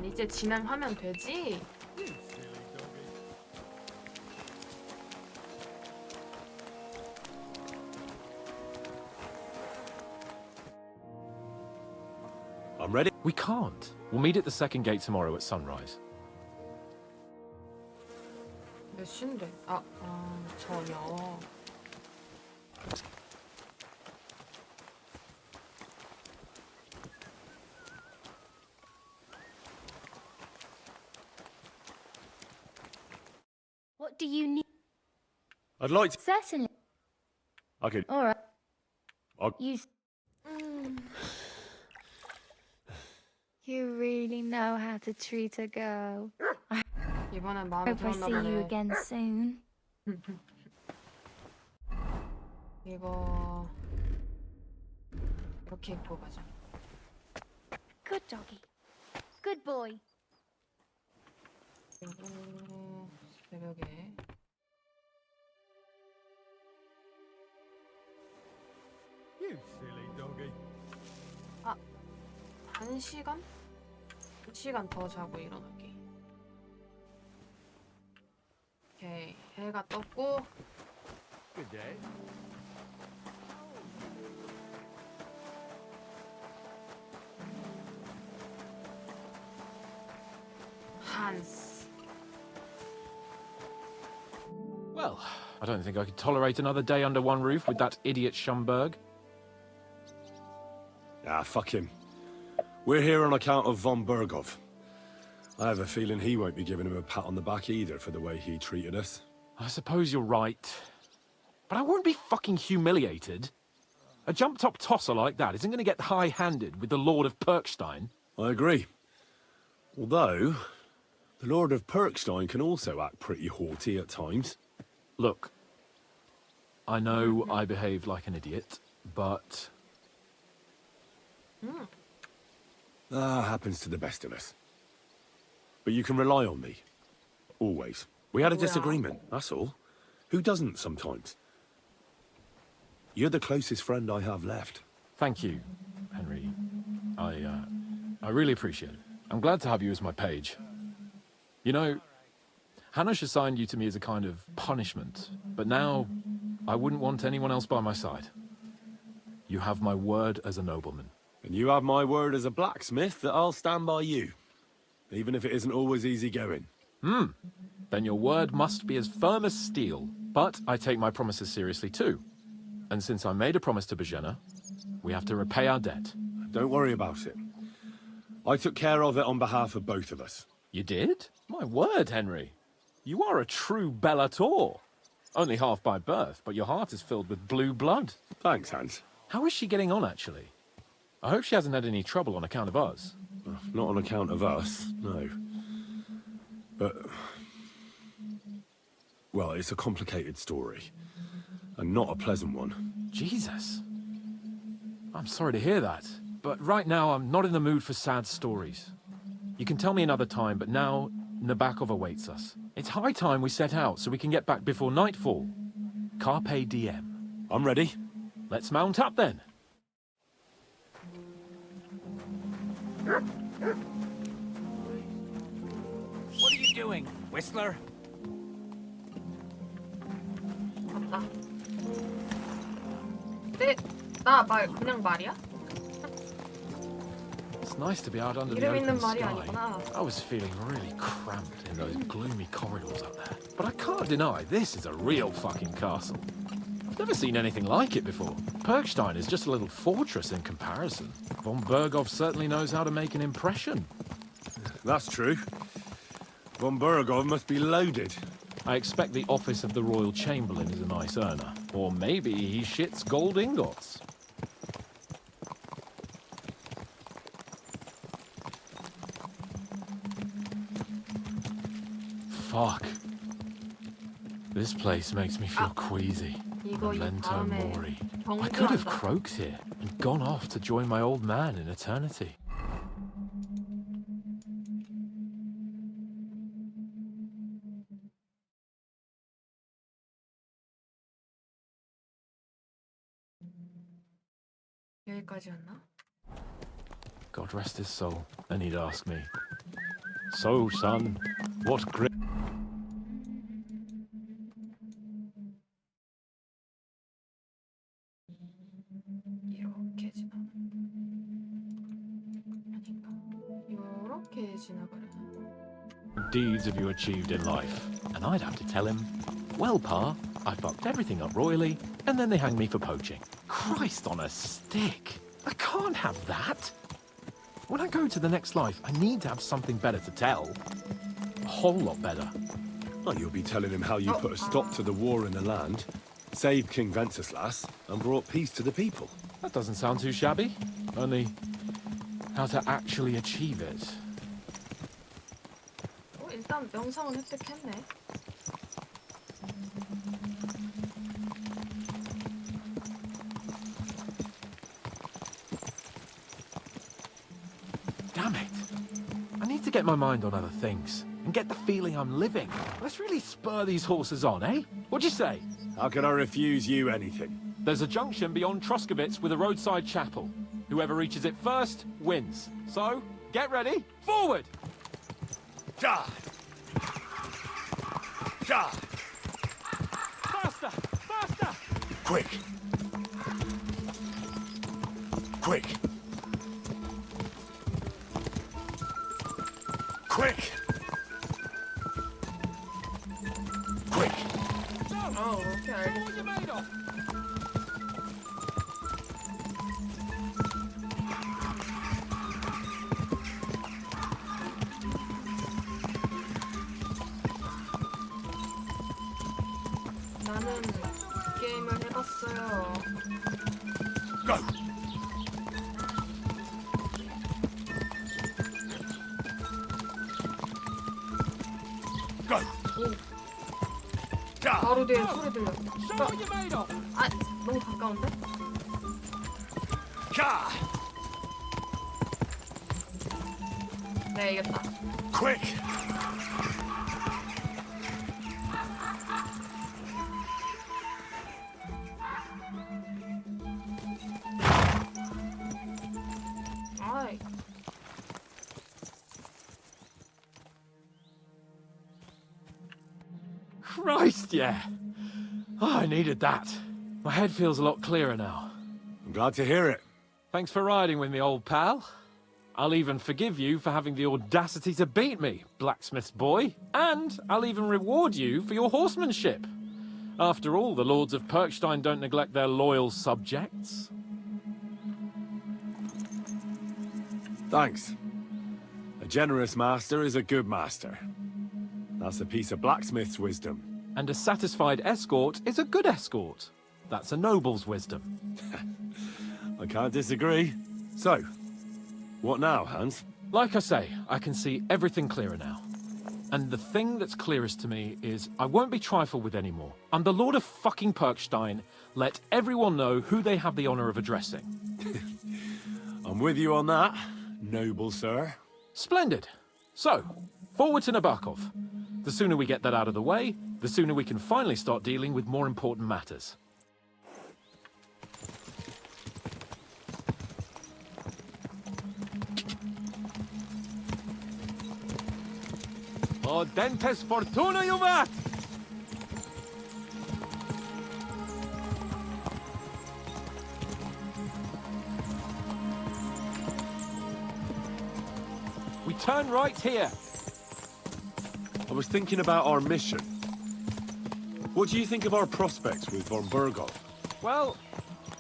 이제 진행하면 되지? I'm ready. We can't. We'll meet at the second gate tomorrow at sunrise. 몇 시인데? 저요. What do you need? I'd like to. Certainly. I could. All right. I'll... You really know how to treat a girl. 이번엔 마음에 Hope I 들었나 see you 보네. again soon. 이거 이렇게 입고 가자. Good doggy. Good boy. 그리고 새벽에 You silly doggy. 1시간? 1시간 더 자고 일어날게. 오케이, 해가 떴고 Good day. 한스. Well, I don't think I could tolerate another day under one roof with that idiot Schumberg. Ah, fuck him. We're here on account of von Bergov. I have a feeling he won't be giving him a pat on the back either for the way he treated us. I suppose you're right. But I won't be fucking humiliated. A jump-top tosser like that isn't going to get high-handed with the Lord of Perkstein. I agree. Although, the Lord of Perkstein can also act pretty haughty at times. Look, I know I behaved like an idiot, but... Happens to the best of us. But you can rely on me. Always. We had a disagreement, that's all. Who doesn't sometimes? You're the closest friend I have left. Thank you, Henry. I really appreciate it. I'm glad to have you as my page. You know, Hanish assigned you to me as a kind of punishment, but now I wouldn't want anyone else by my side. You have my word as a nobleman. And you have my word as a blacksmith that I'll stand by you. Even if it isn't always easy going. Then your word must be as firm as steel. But I take my promises seriously too. And since I made a promise to Bajena, we have to repay our debt. Don't worry about it. I took care of it on behalf of both of us. You did? My word, Henry. You are a true Bellator. Only half by birth, but your heart is filled with blue blood. Thanks, Hans. How is she getting on, actually? I hope she hasn't had any trouble on account of us. Not on account of us, no. But... well, it's a complicated story. And not a pleasant one. Jesus. I'm sorry to hear that. But right now, I'm not in the mood for sad stories. You can tell me another time, but now, Nabokov awaits us. It's high time we set out so we can get back before nightfall. Carpe diem. I'm ready. Let's mount up then. What are you doing, Whistler? 맞다. 네, 그냥 말이야? It's nice to be out under the 이름 open 있는 말이 sky. 아니구나. I was feeling really cramped in those gloomy corridors up there. But I can't deny this is a real fucking castle. I've never seen anything like it before. Perkstein is just a little fortress in comparison. Von Bergov certainly knows how to make an impression. That's true. Von Bergov must be loaded. I expect the office of the Royal Chamberlain is a nice earner. Or maybe he shits gold ingots. Fuck. This place makes me feel queasy. 이거 이 Memento 다음에 mori. I could have 경주한다. croaked here and gone off to join my old man in eternity. 여기까지였나? God rest his soul. And he'd ask me, "So, son, what great..." 이렇게 지나. 아닌가? 이렇게 지나가려나? deeds have you achieved in life? And I'd have to tell him, "Well, Pa, I fucked everything up royally, and then they hanged me for poaching." Christ on a stick! I can't have that! When I go to the next life, I need to have something better to tell. A whole lot better. Well, you'll be telling him how you put a stop to the war in the land, saved King Venceslas, and brought peace to the people. That doesn't sound too shabby. Only, how to actually achieve it. 일단 명성은 획득했네. Damn it. I need to get my mind on other things and get the feeling I'm living. Let's really spur these horses on, eh? What'd you say? How can I refuse you anything? There's a junction beyond Troskovitz with a roadside chapel. Whoever reaches it first wins. So, get ready. Forward! Ja! Ja! Faster! Faster! Quick! Quick! Quick! Quick! 오케이, 알겠어. What you made of? 나는 이 게임을 해봤어요. Go! Go! Ja! 바로 뒤에 소리 들려. Show what you made of! 아, 너무 가까운데? Ja! 네, 이겼다. Quick! 아이. Christ, yeah. Oh, I needed that. My head feels a lot clearer now. I'm glad to hear it. Thanks for riding with me, old pal. I'll even forgive you for having the audacity to beat me, blacksmith's boy. And I'll even reward you for your horsemanship. After all, the lords of Perkstein don't neglect their loyal subjects. Thanks. A generous master is a good master. That's a piece of blacksmith's wisdom. And a satisfied escort is a good escort. That's a noble's wisdom. I can't disagree. So, what now, Hans? Like I say, I can see everything clearer now. And the thing that's clearest to me is I won't be trifled with anymore. I'm the Lord of fucking Perkstein. Let everyone know who they have the honor of addressing. I'm with you on that, noble sir. Splendid. So, forward to Nabokov. The sooner we get that out of the way, the sooner we can finally start dealing with more important matters. Audentes fortuna juvat! We turn right here. I was thinking about our mission. What do you think of our prospects with von Burgov? Well,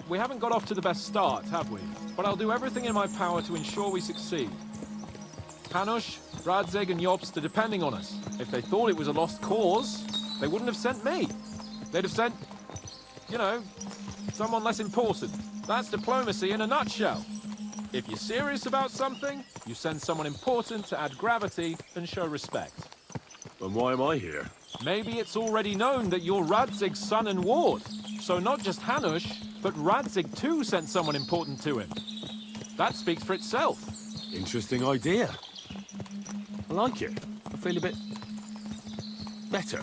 we haven't got off to the best start, have we? But I'll do everything in my power to ensure we succeed. Hanush, Radzig and Jobst are depending on us. If they thought it was a lost cause, they wouldn't have sent me. They'd have sent, you know, someone less important. That's diplomacy in a nutshell. If you're serious about something, you send someone important to add gravity and show respect. And why am I here? Maybe it's already known that you're Radzig's son and ward. So not just Hanush, but Radzig too sent someone important to him. That speaks for itself. Interesting idea. I like it. I feel a bit better.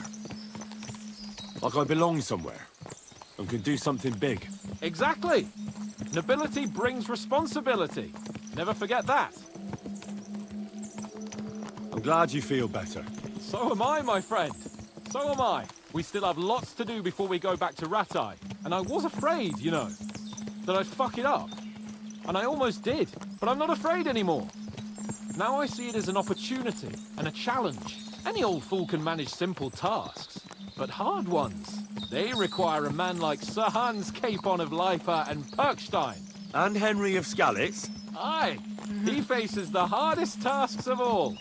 Like I belong somewhere and can do something big. Exactly. Nobility brings responsibility. Never forget that. I'm glad you feel better. So am I, my friend. So am I. We still have lots to do before we go back to Ratai. And I was afraid, you know, that I'd fuck it up. And I almost did. But I'm not afraid anymore. Now I see it as an opportunity and a challenge. Any old fool can manage simple tasks. But hard ones, they require a man like Sir Hans Capon of Leipa and Perkstein. And Henry of Skalitz? Aye, he faces the hardest tasks of all.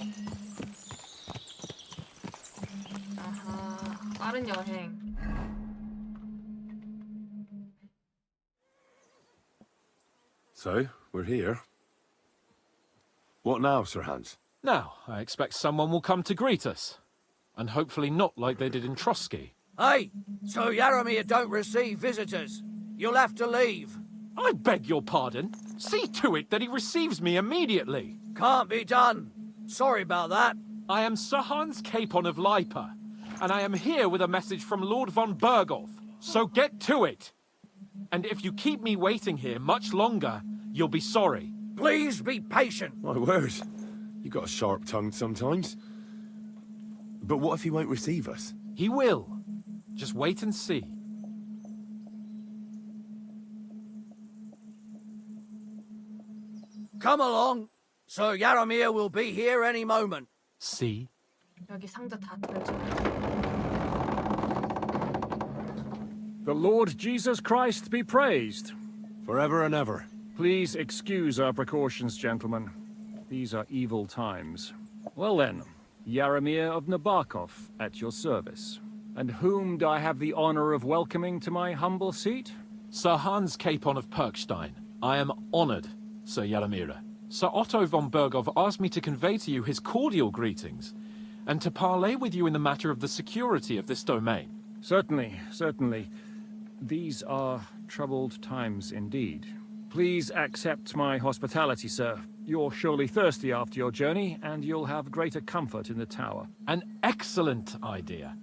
아하, 빠른 여행. So, we're here. What now, Sir Hans? Now, I expect someone will come to greet us. And hopefully not like they did in Trotsky. Hey, so Yaramir don't receive visitors. You'll have to leave. I beg your pardon. See to it that he receives me immediately. Can't be done. Sorry about that. I am Sir Hans Capon of Leipa, and I am here with a message from Lord von Berghoff. So get to it. And if you keep me waiting here much longer, you'll be sorry. Please be patient. My word. You got a sharp tongue sometimes. But what if he won't receive us? He will. Just wait and see. Come along. Sir Yaramir will be here any moment. See? 여기 상자 다 펼쳐. The Lord Jesus Christ be praised. Forever and ever. Please excuse our precautions, gentlemen. These are evil times. Well then, Yaramir of Nabokov at your service. And whom do I have the honor of welcoming to my humble seat? Sir Hans Capon of Perkstein. I am honored, Sir Yaramira. Sir Otto von Berghoff asked me to convey to you his cordial greetings, and to parley with you in the matter of the security of this domain. Certainly, certainly. These are troubled times indeed. Please accept my hospitality, sir. You're surely thirsty after your journey, and you'll have greater comfort in the tower. An excellent idea.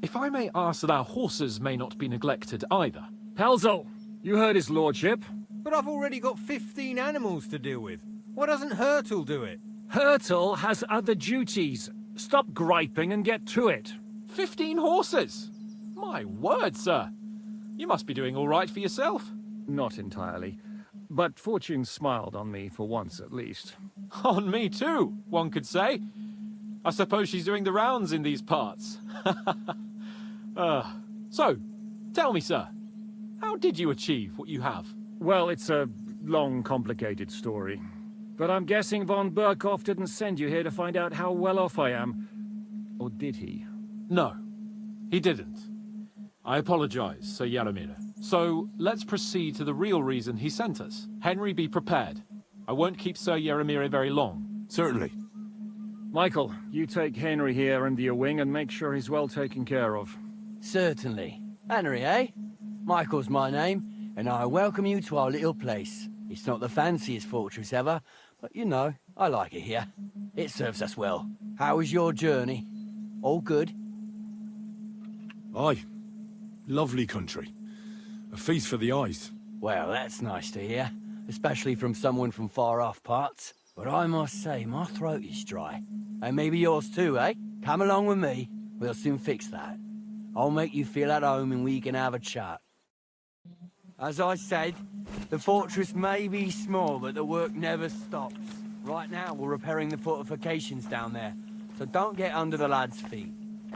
If I may ask that our horses may not be neglected either. Pelzel, you heard his lordship. But I've already got 15 animals to deal with. Why doesn't Hurtle do it? Hurtle has other duties. Stop griping and get to it. 15 horses! My word, sir. You must be doing all right for yourself. Not entirely. But fortune smiled on me for once at least. On me too, one could say. I suppose she's doing the rounds in these parts. So, tell me, sir, how did you achieve what you have? Well, it's a long, complicated story. But I'm guessing von Berghoff didn't send you here to find out how well off I am. Or did he? No, he didn't. I apologize, Sir Yaramira. So, let's proceed to the real reason he sent us. Henry, be prepared. I won't keep Sir Yaramira very long. Certainly. Michael, you take Henry here under your wing and make sure he's well taken care of. Certainly. Henry, eh? Michael's my name, and I welcome you to our little place. It's not the fanciest fortress ever, but you know, I like it here. It serves us well. How was your journey? All good? Aye. Lovely country. A feast for the eyes. Well, that's nice to hear, especially from someone from far-off parts. But I must say, my throat is dry. And maybe yours too, eh? Come along with me. We'll soon fix that. I'll make you feel at home and we can have a chat. As I said, the fortress may be small, but the work never stops. Right now, we're repairing the fortifications down there, so don't get under the lad's feet.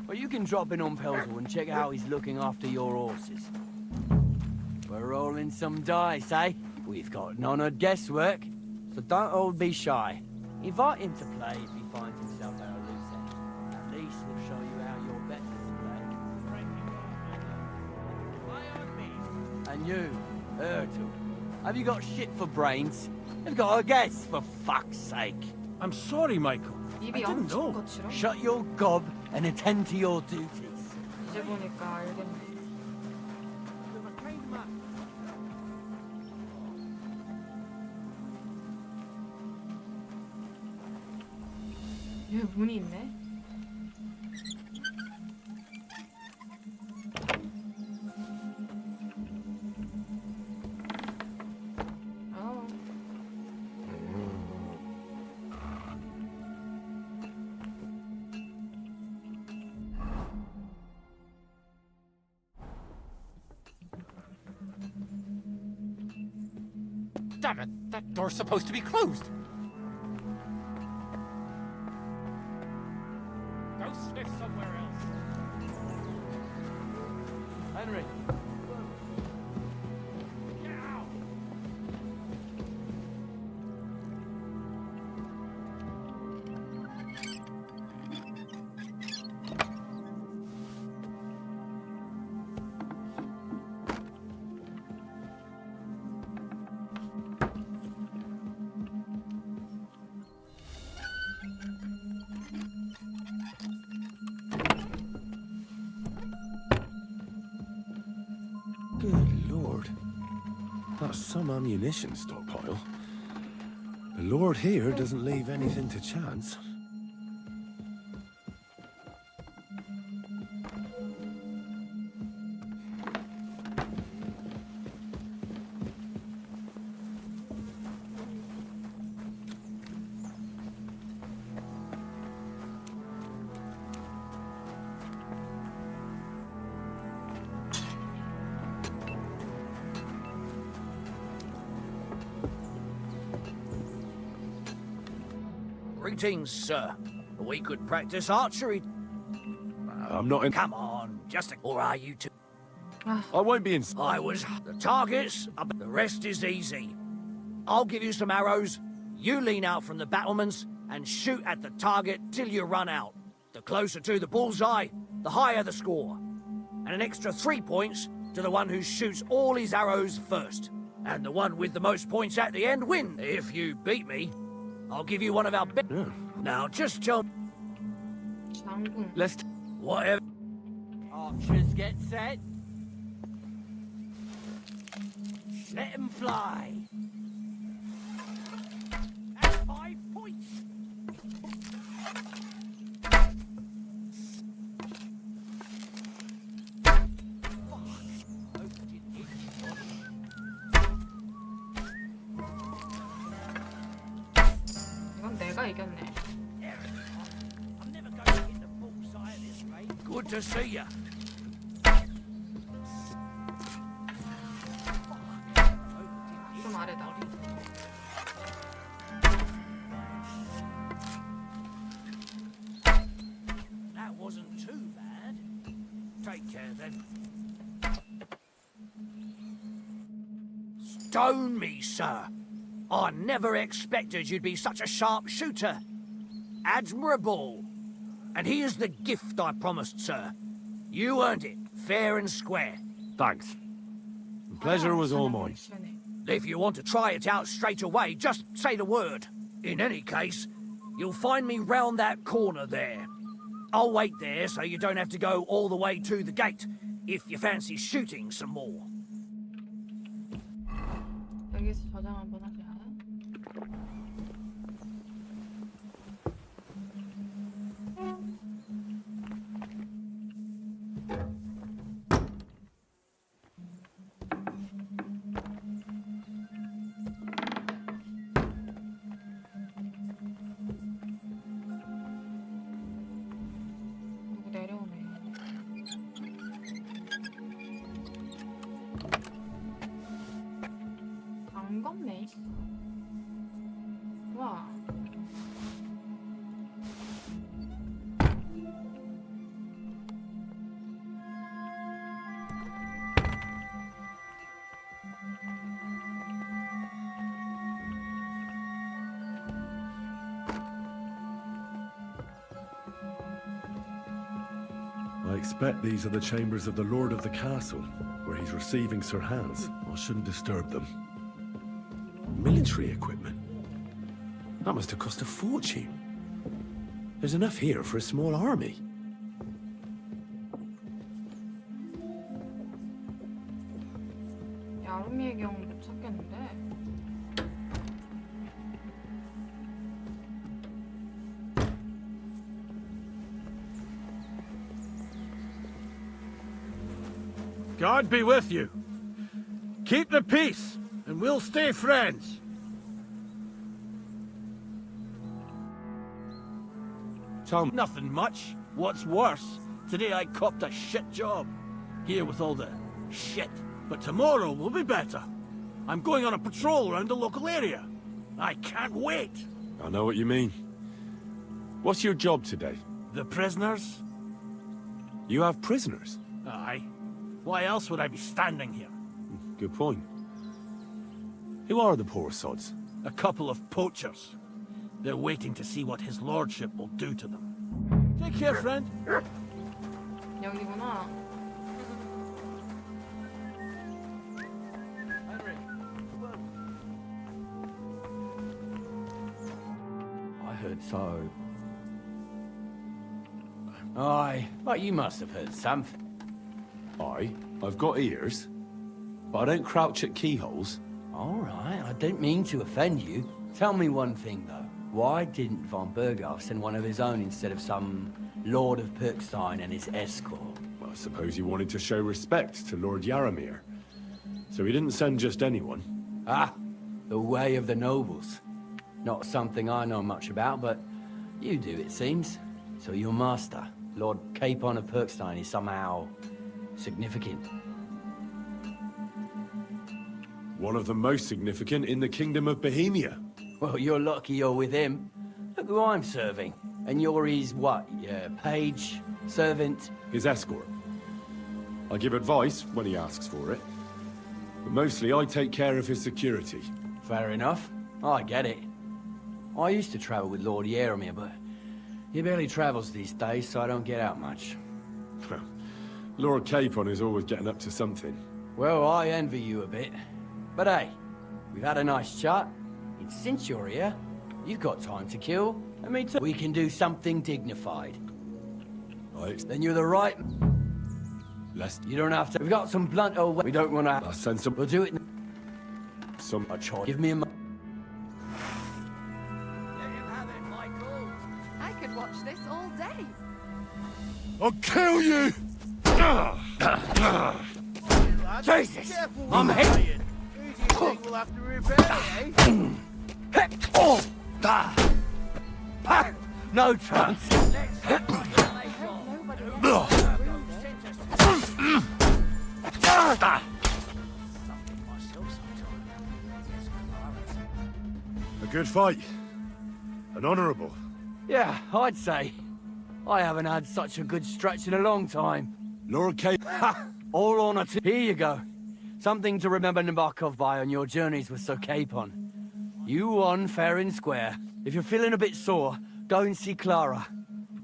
But you can drop in on Pelzel and check how he's looking after your horses. We're rolling some dice, eh? We've got none of guesswork, so don't all be shy. Invite him to play if he finds himself at a loose end. At least he'll show you how your betters play. And you, Ertul, have you got shit for brains? You've got a guess, for fuck's sake. I'm sorry, Michael. 입이 엄청 거칠어. Shut your gob and attend to your duties. 이제 보니까 알겠네. 여기 문이 있네. 어. Damn it, that door's supposed to be closed. Go sniff somewhere else. Henry. Get out! Good lord. That's some ammunition stockpile. The lord here doesn't leave anything to chance. Greetings, sir. We could practice archery. I'm not in... Come on, just a... Or are you two? I won't be in... I was... The targets, the rest is easy. I'll give you some arrows. You lean out from the battlements and shoot at the target till you run out. The closer to the bullseye, the higher the score. And an extra 3 points to the one who shoots all his arrows first. And the one with the most points at the end wins. If you beat me, I'll give you one of our best. Now, just tell... 장군. Let's... Whatever... Archers get set. Let them fly. At 5 points. 이건 내가 이겼네. I'm never going to hit the bullseye at this rate. Good to see you. 좀 아래다. That wasn't too bad. Take care then. Stone me, sir. I never expected you'd be such a sharp shooter. Admirable. And here's the gift I promised, sir. You earned it, fair and square. Thanks. The pleasure was all mine. If you want to try it out straight away, just say the word. In any case, you'll find me round that corner there. I'll wait there so you don't have to go all the way to the gate, if you fancy shooting some more. 여기서 저장 한번 하자. 누구 내려오네. 안 걷네. 와. I expect these are the chambers of the Lord of the Castle, where he's receiving Sir Hans. I shouldn't disturb them. Military equipment? That must have cost a fortune. There's enough here for a small army. 야루미의 경우 못 찾겠는데. God be with you. Keep the peace, and we'll stay friends. Tom, Nothing much. What's worse, today I copped a shit job. Here with all the shit. But tomorrow will be better. I'm going on a patrol around the local area. I can't wait. I know what you mean. What's your job today? The prisoners? You have prisoners? Aye. Why else would I be standing here? Good point. Who are the poor sods? A couple of poachers. They're waiting to see what his lordship will do to them. Take care, friend. 여기구나. I heard so. Aye, but you must have heard something. I've got ears, but I don't crouch at keyholes. All right, I don't mean to offend you. Tell me one thing, though. Why didn't von Berghoff send one of his own instead of some Lord of Perkstein and his escort? Well, I suppose he wanted to show respect to Lord Yaramir. So he didn't send just anyone. Ah, the way of the nobles. Not something I know much about, but you do, it seems. So your master, Lord Capon of Perkstein, is somehow significant. One of the most significant in the Kingdom of Bohemia. Well, you're lucky you're with him. Look who I'm serving. And you're his, what, page, servant? His escort. I give advice when he asks for it. But mostly I take care of his security. Fair enough. I get it. I used to travel with Lord Yaramir, but he barely travels these days, so I don't get out much. Lord Capon is always getting up to something. Well, I envy you a bit. But hey, we've had a nice chat. And since you're here, you've got time to kill, and me too. We can do something dignified. Then you're the right... You don't have to... We've got some blunt old... We don't want to... I'll send some... We'll do it... Some... A choice. Give me a... I could watch this all day. I'll kill you! Jesus! I'm hit! We'll have to repair it, eh? No chance! A good fight. An honourable. Yeah, I'd say. I haven't had such a good stretch in a long time. Lord Capon... All honor to... Here you go. Something to remember Nabokov by on your journeys with Sir Capon. You won fair and square. If you're feeling a bit sore, go and see Clara.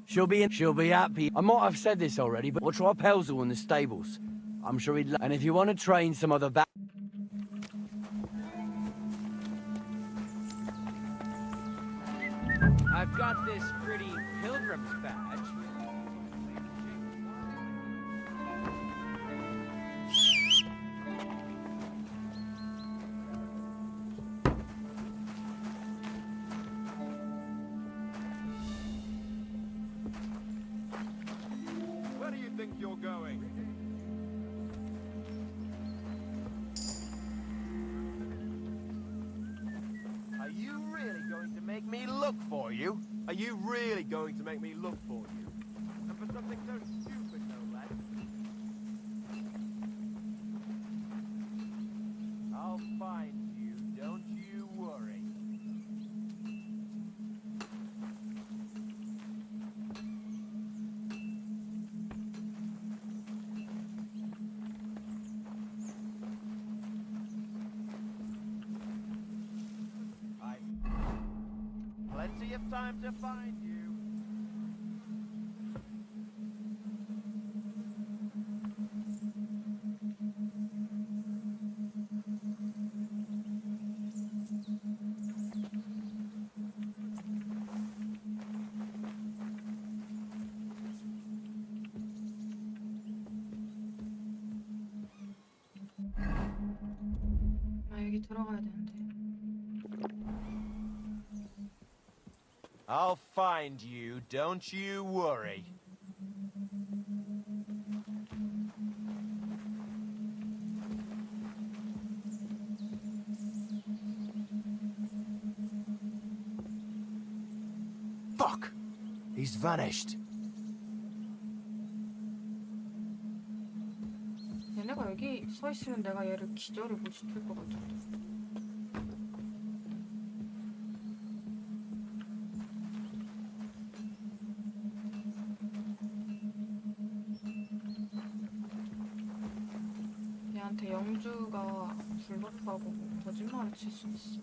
She'll be happy. I might have said this already, but we'll try Pelzel in the stables. I'm sure he'd... And if you want to train some other back... I've got this pretty pilgrim's badge. Where do you think you're going? Are you really going to make me look for you? Are you really going to make me look for you? And for something so stupid, no less. I'll find you, don't you worry. Plenty of time to find you. 나 여기 들어가야 되는데. I'll find you, don't you worry. Fuck! He's vanished. 얘네가 여기 서 있으면 내가 얘를 기절을 못 시킬 것 같은데. 얘한테 영주가 불렀다고 거짓말을 칠 수 있어.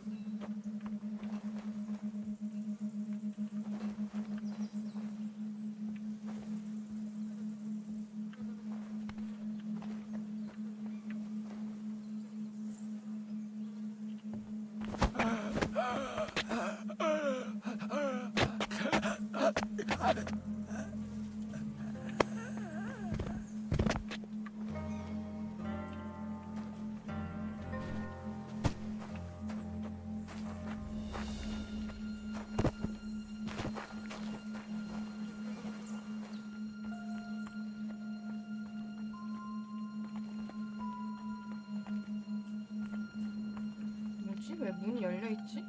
뭐지? 왜 문이 열려 있지?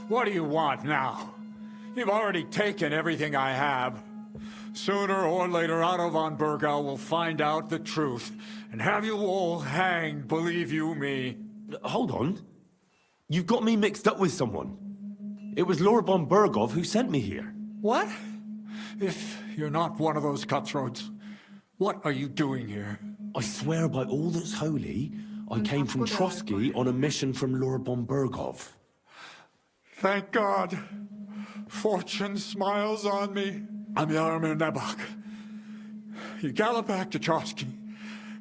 What do you want now? You've already taken everything I have. Sooner or later, Otto von Bergau will find out the truth and have you all hanged, believe you me. Hold on. You've got me mixed up with someone. It was Lord von Bergov who sent me here. What? If you're not one of those cutthroats, what are you doing here? I swear by all that's holy, I came from Trotsky on a mission from Lord von Bergov. Thank God. Fortune smiles on me. I'm Yarmir Nebok. You gallop back to Trotsky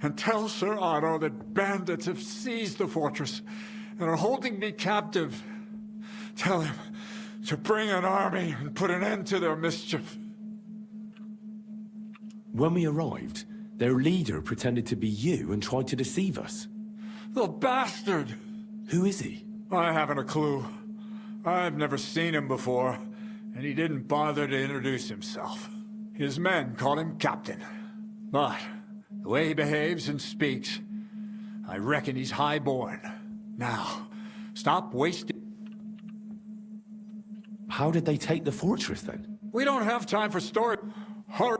and tell Sir Otto that bandits have seized the fortress and are holding me captive. Tell him to bring an army and put an end to their mischief. When we arrived, their leader pretended to be you and tried to deceive us. The bastard! Who is he? I haven't a clue. I've never seen him before, and he didn't bother to introduce himself. His men call him Captain. But the way he behaves and speaks, I reckon he's high-born. Now, stop wasting... How did they take the fortress then? We don't have time for story. Hurry!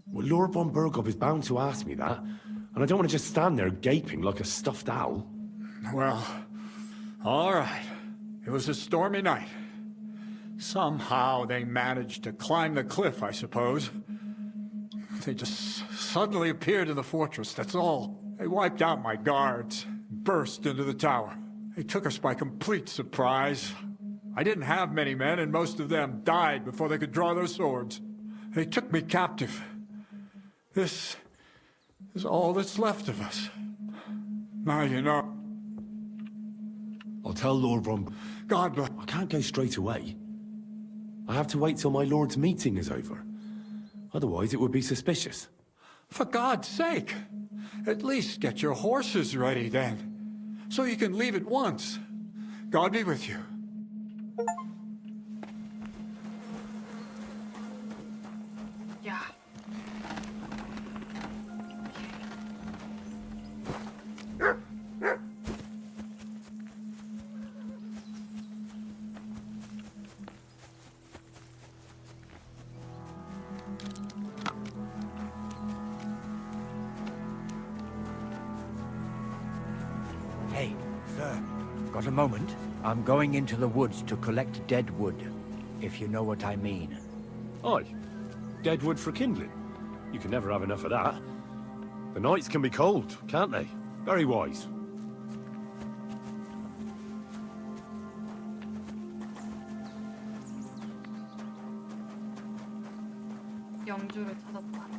Well, Lord von Bergov is bound to ask me that, and I don't want to just stand there gaping like a stuffed owl. Well, all right. It was a stormy night. Somehow they managed to climb the cliff, I suppose. They just suddenly appeared in the fortress, that's all. They wiped out my guards, burst into the tower. They took us by complete surprise. I didn't have many men, and most of them died before they could draw their swords. They took me captive. This is all that's left of us. Now you know. I'll tell Lord von... God bless... I can't go straight away. I have to wait till my lord's meeting is over. Otherwise, it would be suspicious. For God's sake! At least get your horses ready, then. So you can leave at once. God be with you. 야. Hey, sir, got a moment? I'm going into the woods to collect dead wood, if you know what I mean. Aye. Dead wood for kindling. You can never have enough of that. The nights can be cold, can't they? Very wise. 영주를 찾았다.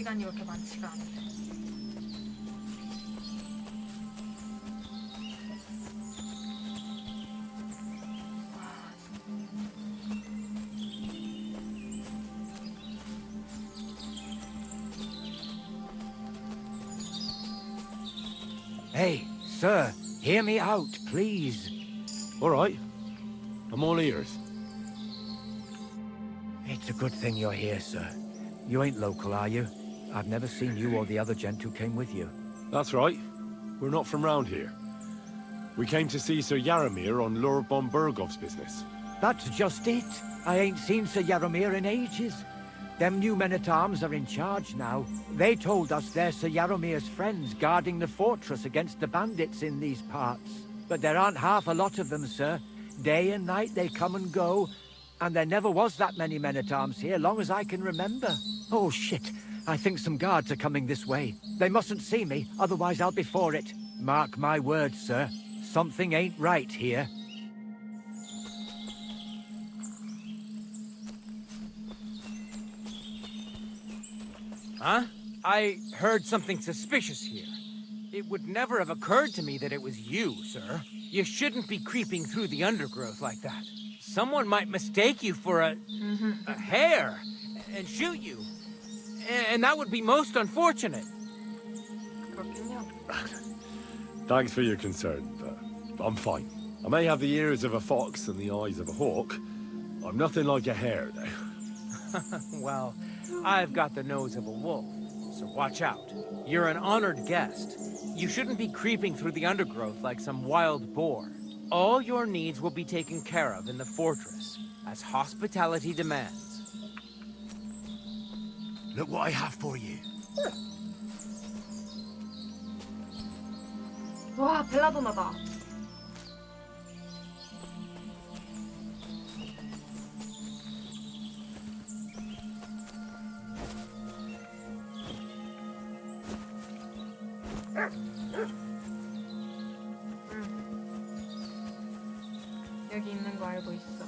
시간이 그렇게 많지가 않네. Hey, sir, hear me out, please. All right. I'm all ears. It's a good thing you're here, sir. You ain't local, are you? I've never seen you or the other gent who came with you. That's right. We're not from round here. We came to see Sir Yaramir on Lord von Bergov's business. That's just it. I ain't seen Sir Yaramir in ages. Them new men-at-arms are in charge now. They told us they're Sir Yaramir's friends guarding the fortress against the bandits in these parts. But there aren't half a lot of them, sir. Day and night they come and go, and there never was that many men-at-arms here, long as I can remember. Oh, shit. I think some guards are coming this way. They mustn't see me, otherwise I'll be for it. Mark my words, sir. Something ain't right here. Huh? I heard something suspicious here. It would never have occurred to me that it was you, sir. You shouldn't be creeping through the undergrowth like that. Someone might mistake you for a hare and shoot you. And that would be most unfortunate. 그렇군요. Thanks for your concern, but I'm fine. I may have the ears of a fox and the eyes of a hawk. I'm nothing like a hare, though. Well, I've got the nose of a wolf, so watch out. You're an honored guest. You shouldn't be creeping through the undergrowth like some wild boar. All your needs will be taken care of in the fortress, as hospitality demands. Look what I have for you. 와, 벨라도나다. 여기 있는 거 알고 있어.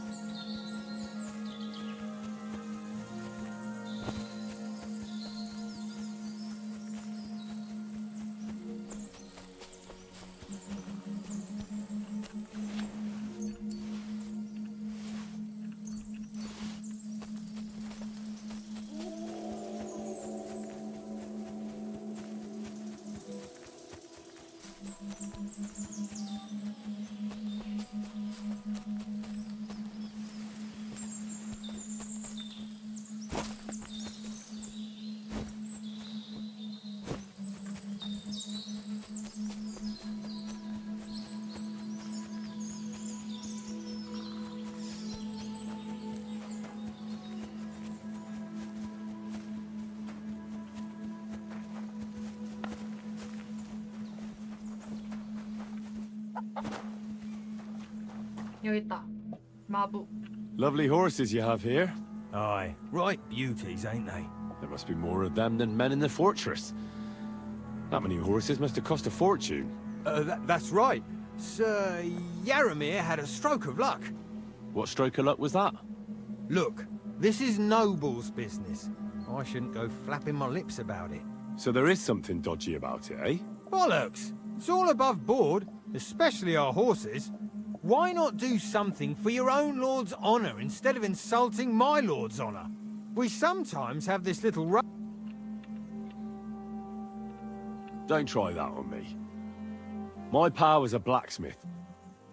여기 있다. 마부. Lovely horses you have here. Aye, right beauties, ain't they? There must be more of them than men in the fortress. That many horses must have cost a fortune. That's right. Sir Yaramir had a stroke of luck. What stroke of luck was that? Look, this is Noble's business. I shouldn't go flapping my lips about it. So there is something dodgy about it, eh? Bollocks! It's all above board, especially our horses. Why not do something for your own lord's honor instead of insulting my lord's honor? We sometimes have this little Don't try that on me. My pa was a blacksmith,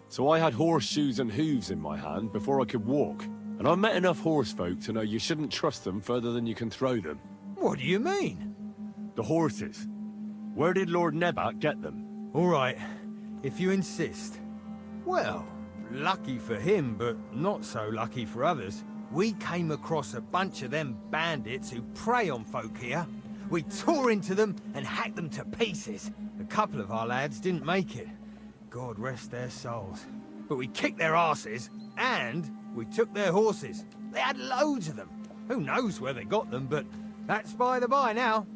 so I had horseshoes and hooves in my hand before I could walk. And I met enough horse folk to know you shouldn't trust them further than you can throw them. What do you mean? The horses. Where did Lord Nebat get them? All right, if you insist. Well, lucky for him, but not so lucky for others. We came across a bunch of them bandits who prey on folk here. We tore into them and hacked them to pieces. A couple of our lads didn't make it. God rest their souls. But we kicked their asses, and we took their horses. They had loads of them. Who knows where they got them, but that's by the by now.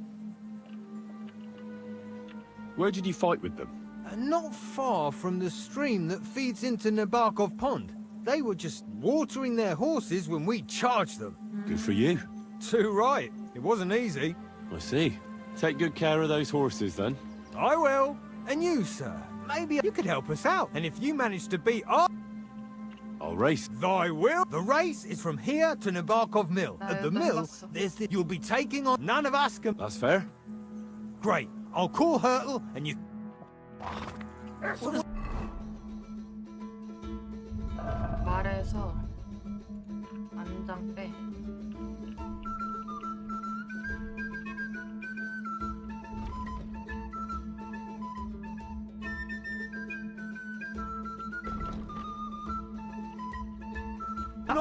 Where did you fight with them? Not far from the stream that feeds into Nabokov Pond. They were just watering their horses when we charged them. Good for you. Too right. It wasn't easy. I see. Take good care of those horses, then. I will. And you, sir, maybe you could help us out. And if you manage to beat our... I'll race. Thy will. The race is from here to Nabokov Mill. At the mill, there's the... You'll be taking on... None of us can... That's fair. Great. I'll call Hurtle and you... 말해서 안장 빼.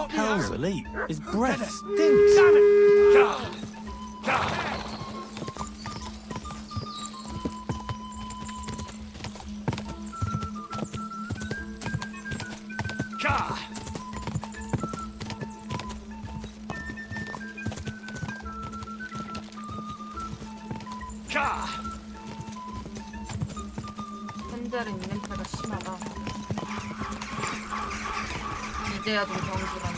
Hell's elite. His breath stinks. 현재는 인냄새가 심하다. 이제야 좀 경주라네.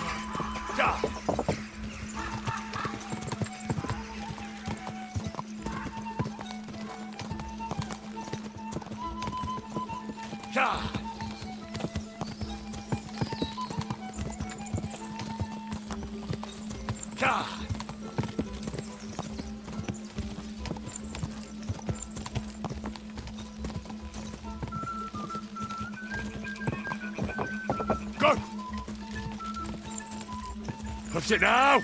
Go! Push it now!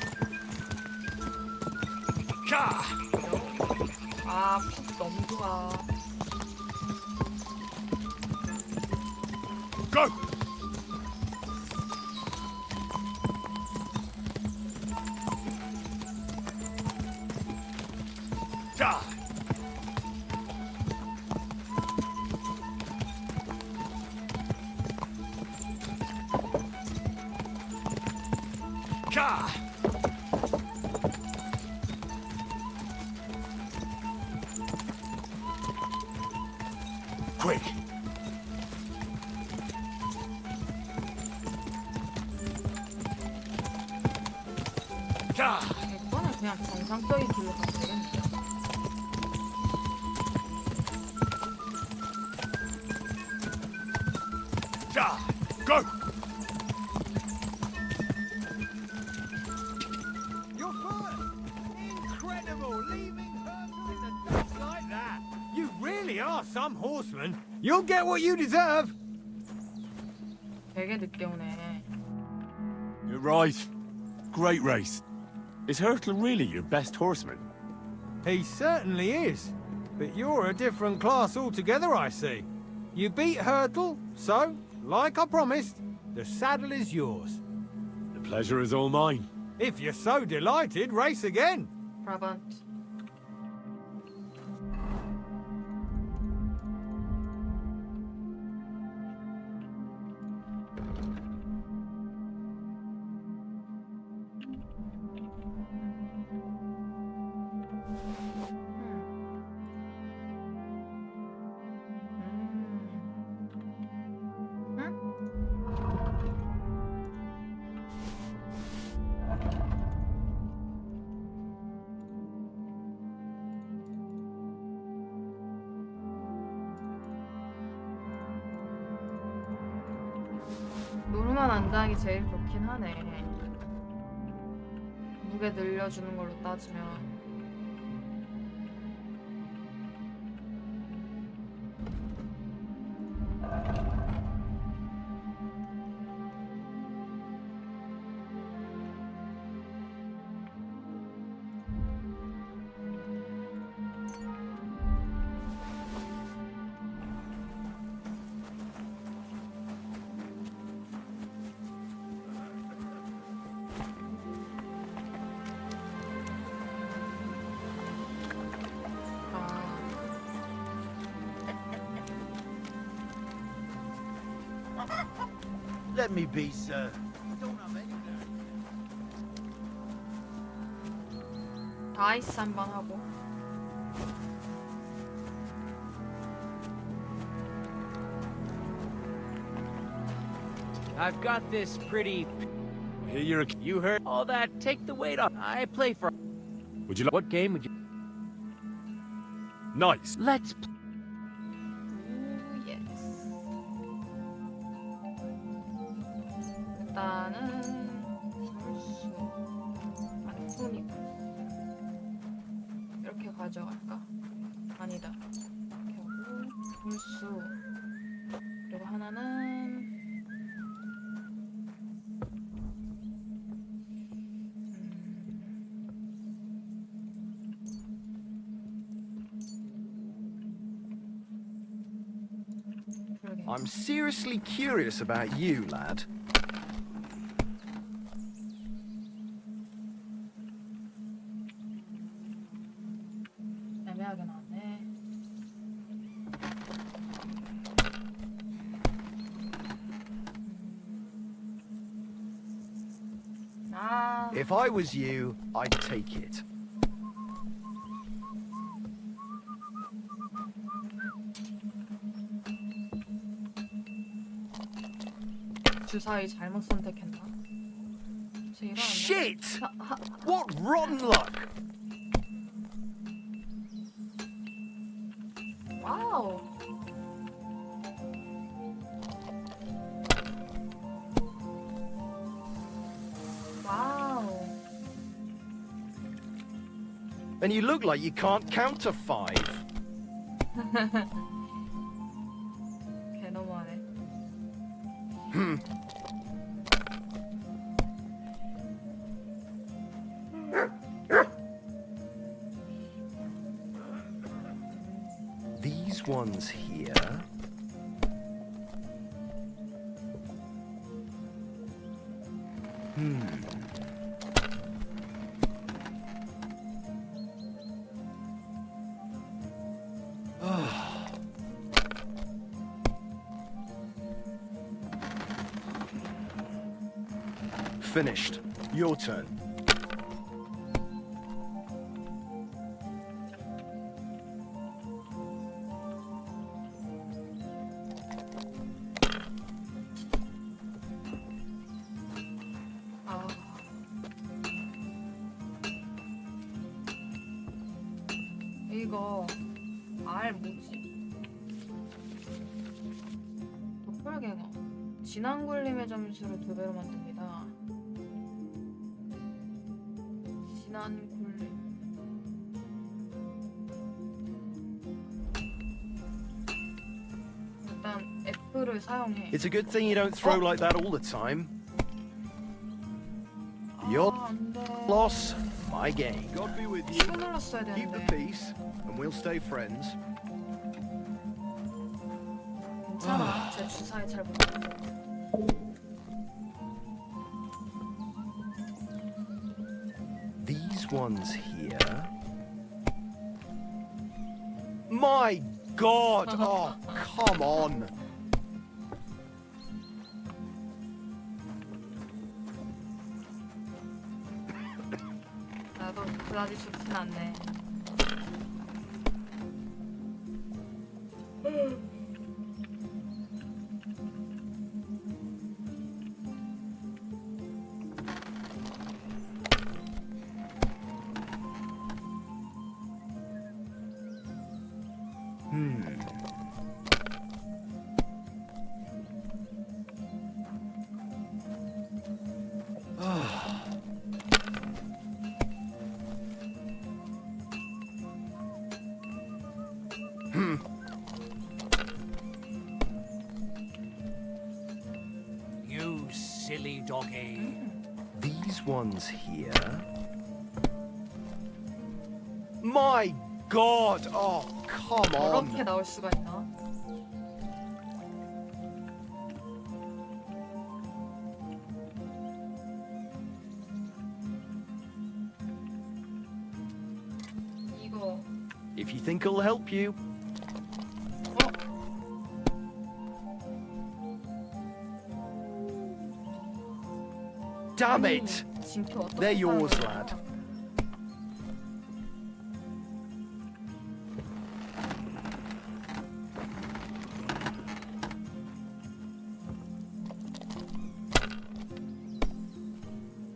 아, 푹 너무 좋아. Go! Quick! 이거는 그냥 정상적인 길로 가면 되겠는데. Go! You're first! Incredible! Leaving Hurtle in the dust like that! You really are some horseman! You'll get what you deserve! 되게 늦게 오네. You're right. Great race. Is Hurtle really your best horseman? He certainly is. But you're a different class altogether, I see. You beat Hurtle, so, like I promised, the saddle is yours. The pleasure is all mine. If you're so delighted, race again. 브라반트. 노르만 안장이 제일 좋긴 하네. 무게 늘려주는 걸로 따지면. Let me be, sir. Don't have any 아이스 한번 하고. I've got this pretty... Here you're a... You heard all that? Take the weight off. I play for... Would you like... What game would you... Nice. Let's 오, 예스. 일단은 물수 안톤이고 이렇게 가져갈까? 아니다. 이렇게 하고 물수 그리고 하나는 그러게. I'm seriously curious about you, lad. 애매하게 나왔네. 아, If I was you, I'd take it. 주사위 잘못 선택했나? 쟤 일어났네. Shit! What rotten luck! 와우. 와우. And you look like you can't count to 5. 개 너무하네. These ones here. Finished. Your turn. 아. 이거 알 뭐지? 도플갱어. 진한 굴림의 점수를 2배로 만듭니다. 진한 굴림. 일단 F를 사용해. It's a good thing you don't throw like that all the time. Your 아, 안 돼. loss, my gain. God be with you. Q 눌렀어야 Keep the 되는데. peace, and we'll stay friends. 괜찮아. 제 주사위 잘 못해. These ones here. My God! Oh, come on! 나도 그다지 좋진 않네. You silly doggy. These ones here. My God! Oh, come on! 저렇게 나올 수가 있나? 이거 If you think it'll help you. Damn it! 진표 어떻게 They're yours, 사용하는 lad. 거야?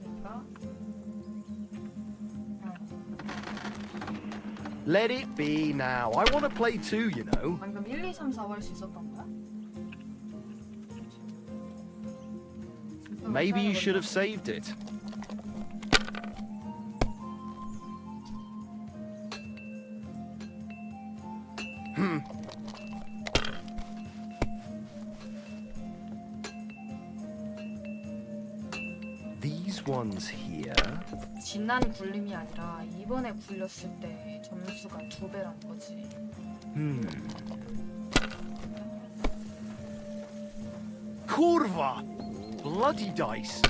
그러니까 Let it be now. I want to play too, you know. 방금 1, 2, 3, 4 할 수 있었던 거야? Maybe you should have saved it. These ones here. 지난 굴림이 아니라 이번에 굴렸을 때 점수가 2배라는 거지. Kurva! Bloody dice.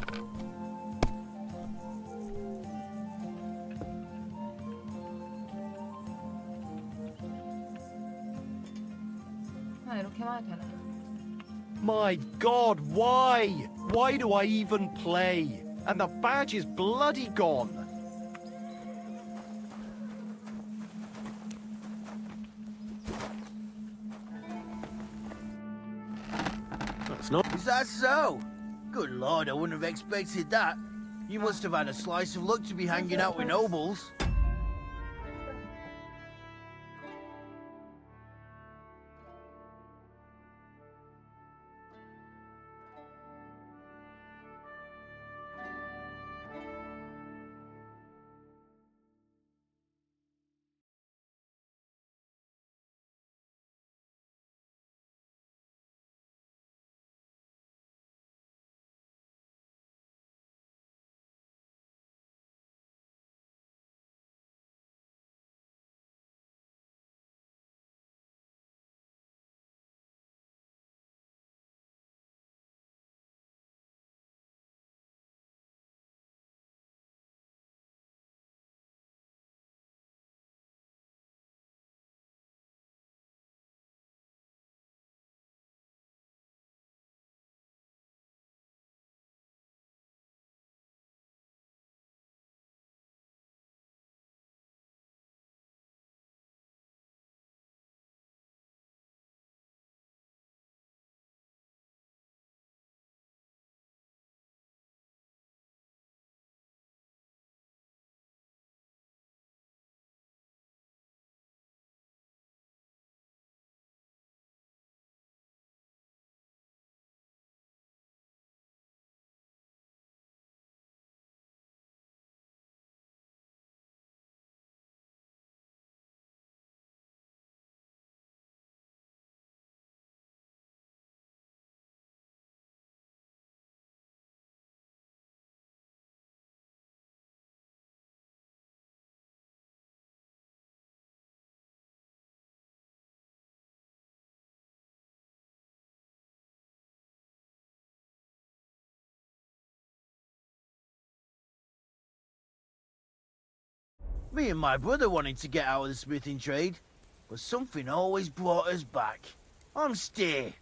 그냥 이렇게만 해도 되나? My God, why? Why do I even play? And the badge is bloody gone. That's not. Is that so? Good lord, I wouldn't have expected that. You must have had a slice of luck to be hanging out with nobles. Me and my brother wanted to get out of the smithing trade, but something always brought us back. I'm Steer.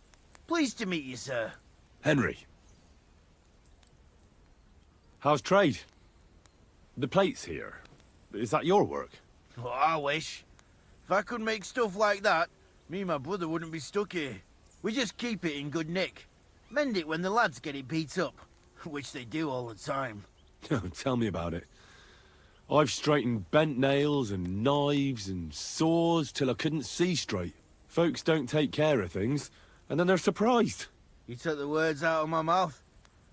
Pleased to meet you, sir. Henry. How's trade? The plates here. Is that your work? Well, I wish. If I could make stuff like that, me and my brother wouldn't be stuck here. We just keep it in good nick. Mend it when the lads get it beat up, which they do all the time. Tell me about it. I've straightened bent nails and knives and saws till I couldn't see straight. Folks don't take care of things, and then they're surprised. You took the words out of my mouth.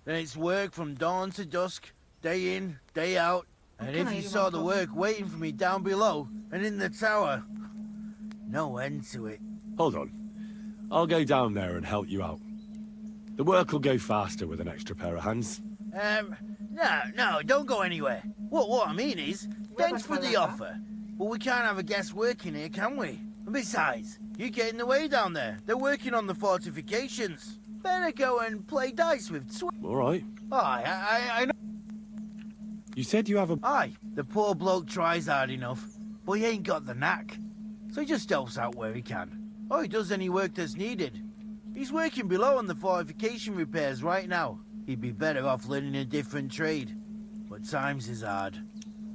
Then it's work from dawn to dusk, day in, day out. And if you saw the work waiting for me down below and in the tower, no end to it. Hold on. I'll go down there and help you out. The work will go faster with an extra pair of hands. No, don't go anywhere. What I mean is, thanks for the offer. But we can't have a guest working here, can we? And besides, you get in the way down there. They're working on the fortifications. Better go and play dice with All right. I know. You said you have a... Aye, the poor bloke tries hard enough, but he ain't got the knack. So he just helps out where he can. Or he does any work that's needed. He's working below on the fortification repairs right now. He'd be better off learning a different trade. But times is hard.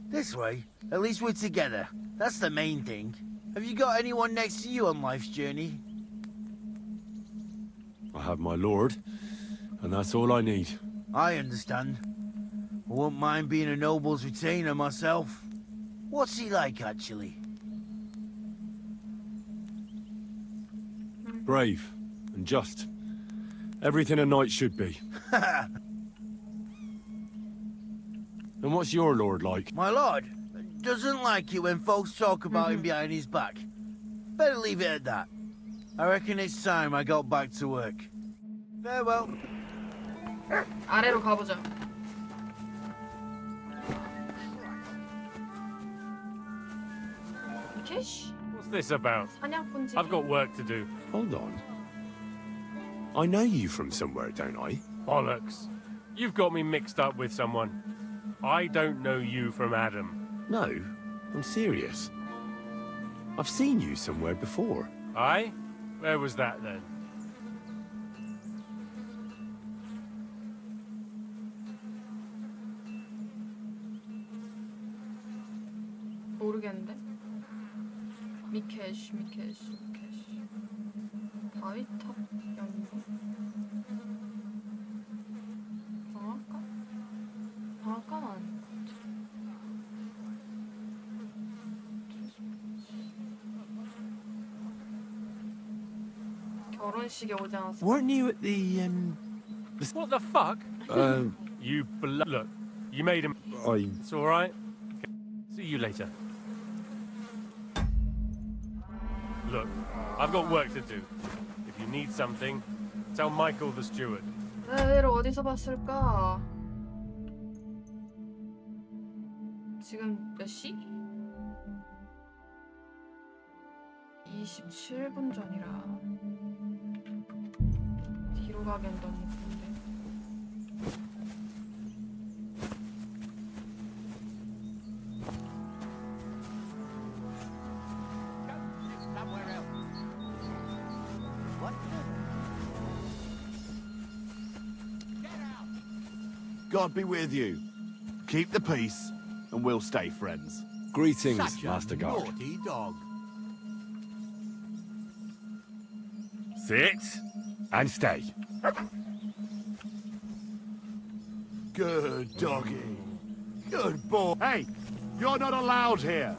This way, at least we're together. That's the main thing. Have you got anyone next to you on life's journey? I have my lord, and that's all I need. I understand. I wouldn't mind being a noble's retainer myself. What's he like, actually? Brave and just. Everything a knight should be. And what's your lord like? My lord doesn't like it when folks talk about him behind his back. Better leave it at that. I reckon it's time I got back to work. Farewell. 아래로 가보자. 캐시? What's this about? 사냥꾼지. I've got work to do. Hold on. I know you from somewhere, don't I? Bollocks. You've got me mixed up with someone. I don't know you from Adam. No, I'm serious. I've seen you somewhere before. Aye? Where was that then? 모르겠는데? 미케시. 바위탑 연구. 방앗간? 방앗간 아닌 것 같아. 결혼식에 오지 않았어? Weren't you at the, What the fuck? Um, You look, you made him. It's all right. See you later. Look, I've got work to do. If you need something, tell Michael the steward. 얘를 어디서 봤을까? 지금 몇 시? 27분 전이라 뒤로 가기엔 너무 큰데. God be with you. Keep the peace, and we'll stay friends. greetings, such a Master Guard. naughty dog? Sit and stay. Good doggy. Good boy. Hey, you're not allowed here.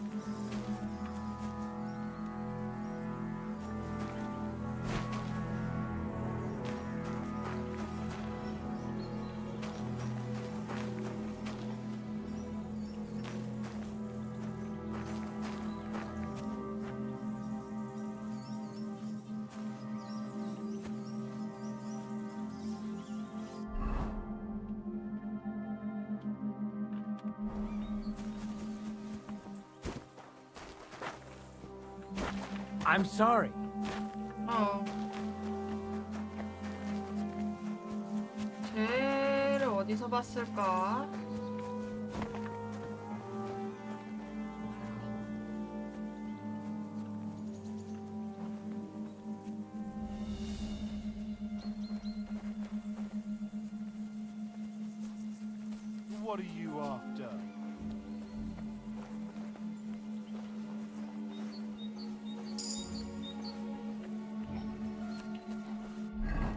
I'm sorry. 쟤를 어디서 봤을까? What are you after?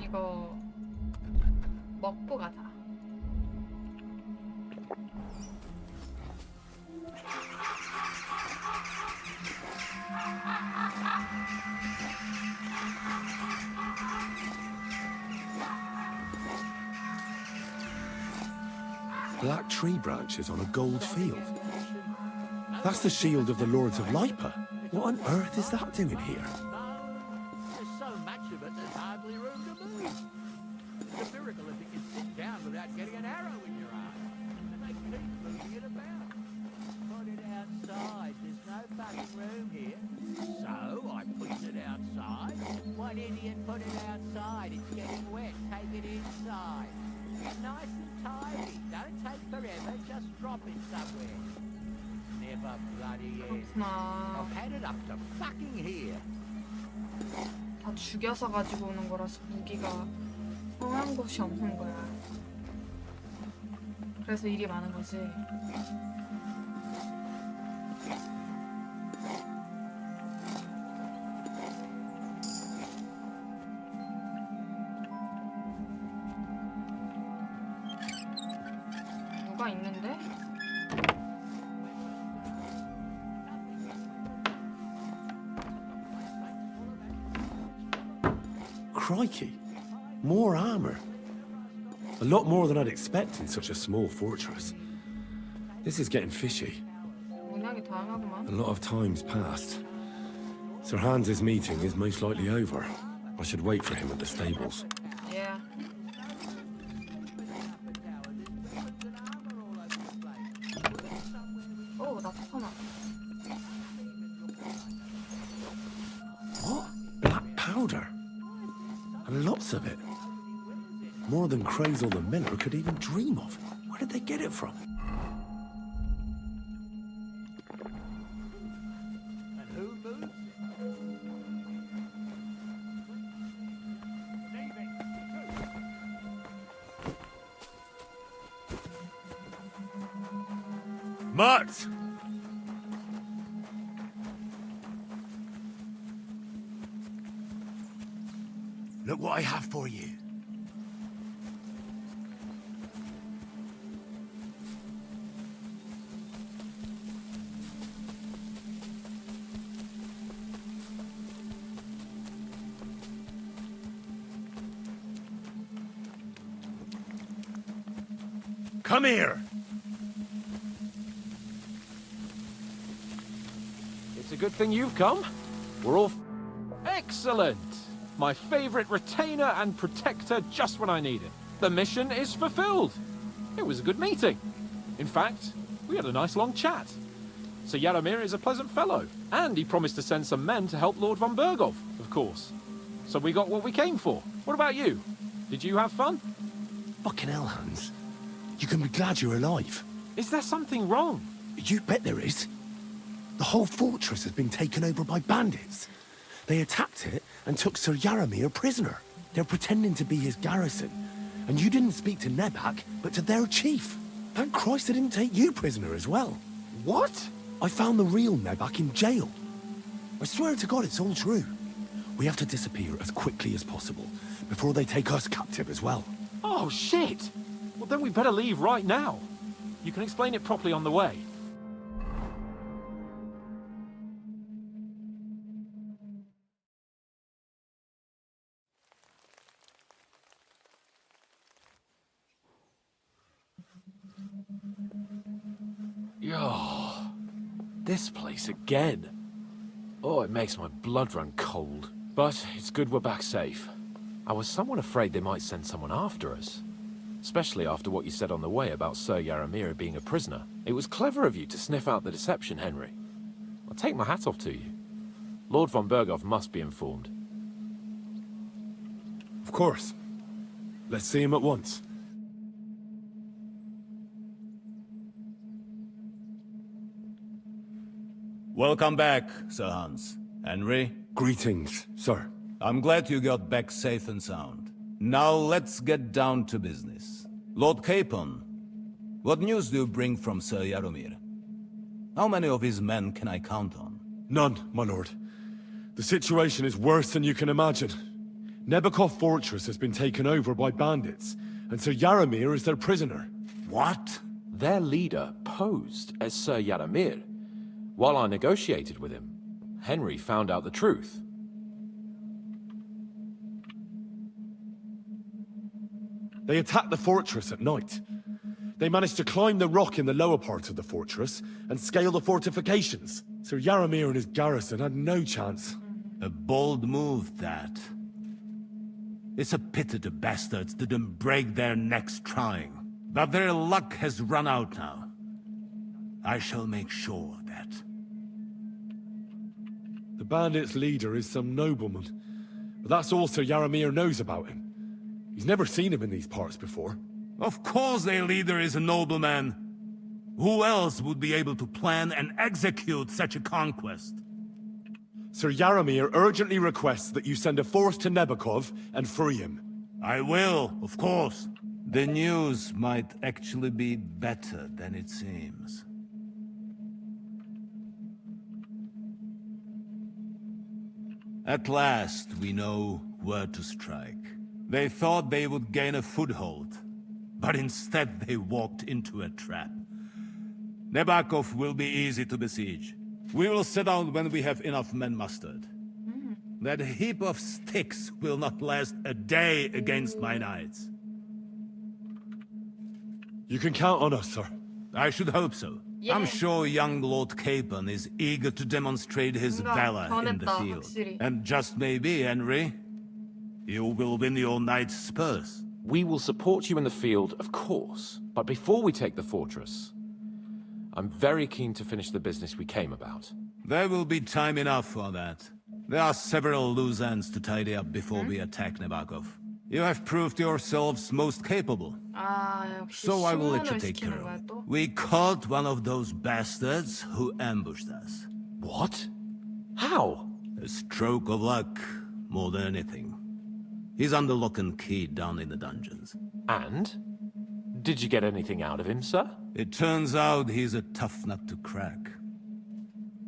이거 먹고 가자. Black tree branches on a gold field. That's the shield of the Lords of Lipa. What on earth is that doing here? There's so much of it, there's hardly room to move. It's a miracle if you can sit down without getting an arrow in your eye. And they keep moving it about. Put it outside. There's no fucking room here. So I pushed it outside. One idiot put it outside. It's getting wet. Take it inside. Nice and tidy. Don't take forever. Just drop it somewhere. Never bloody end. 그렇구나. I've had it up to fucking here. 다 죽여서 가지고 오는 거라서 무기가 성한 곳이 없는 거야. 그래서 일이 많은 거지. 누가 있는데? crikey. More armor. A lot more than I'd expect in such a small fortress. This is getting fishy. 문양이 다양하구만. A lot of time's passed. Sir Hans's meeting is most likely over. I should wait for him at the stables. Yeah. 오, 나 잠깐만. What? Black powder? And lots of it. More than Craze or the Miller could even dream of. Where did they get it from? And who moves it? Mutt! Look what I have for you. Come here! It's a good thing you've come. We're all... Excellent! My favorite retainer and protector just when I need it. The mission is fulfilled. It was a good meeting. In fact, we had a nice long chat. Sir Yaramir is a pleasant fellow, and he promised to send some men to help Lord von Bergov, of course. So we got what we came for. What about you? Did you have fun? Fucking hell, Hans. You can be glad you're alive. Is there something wrong? You bet there is. The whole fortress has been taken over by bandits. They attacked it and took Sir Yaramir prisoner. They're pretending to be his garrison. And you didn't speak to Nebak, but to their chief. Thank Christ they didn't take you prisoner as well. What? I found the real Nebak in jail. I swear to God it's all true. We have to disappear as quickly as possible, before they take us captive as well. Oh, shit! Well, then we better leave right now. You can explain it properly on the way. Yo, this place again. Oh, it makes my blood run cold. But it's good we're back safe. I was somewhat afraid they might send someone after us. Especially after what you said on the way about Sir Yaramir being a prisoner. It was clever of you to sniff out the deception, Henry. I'll take my hat off to you. Lord von Bergov must be informed. Of course. Let's see him at once. Welcome back, Sir Hans. Henry? Greetings, sir. I'm glad you got back safe and sound. Now let's get down to business. Lord Capon, what news do you bring from Sir Yaramir? How many of his men can I count on? None, my lord. The situation is worse than you can imagine. Nebakov Fortress has been taken over by bandits, and Sir Yaramir is their prisoner. What? Their leader posed as Sir Yaramir. While I negotiated with him, Henry found out the truth. They attacked the fortress at night. They managed to climb the rock in the lower part of the fortress and scale the fortifications. Sir Yaramir and his garrison had no chance. A bold move, that. It's a pity the bastards didn't break their necks trying. But their luck has run out now. I shall make sure that. The bandits' leader is some nobleman. But that's all Sir Yaramir knows about him. He's never seen him in these parts before. Of course their leader is a nobleman. Who else would be able to plan and execute such a conquest? Sir Yaramir urgently requests that you send a force to Nebakov and free him. I will, of course. The news might actually be better than it seems. At last, we know where to strike. They thought they would gain a foothold, but instead they walked into a trap. Nebakov will be easy to besiege. We will set out when we have enough men mustered. That heap of sticks will not last a day against my knights. You can count on us, sir. I should hope so. Yeah. I'm sure young Lord Capon is eager to demonstrate his 뭔가 valor in the 변했다, field. 확실히. And just maybe, Henry, you will win your knight's spurs. We will support you in the field, of course. But before we take the fortress, I'm very keen to finish the business we came about. There will be time enough for that. There are several loose ends to tidy up before we attack Nabokov. You have proved yourselves most capable. 아, 역시 So I will let you 승무원을 take care 시키는 of 거야 it. 또? We caught one of those bastards who ambushed us. What? How? A stroke of luck, more than anything. He's under lock and key down in the dungeons. And? Did you get anything out of him, sir? It turns out he's a tough nut to crack.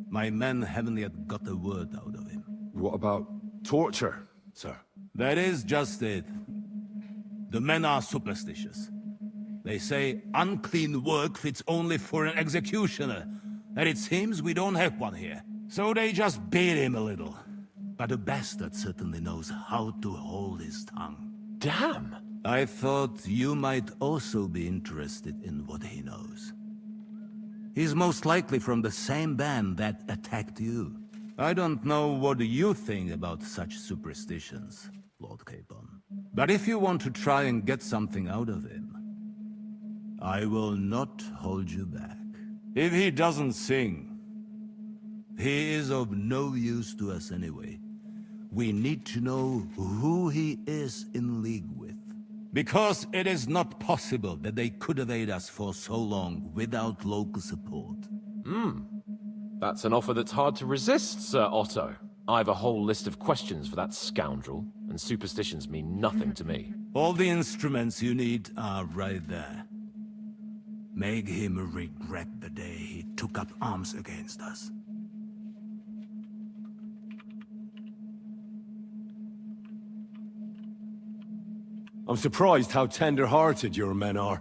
My men haven't yet got a word out of him. What about torture, sir? That is just it. The men are superstitious. They say unclean work fits only for an executioner, and it seems we don't have one here. So they just beat him a little. But the bastard certainly knows how to hold his tongue. Damn! I thought you might also be interested in what he knows. He's most likely from the same band that attacked you. I don't know what you think about such superstitions, Lord Capon. But if you want to try and get something out of him, I will not hold you back. If he doesn't sing, he is of no use to us anyway. We need to know who he is in league with. Because it is not possible that they could evade us for so long without local support. That's an offer that's hard to resist, Sir Otto. I have a whole list of questions for that scoundrel, and superstitions mean nothing to me. All the instruments you need are right there. Make him regret the day he took up arms against us. I'm surprised how tender-hearted your men are.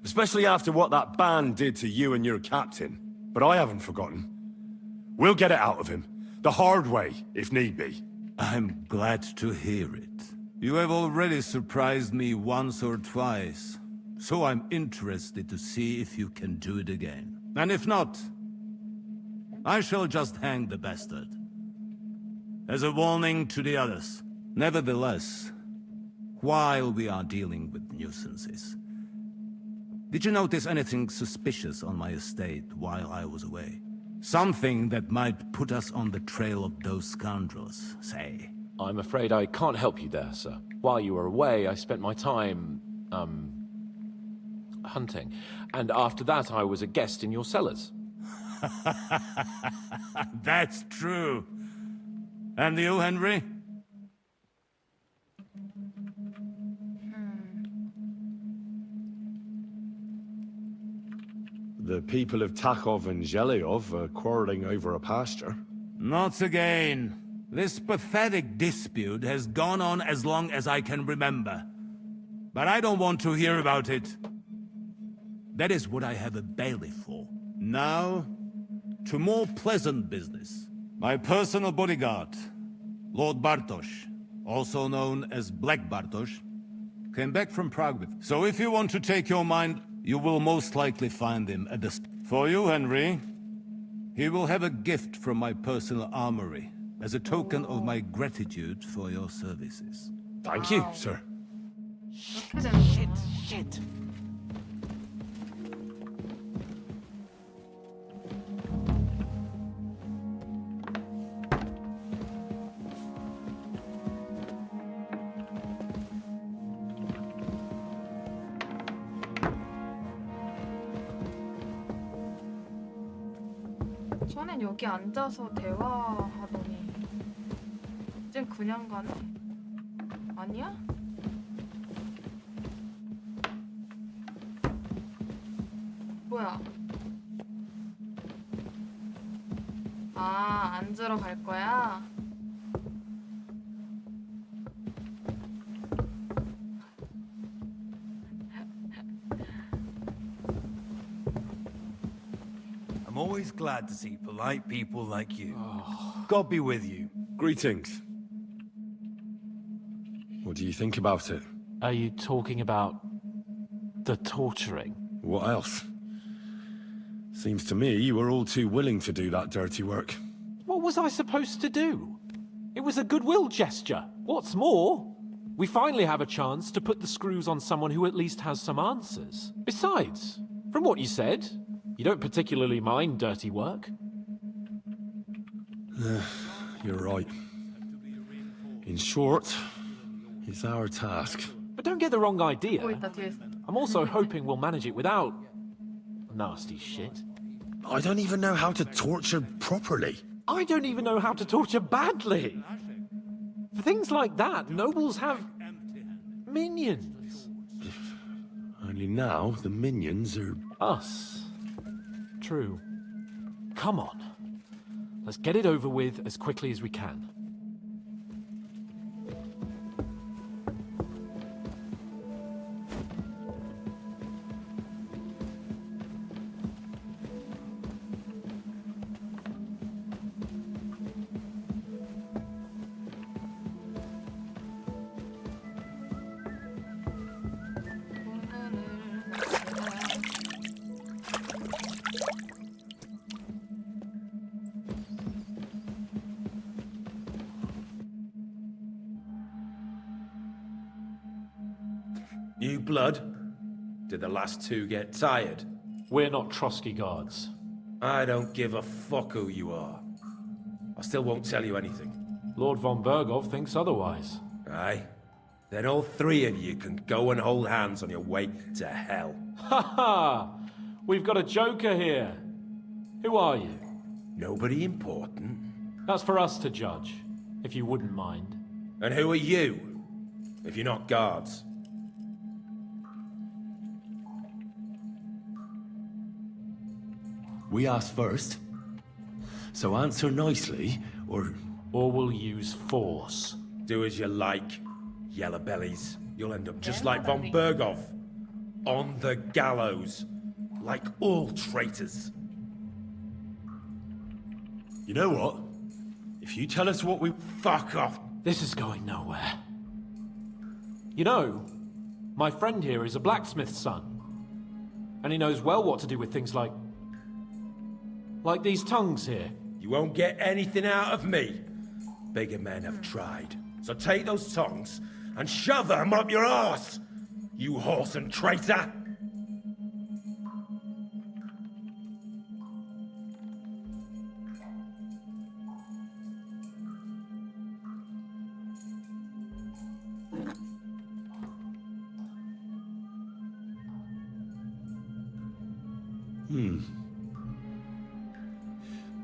Especially after what that band did to you and your captain. But I haven't forgotten. We'll get it out of him. The hard way, if need be. I'm glad to hear it. You have already surprised me once or twice, so I'm interested to see if you can do it again. And if not, I shall just hang the bastard. As a warning to the others. Nevertheless, while we are dealing with nuisances, did you notice anything suspicious on my estate while I was away? Something that might put us on the trail of those scoundrels, say. I'm afraid I can't help you there, sir. While you were away, I spent my time, hunting. And after that, I was a guest in your cellars. That's true. And you, Henry? The people of Takov and Zhelyov are quarreling over a pasture. Not again. This pathetic dispute has gone on as long as I can remember. But I don't want to hear about it. That is what I have a bailiff for. Now, to more pleasant business. My personal bodyguard, Lord Bartosz, also known as Black Bartosz, came back from Prague with. So if you want to take your mind, you will most likely find him at the... For you, Henry, he will have a gift from my personal armory as a token of my gratitude for your services. Thank you, sir. Shit. 전엔 여기 앉아서 대화하더니 이젠 그냥 가네? 아니야? 뭐야? 아, 앉으러 갈 거야? I'm always glad to see polite people like you. God be with you. Greetings. What do you think about it? Are you talking about the torturing? What else? Seems to me you were all too willing to do that dirty work. What was I supposed to do? It was a goodwill gesture. What's more, we finally have a chance to put the screws on someone who at least has some answers. Besides, from what you said, you don't particularly mind dirty work. You're right. In short, it's our task. But don't get the wrong idea. 또 있다 뒤에서. I'm also hoping we'll manage it without nasty shit. I don't even know how to torture properly. I don't even know how to torture badly. For things like that, nobles have minions. Only now the minions are... Us. True. Come on. Let's get it over with as quickly as we can. New blood? Did the last two get tired? We're not Trotsky guards. I don't give a fuck who you are. I still won't tell you anything. Lord von Bergov thinks otherwise. Aye? Then all three of you can go and hold hands on your way to hell. Ha ha! We've got a joker here. Who are you? Nobody important. That's for us to judge, if you wouldn't mind. And who are you? If you're not guards. We asked first. So answer nicely, or... Or we'll use force. Do as you like, yellow bellies. You'll end up just like von Bergov. On the gallows. Like all traitors. You know what? If you tell us what we... Fuck off! This is going nowhere. You know, my friend here is a blacksmith's son. And he knows well what to do with things like these tongues here. You won't get anything out of me. Bigger men have tried. So take those tongs and shove them up your arse, you horse and traitor!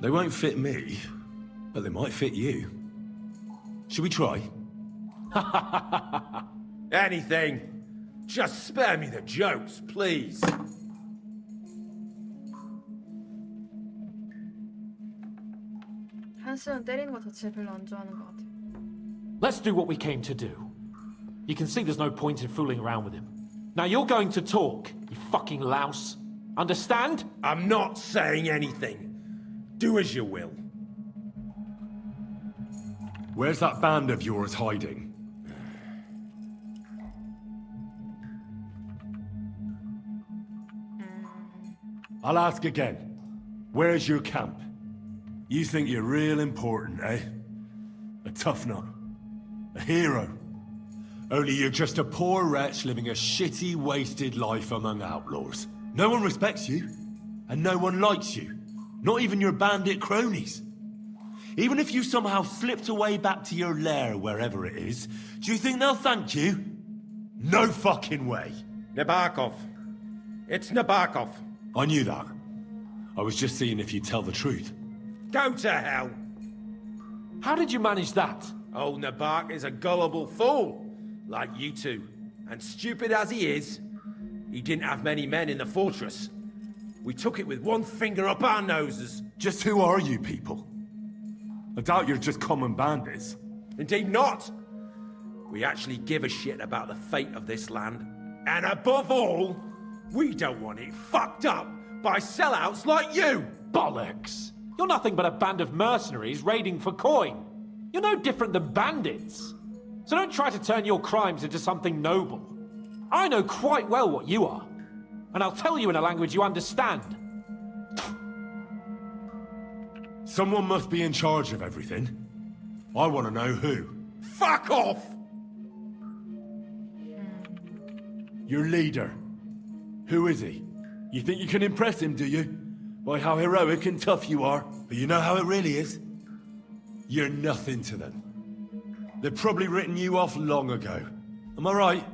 They won't fit me, but they might fit you. Should we try? Anything. Just spare me the jokes, please. 한스는 때리는 거 자체 별로 안 좋아하는 것 같아. Let's do what we came to do. You can see there's no point in fooling around with him. Now you're going to talk, you fucking louse. Understand? I'm not saying anything. Do as you will. Where's that band of yours hiding? I'll ask again. Where's your camp? You think you're real important, eh? A tough nut. A hero. Only you're just a poor wretch living a shitty, wasted life among outlaws. No one respects you, and no one likes you. Not even your bandit cronies. Even if you somehow slipped away back to your lair, wherever it is, do you think they'll thank you? No fucking way. Nabokov. It's Nabokov. I knew that. I was just seeing if you'd tell the truth. Go to hell. How did you manage that? Old Nabok is a gullible fool, like you two. And stupid as he is, he didn't have many men in the fortress. We took it with one finger up our noses. Just who are you people? I doubt you're just common bandits. Indeed not. We actually give a shit about the fate of this land. And above all, we don't want it fucked up by sellouts like you! Bollocks! You're nothing but a band of mercenaries raiding for coin. You're no different than bandits. So don't try to turn your crimes into something noble. I know quite well what you are. And I'll tell you in a language you understand. Someone must be in charge of everything. I want to know who. Fuck off! Your leader. Who is he? You think you can impress him, do you? By how heroic and tough you are. But you know how it really is? You're nothing to them. They've probably written you off long ago. Am I right?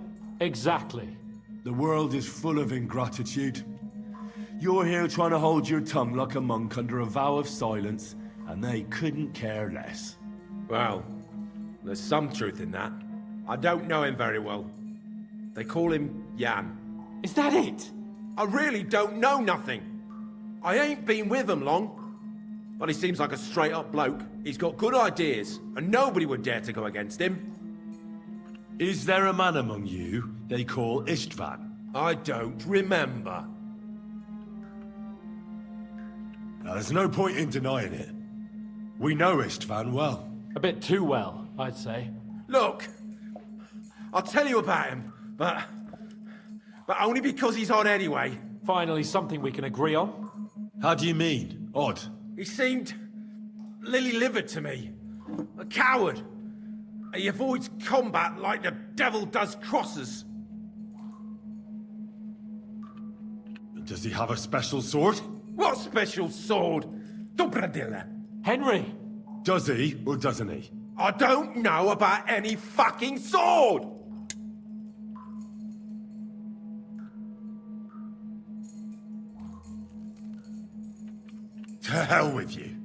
Exactly. The world is full of ingratitude. You're here trying to hold your tongue like a monk under a vow of silence, and they couldn't care less. Well, there's some truth in that. I don't know him very well. They call him Jan. Is that it? I really don't know nothing. I ain't been with him long. But he seems like a straight-up bloke. He's got good ideas, and nobody would dare to go against him. Is there a man among you they call Istvan? I don't remember. Now, there's no point in denying it. We know Istvan well. A bit too well, I'd say. Look, I'll tell you about him, but only because he's odd anyway. Finally, something we can agree on. How do you mean, odd? He seemed lily-livered to me. A coward. He avoids combat like the devil does crosses. Does he have a special sword? What special sword? Dobradilla. Henry! Does he, or doesn't he? I don't know about any fucking sword! To hell with you.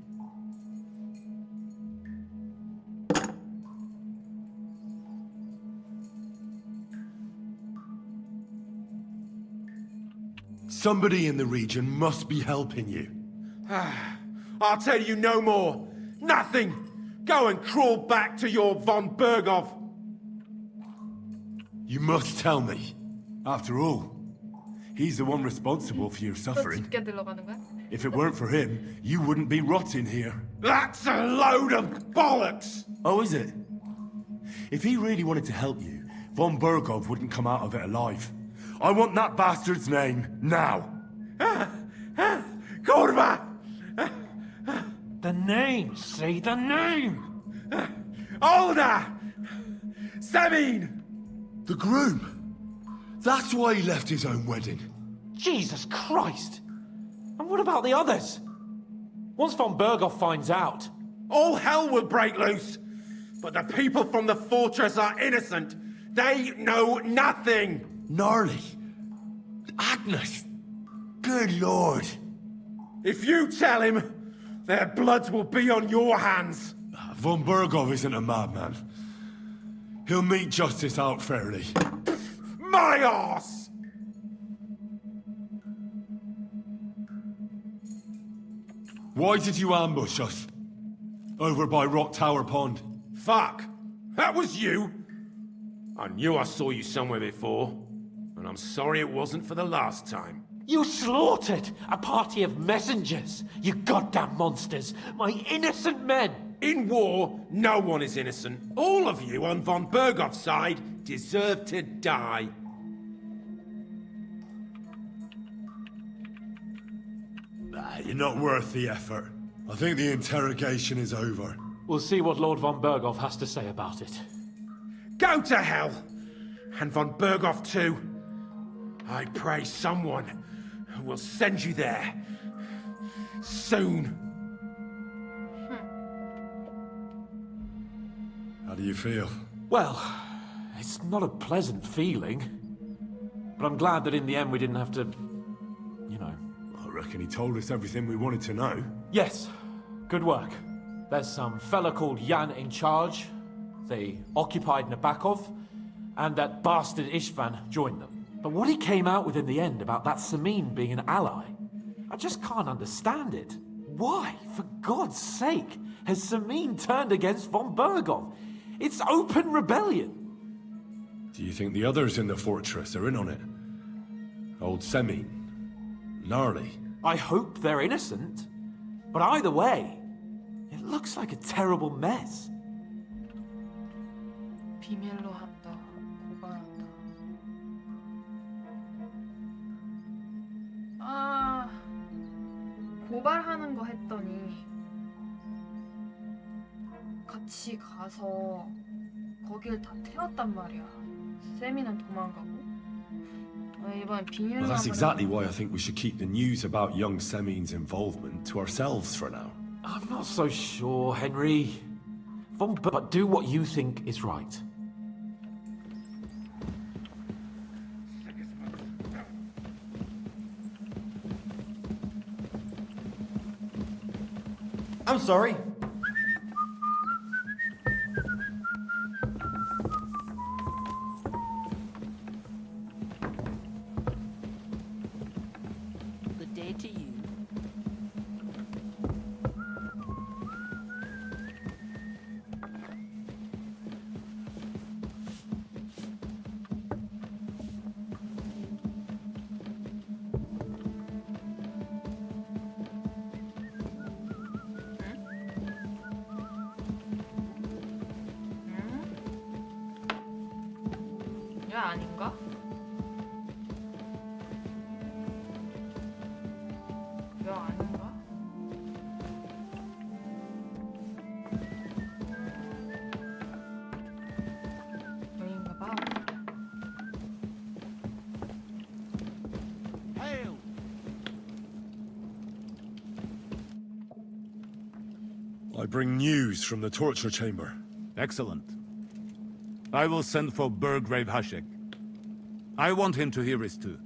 Somebody in the region must be helping you. I'll tell you no more. Nothing. Go and crawl back to your von Berghoff. You must tell me. After all, he's the one responsible for your 또 suffering. 짙게 들러가는 거야? If it weren't for him, you wouldn't be rotting here. That's a load of bollocks! Oh, is it? If he really wanted to help you, von Berghoff wouldn't come out of it alive. I want that bastard's name, now! Kurva! The name, say the name! Olda! Sabine! The groom! That's why he left his own wedding. Jesus Christ! And what about the others? Once von Berghoff finds out... All hell will break loose! But the people from the fortress are innocent! They know nothing! Gnarly. Agnes. Good lord. If you tell him, their blood will be on your hands. Von Berghoff isn't a madman. He'll meet justice out fairly. My arse! Why did you ambush us? Over by Rock Tower Pond. Fuck! That was you! I knew I saw you somewhere before, and I'm sorry it wasn't for the last time. You slaughtered a party of messengers, you goddamn monsters, my innocent men! In war, no one is innocent. All of you on von Berghoff's side deserve to die. You're not worth the effort. I think the interrogation is over. We'll see what Lord von Berghoff has to say about it. Go to hell! And von Berghoff too. I pray someone will send you there. Soon. How do you feel? Well, it's not a pleasant feeling. But I'm glad that in the end we didn't have to... you know... I reckon he told us everything we wanted to know. Yes, good work. There's some fella called Jan in charge. They occupied Nabokov, and that bastard Istvan joined them. But what he came out with in the end about that Samin being an ally, I just can't understand it. Why, for God's sake, has Samin turned against von Berghoff? It's open rebellion. Do you think the others in the fortress are in on it? Old Semi? Gnarly? I hope they're innocent. But either way, it looks like a terrible mess. 비밀로 한다. 고발한다. 아, 고발하는 거 했더니 같이 가서 거길 다 태웠단 말이야. 세미는 도망가고. 이번 비밀로 Well, that's 한번 exactly 해봐. why I think we should keep the news about young Semin's involvement to ourselves for now. I'm not so sure, Henry. But do what you think is right. I'm sorry. Good day to you. 야, 아닌가? 야, 아닌가? 여긴가 봐. Hail! I bring news from the torture chamber. Excellent. I will send for Burgrave Hashek. I want him to hear it too.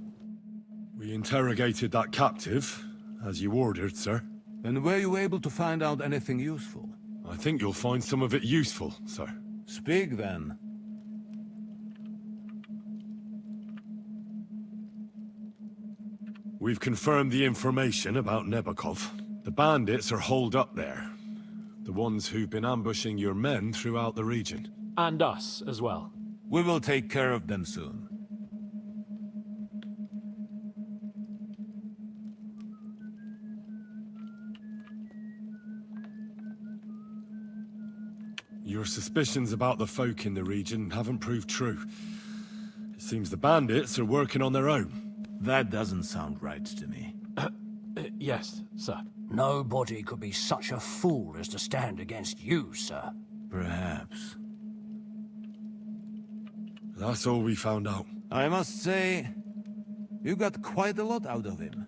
We interrogated that captive, as you ordered, sir. And were you able to find out anything useful? I think you'll find some of it useful, sir. Speak then. We've confirmed the information about Nebakov. The bandits are holed up there. The ones who've been ambushing your men throughout the region. And us as well. We will take care of them soon. Your suspicions about the folk in the region haven't proved true. It seems the bandits are working on their own. That doesn't sound right to me. Yes, sir. Nobody could be such a fool as to stand against you, sir. Perhaps. That's all we found out. I must say, you got quite a lot out of him.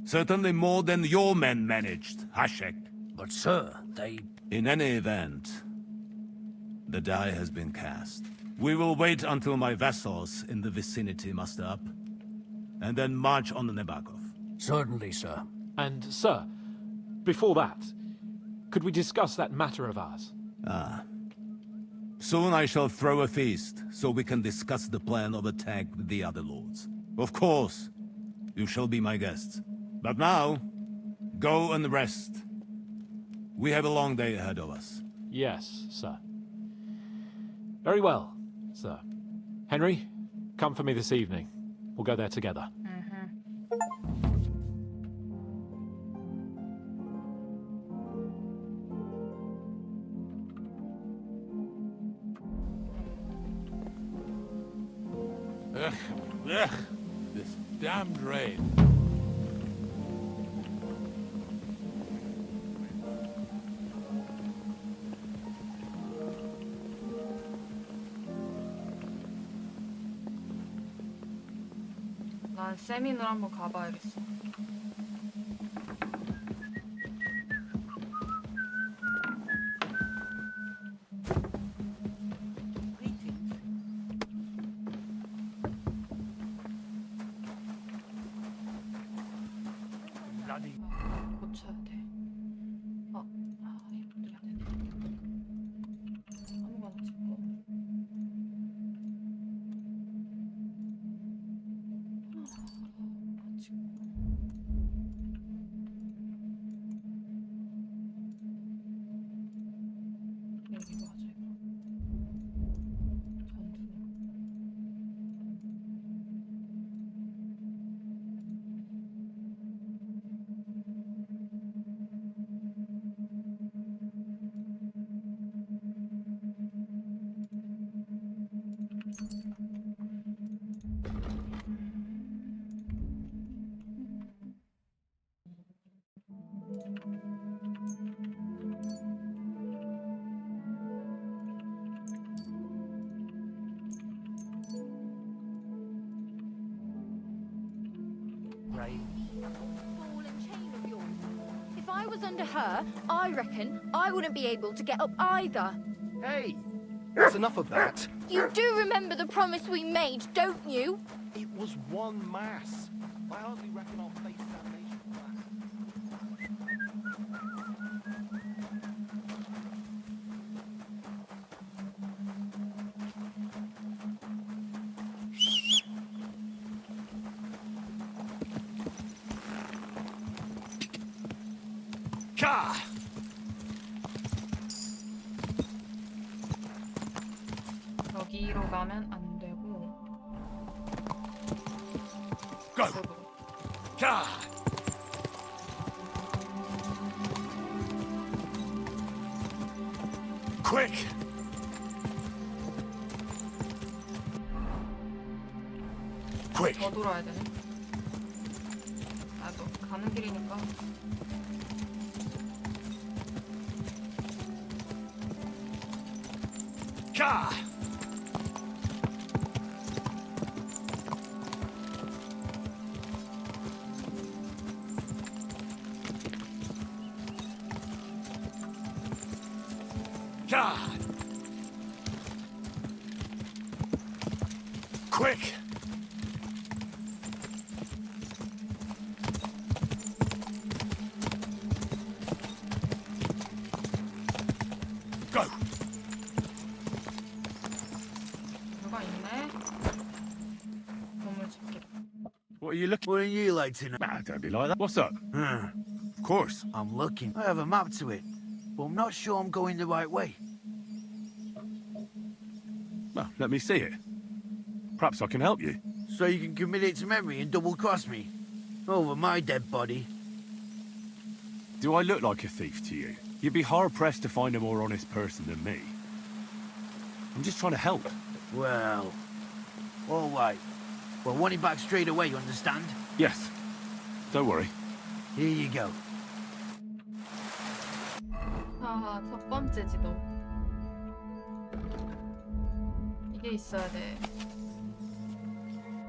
Certainly more than your men managed, Hashek. But, sir, they... In any event, the die has been cast. We will wait until my vessels in the vicinity muster up, and then march on the Nebakov. Certainly, sir. And, sir, before that, could we discuss that matter of ours? Ah. Soon I shall throw a feast, so we can discuss the plan of attack with the other lords. Of course, you shall be my guests. But now, go and rest. We have a long day ahead of us. Yes, sir. Very well, sir. Henry, come for me this evening. We'll go there together. Ugh, this damned rain. 난 세민을 한번 가봐야겠어. 고쳐야 돼. 예쁘게 안 되네. 아무거나 찍고. 여기 맞아 이거. 전투. ball and chain of yours. If I was under her, I reckon I wouldn't be able to get up either. Hey, that's enough of that. You do remember the promise we made, don't you? It was one mass. I hardly reckon I'll face damnation for that. Car! 여기로 가면 안 되고. Go! Car! Quick! Quick! 더 돌아야 되네. 나도 가는 길이니까. Car! Car! Quick! Go! 누가 있네? 보물 찾기. What are you looking? Wouldn't you like to know? Ah, don't be like that. What's up? Of course. I'm looking. I have a map to it, but I'm not sure I'm going the right way. Well, let me see it. Perhaps I can help you. So you can commit it to memory and double-cross me? Over my dead body. Do I look like a thief to you? You'd be hard-pressed to find a more honest person than me. I'm just trying to help. Well, all right. Well, want it back straight away, you understand? Yes. Don't worry. Here you go. 하하, 첫 번째 지도. 이게 있어야 돼.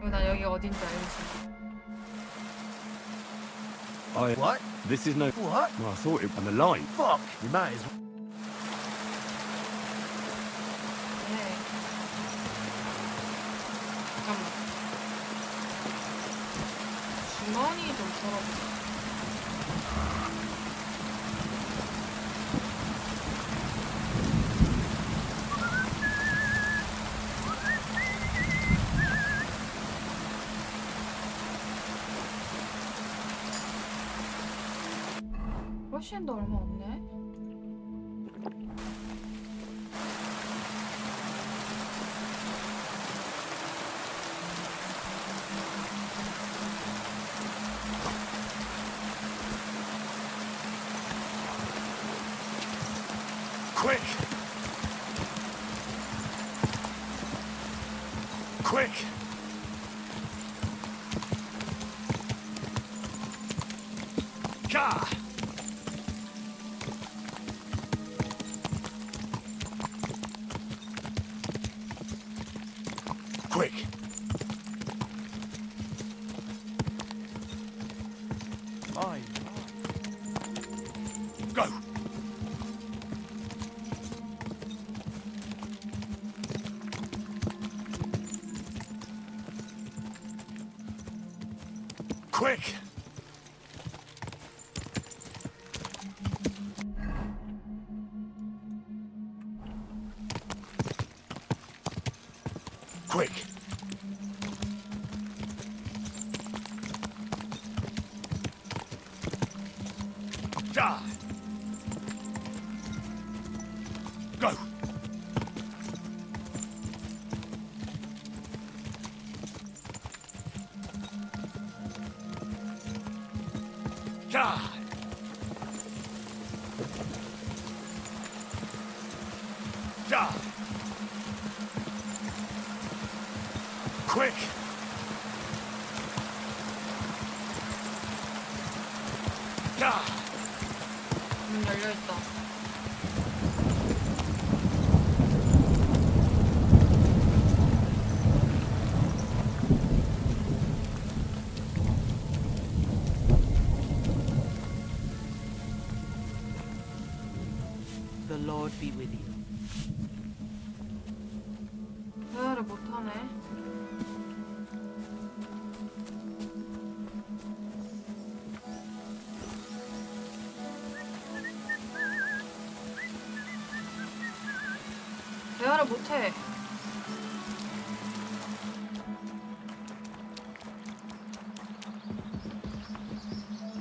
나 여기 어딘지 알지. What? This is no... What? No, I thought it on the line. Fuck! You might as well. 네. 잠깐만. 주머니 좀 털어보자. 훨씬 더 얼마 없네. Quick! Quick! Car! Quick! Fine. Go! Quick! Quick! Die! Go! Die! Die! Quick! Die! 문 열려있다. The Lord be with you. 대화를 못하네. 대화를 못해.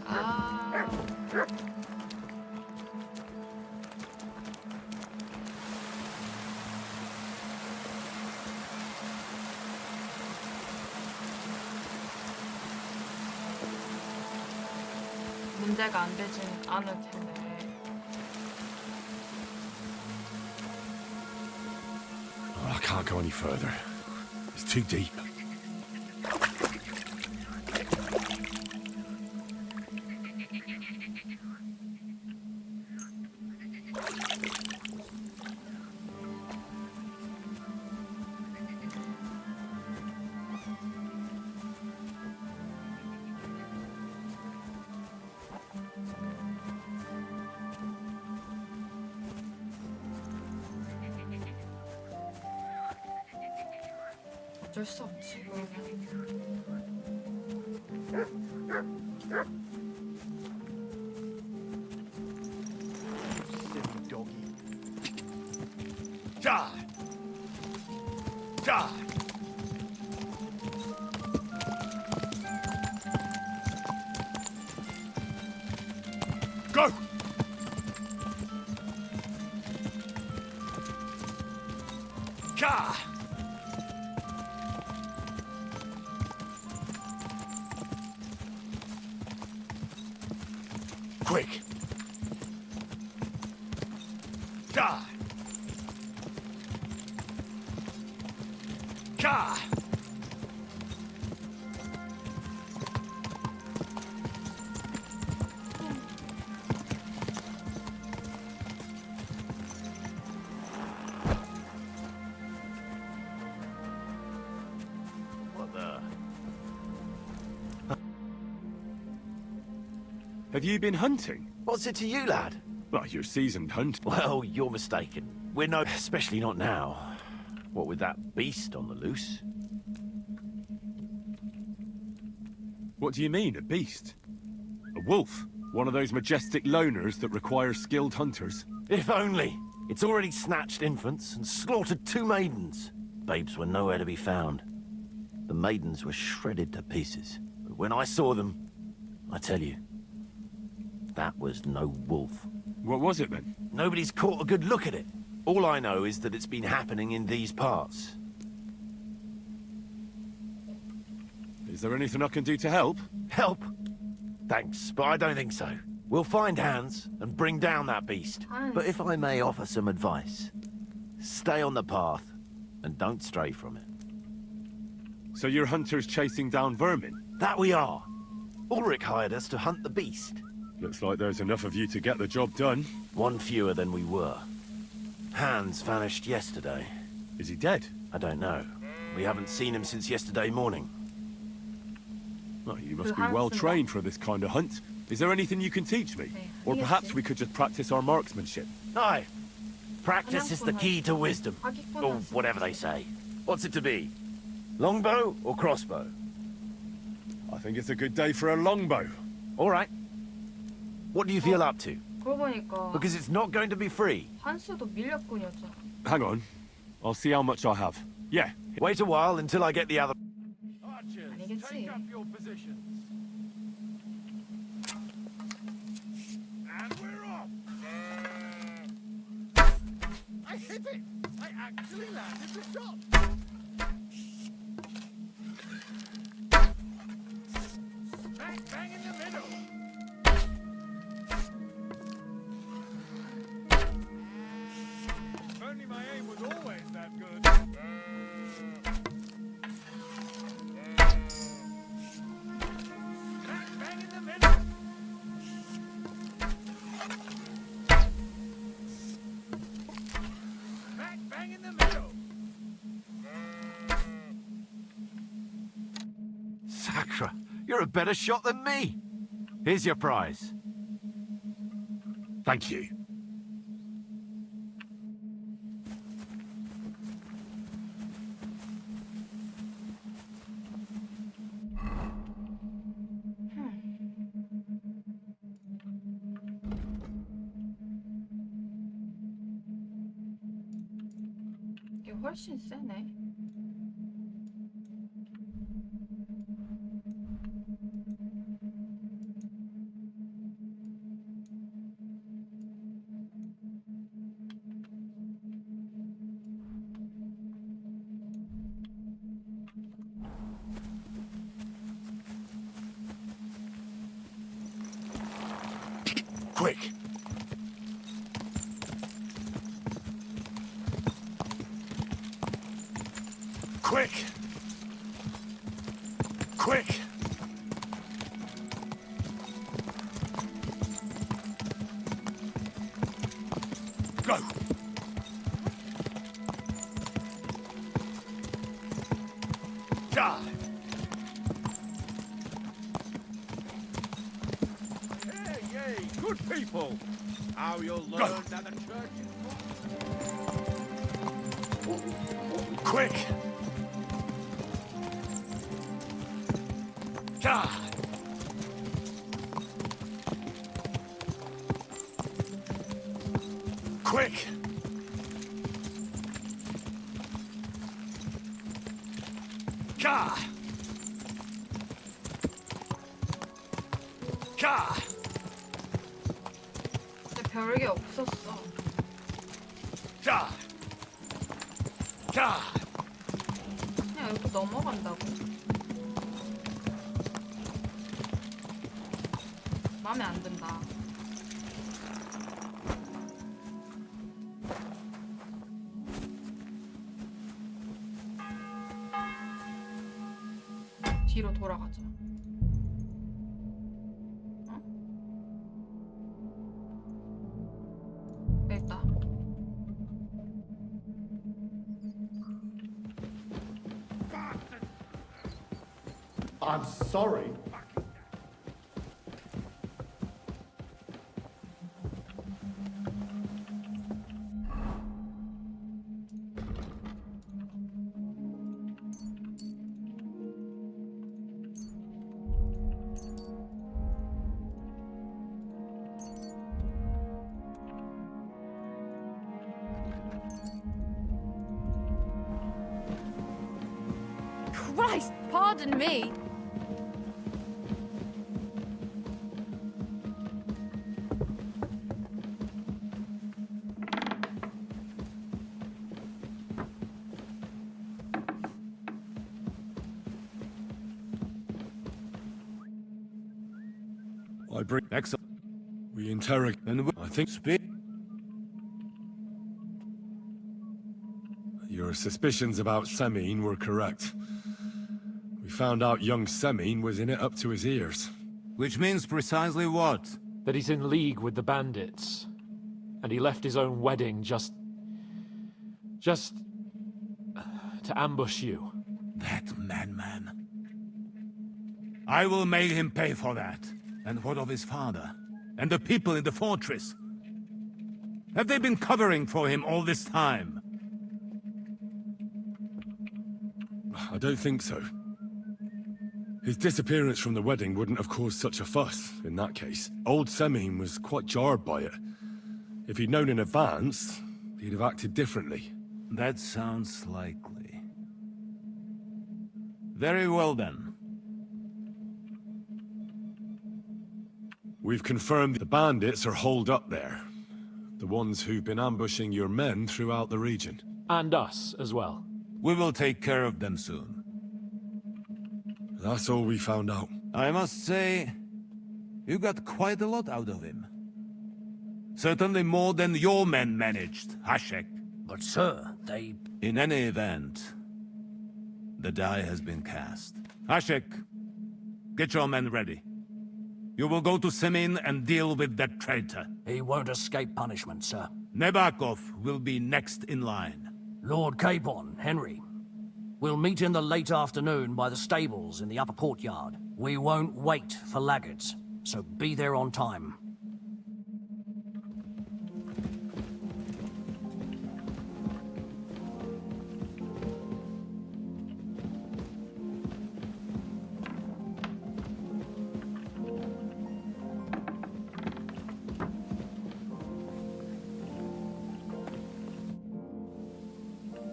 아. 문제가 안 되진 않을 텐데. Oh, I can't go any further. It's too deep. 어쩔 수 없지, 그러면. Silly doggy. Die! Die! Go! Ka! Quick! Die! Ka! What the? Have you been hunting? What's it to you, lad? Well, you're a seasoned hunter. Well, you're mistaken. We're no... Especially not now. What with that beast on the loose? What do you mean, a beast? A wolf? One of those majestic loners that require skilled hunters? If only. It's already snatched infants and slaughtered 2 maidens. Babes were nowhere to be found. The maidens were shredded to pieces. But when I saw them, I tell you, that was no wolf. What was it then? Nobody's caught a good look at it. All I know is that it's been happening in these parts. Is there anything I can do to help? Help? Thanks, but I don't think so. We'll find Hans and bring down that beast. But if I may offer some advice, stay on the path and don't stray from it. So you're hunters chasing down vermin? That we are. Ulrich hired us to hunt the beast. Looks like there's enough of you to get the job done. 1 fewer than we were. Hans vanished yesterday. Is he dead? I don't know. We haven't seen him since yesterday morning. Well, you must be well trained for this kind of hunt. Is there anything you can teach me? Or perhaps we could just practice our marksmanship. Aye. Practice is the key to wisdom. Or whatever they say. What's it to be? Longbow or crossbow? I think it's a good day for a longbow. All right. What do you feel up to? 그러고 보니까 Because it's not going to be free. 한스도 밀렵꾼이었잖아. Hang on. I'll see how much I have. Yeah. Wait a while until I get the other... 아니겠지. Take up your positions. And we're off! I hit it! I actually landed the shot! Bang, bang in the middle! If only my aim was always that good. Bang, bang in the middle! Bang, bang in the middle! Sacra, you're a better shot than me. Here's your prize. Thank you. 훨씬 세네. Quick! Quick! Quick! Go! Die! Hey, good people! How you'll learn that the church is... Quick! Die! Quick! Die! Die! 근데 별게 없었어. Die! Die! 그냥 이렇게 넘어간다고. 마음에 안 든다. 뒤로 돌아가자. 어? 여기 있다. I'm sorry. Christ, pardon me. I bring... Excellent. We interrogate... And I think... Speak. Your suspicions about Semine were correct. We found out young Semine was in it up to his ears. Which means precisely what? That he's in league with the bandits. And he left his own wedding just to ambush you. That madman. I will make him pay for that. And what of his father? And the people in the fortress? Have they been covering for him all this time? I don't think so. His disappearance from the wedding wouldn't have caused such a fuss, in that case. Old Semine was quite jarred by it. If he'd known in advance, he'd have acted differently. That sounds likely. Very well then. We've confirmed the bandits are holed up there. The ones who've been ambushing your men throughout the region. And us as well. We will take care of them soon. That's all we found out. I must say, you got quite a lot out of him. Certainly more than your men managed, Hashek. But sir, they... In any event, the die has been cast. Hashek, get your men ready. You will go to Semine and deal with that traitor. He won't escape punishment, sir. Nebakov will be next in line. Lord Capon, Henry. We'll meet in the late afternoon by the stables in the upper courtyard. We won't wait for laggards, so be there on time.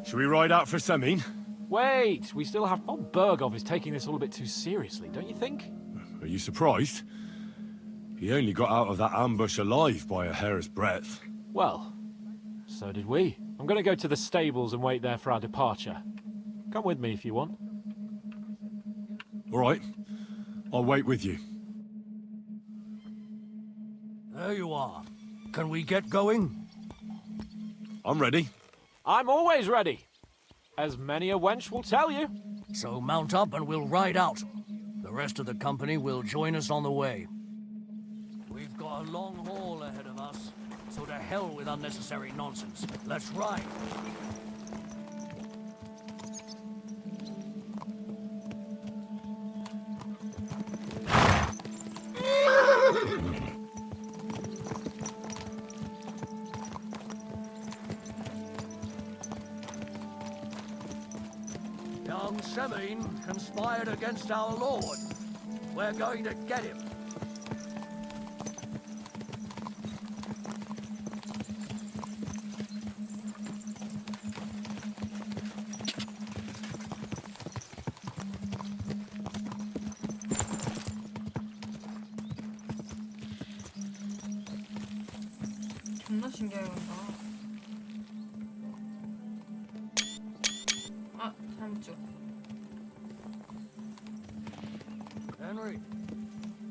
Should we ride out for Semin? Wait, we still have... Von Bergov is taking this all a bit too seriously, don't you think? Are you surprised? He only got out of that ambush alive by a hair's breadth. Well, so did we. I'm gonna go to the stables and wait there for our departure. Come with me if you want. All right. I'll wait with you. There you are. Can we get going? I'm ready. I'm always ready. As many a wench will tell you. So mount up and we'll ride out. The rest of the company will join us on the way. We've got a long haul ahead of us, so to hell with unnecessary nonsense. Let's ride. Young Semin conspired against our lord. We're going to get him. 존나 신기하게 간다. 아, 잘못 줘. Henry,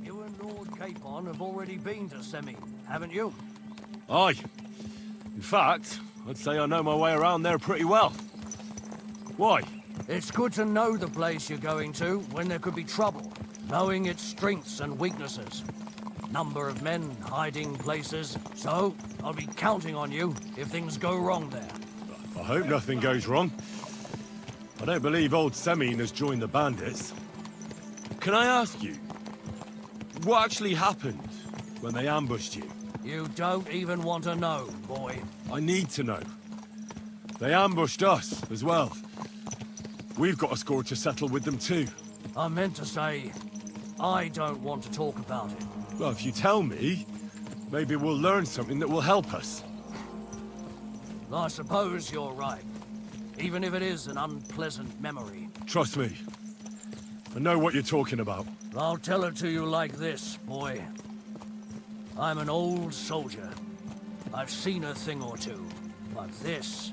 you and Lord Capon have already been to Semin, haven't you? Aye. In fact, I'd say I know my way around there pretty well. Why? It's good to know the place you're going to when there could be trouble, knowing its strengths and weaknesses. Number of men, hiding places, so I'll be counting on you if things go wrong there. I hope nothing goes wrong. I don't believe old Semin has joined the bandits. Can I ask you, what actually happened when they ambushed you? You don't even want to know, boy. I need to know. They ambushed us as well. We've got a score to settle with them too. I meant to say, I don't want to talk about it. Well, if you tell me, maybe we'll learn something that will help us. I suppose you're right. Even if it is an unpleasant memory. Trust me. I know what you're talking about. I'll tell it to you like this, boy. I'm an old soldier. I've seen a thing or two. But this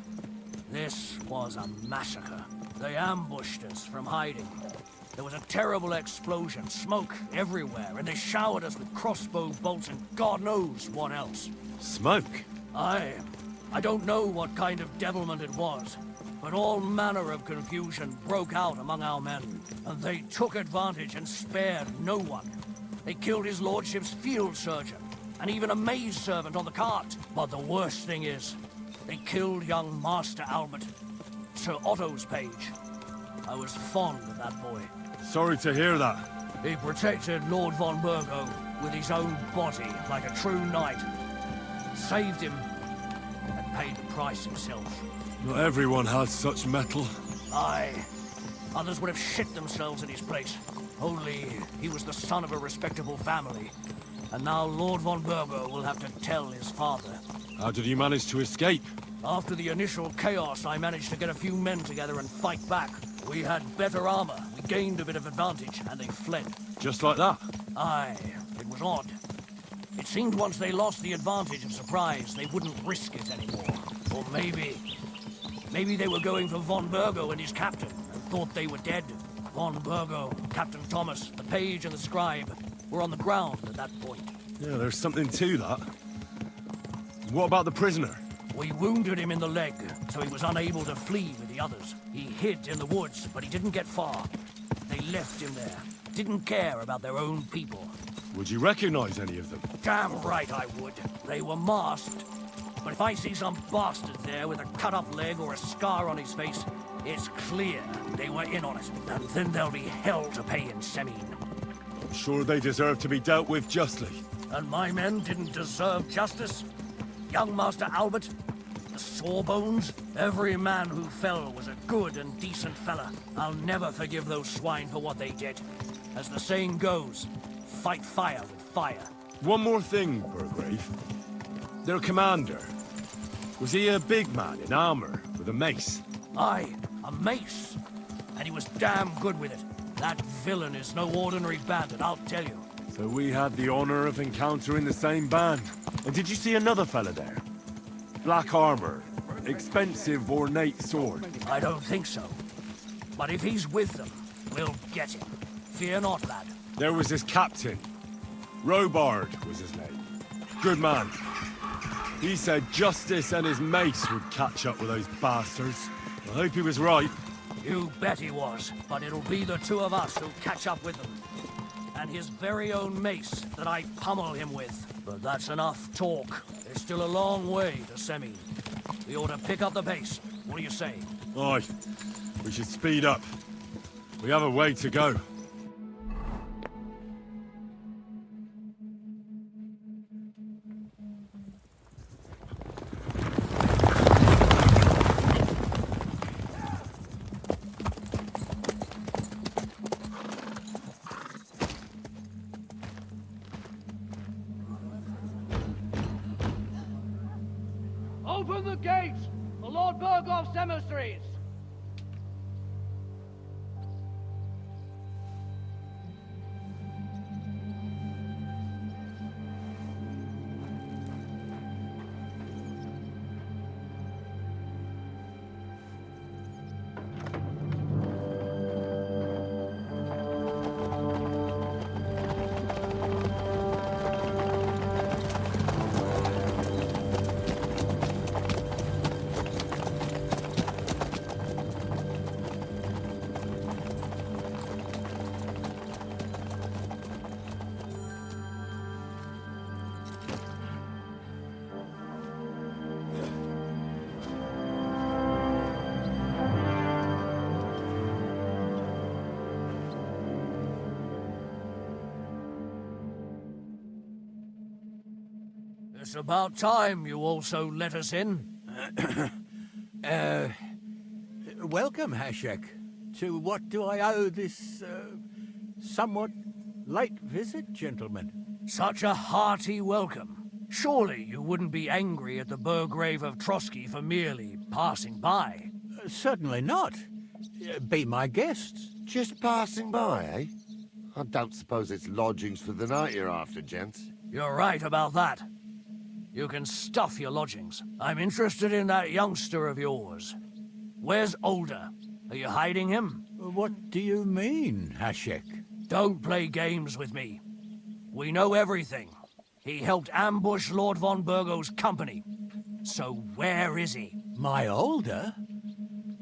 was a massacre. They ambushed us from hiding. There was a terrible explosion, smoke everywhere, and they showered us with crossbow bolts and God knows what else. Smoke? I don't know what kind of devilment it was, but all manner of confusion broke out among our men, and they took advantage and spared no one. They killed his lordship's field surgeon, and even a maid servant on the cart. But the worst thing is, they killed young Master Albert, Sir Otto's page. I was fond of that boy. Sorry to hear that. He protected Lord von Burgo with his own body like a true knight. Saved him and paid the price himself. Not everyone has such metal. Aye. Others would have shit themselves in his place. Only he was the son of a respectable family. And now Lord von Burgo will have to tell his father. How did you manage to escape? After the initial chaos, I managed to get a few men together and fight back. We had better armor, we gained a bit of advantage, and they fled. Just like that? Aye, it was odd. It seemed once they lost the advantage of surprise, they wouldn't risk it anymore. Or maybe they were going for von Burgo and his captain, and thought they were dead. Von Burgo, Captain Thomas, the page and the scribe were on the ground at that point. Yeah, there's something to that. What about the prisoner? We wounded him in the leg, so he was unable to flee with the others. He hid in the woods, but he didn't get far. They left him there. Didn't care about their own people. Would you recognize any of them? Damn right I would. They were masked. But if I see some bastard there with a cut-up leg or a scar on his face, it's clear they were in on it. And then there'll be hell to pay in Semin. I'm sure they deserve to be dealt with justly. And my men didn't deserve justice? Young Master Albert, the Sawbones, every man who fell was a good and decent fella. I'll never forgive those swine for what they did. As the saying goes, fight fire with fire. One more thing, Burgrave. Their commander. Was he a big man in armor with a mace? Aye, a mace. And he was damn good with it. That villain is no ordinary bandit, I'll tell you. So we had the honor of encountering the same band. And did you see another fella there? Black armor, expensive ornate sword. I don't think so. But if he's with them, we'll get him. Fear not, lad. There was his captain. Robard was his name. Good man. He said Justice and his mace would catch up with those bastards. I hope he was right. You bet he was, but it'll be the two of us who'll catch up with them. And his very own mace that I pummel him with. But that's enough talk. There's still a long way to Semi. We ought to pick up the pace. What do you say? Aye. We should speed up. We have a way to go. Open the gates for Lord Burgoff's emissaries! It's about time you also let us in. Welcome, Hashek. To what do I owe this, somewhat late visit, gentlemen? Such a hearty welcome. Surely you wouldn't be angry at the Burgrave of Trotsky for merely passing by? Certainly not. Be my guests. Just passing by, eh? I don't suppose it's lodgings for the night you're after, gents. You're right about that. You can stuff your lodgings. I'm interested in that youngster of yours. Where's Older? Are you hiding him? What do you mean, Hashek? Don't play games with me. We know everything. He helped ambush Lord von Burgo's company. So where is he? My Older?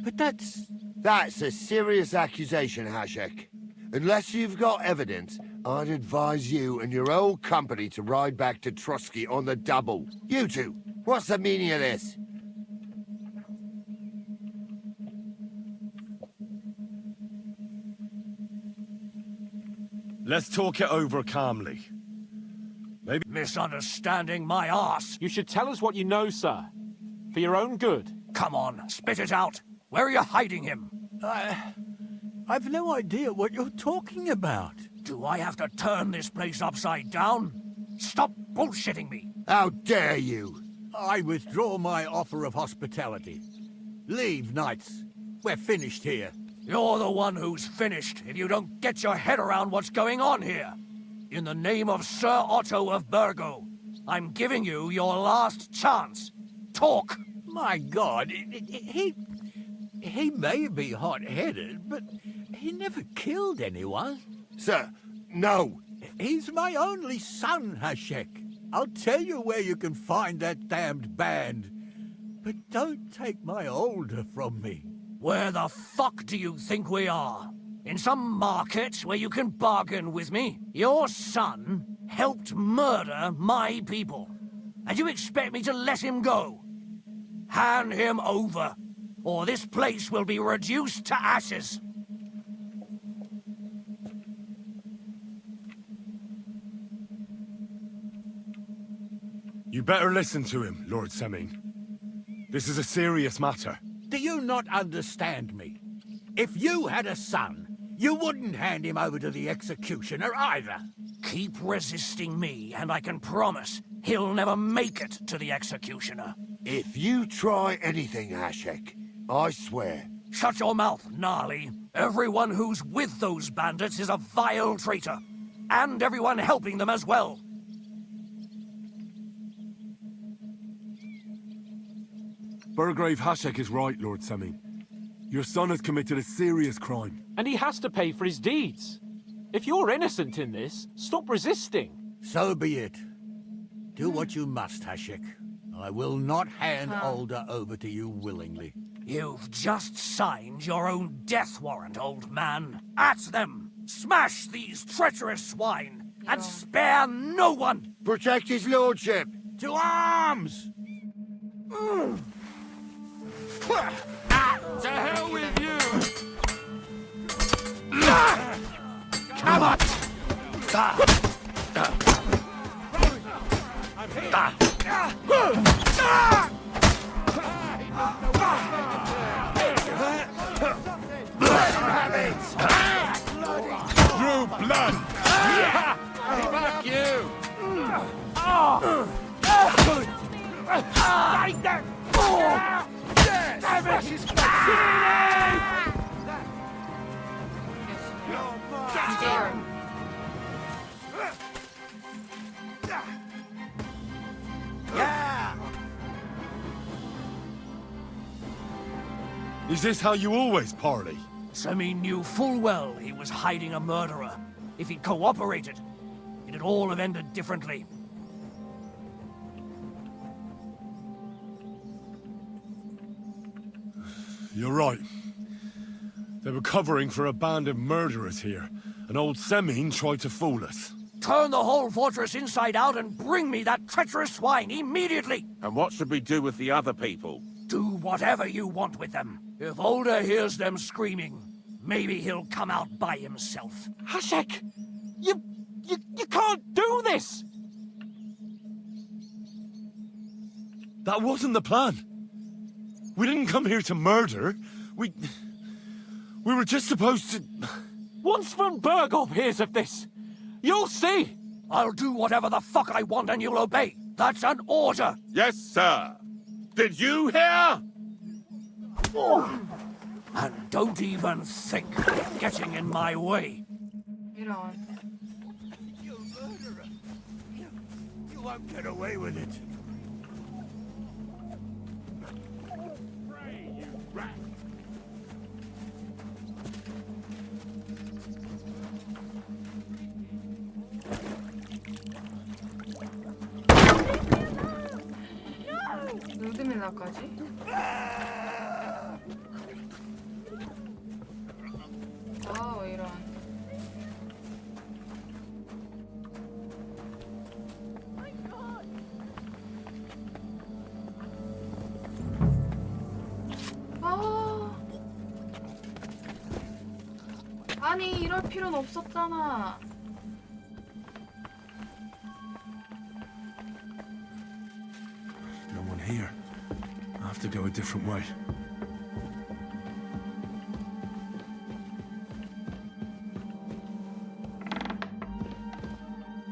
But that's... That's a serious accusation, Hashek. Unless you've got evidence, I'd advise you and your old company to ride back to Trotsky on the double. You two, what's the meaning of this? Let's talk it over calmly. Maybe... Misunderstanding my arse. You should tell us what you know, sir. For your own good. Come on, spit it out. Where are you hiding him? I've no idea what you're talking about. Do I have to turn this place upside down? Stop bullshitting me. How dare you? I withdraw my offer of hospitality. Leave, knights. We're finished here. You're the one who's finished if you don't get your head around what's going on here. In the name of Sir Otto of Burgo, I'm giving you your last chance. Talk! My God, he may be hot-headed, but he never killed anyone. Sir, no. He's my only son, Hashek. I'll tell you where you can find that damned band. But don't take my Older from me. Where the fuck do you think we are? In some market where you can bargain with me? Your son helped murder my people. And you expect me to let him go? Hand him over, or this place will be reduced to ashes. You better listen to him, Lord Semin. This is a serious matter. Do you not understand me? If you had a son, you wouldn't hand him over to the executioner either. Keep resisting me, and I can promise he'll never make it to the executioner. If you try anything, Hashek, I swear. Shut your mouth, Gnarly. Everyone who's with those bandits is a vile traitor. And everyone helping them as well. Burgrave Hashek is right, Lord Semmi. Your son has committed a serious crime. And he has to pay for his deeds. If you're innocent in this, stop resisting. So be it. Do what you must, Hashek. I will not hand Alder over to you willingly. You've just signed your own death warrant, old man. At them! Smash these treacherous swine! And spare no one! Protect his lordship! To arms! To hell with you! Come on! Drew blood! Fuck you! Is this how you always parley? Semmi knew full well he was hiding a murderer. If he'd cooperated, it'd all have ended differently. You're right. They were covering for a band of murderers here, and old Semmin tried to fool us. Turn the whole fortress inside out and bring me that treacherous swine immediately! And what should we do with the other people? Do whatever you want with them. If Alder hears them screaming, maybe he'll come out by himself. Hashek! You can't do this! That wasn't the plan. We didn't come here to murder. We were just supposed to... Once von Berghoff hears of this, you'll see! I'll do whatever the fuck I want and you'll obey. That's an order! Yes, sir. Did you hear? And don't even think of getting in my way. 이런. You murderer! You won't get away with it. Pray, you rat. 루드밀라까지? 아, 이런. 아. 아니, 이럴 필요는 없었잖아. No one here. I have to go a different way.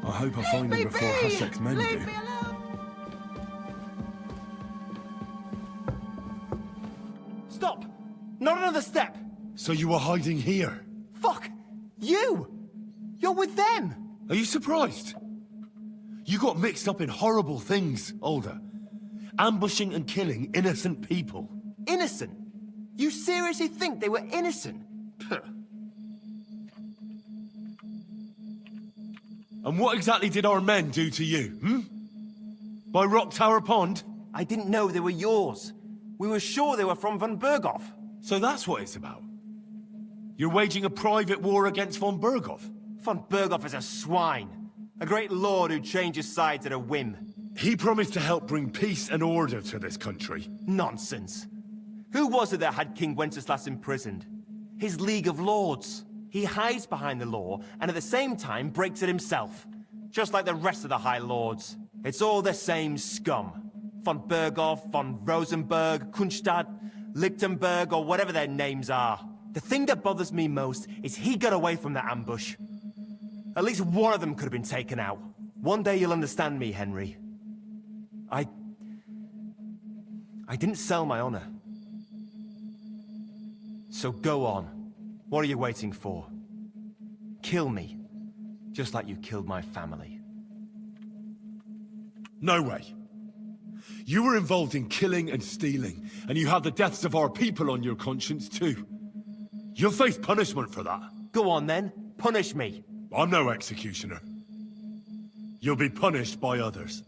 I hope I find him before Hashek's men do. Stop! Not another step! So you were hiding here? Fuck! You! You're with them! Are you surprised? You got mixed up in horrible things, Alder. Ambushing and killing innocent people. Innocent? You seriously think they were innocent? Puh. And what exactly did our men do to you, hmm? By Rock Tower Pond? I didn't know they were yours. We were sure they were from von Berghoff. So that's what it's about? You're waging a private war against von Berghoff? Von Berghoff is a swine. A great lord who changes sides at a whim. He promised to help bring peace and order to this country. Nonsense. Who was it that had King Wenceslas imprisoned? His League of Lords. He hides behind the law, and at the same time breaks it himself. Just like the rest of the High Lords. It's all the same scum. Von Berghoff, von Rosenberg, Kunstadt, Lichtenberg, or whatever their names are. The thing that bothers me most is he got away from the ambush. At least one of them could have been taken out. One day you'll understand me, Henry. I didn't sell my honor. So go on. What are you waiting for? Kill me. Just like you killed my family. No way. You were involved in killing and stealing, and you have the deaths of our people on your conscience too. You'll face punishment for that. Go on then, punish me. I'm no executioner. You'll be punished by others.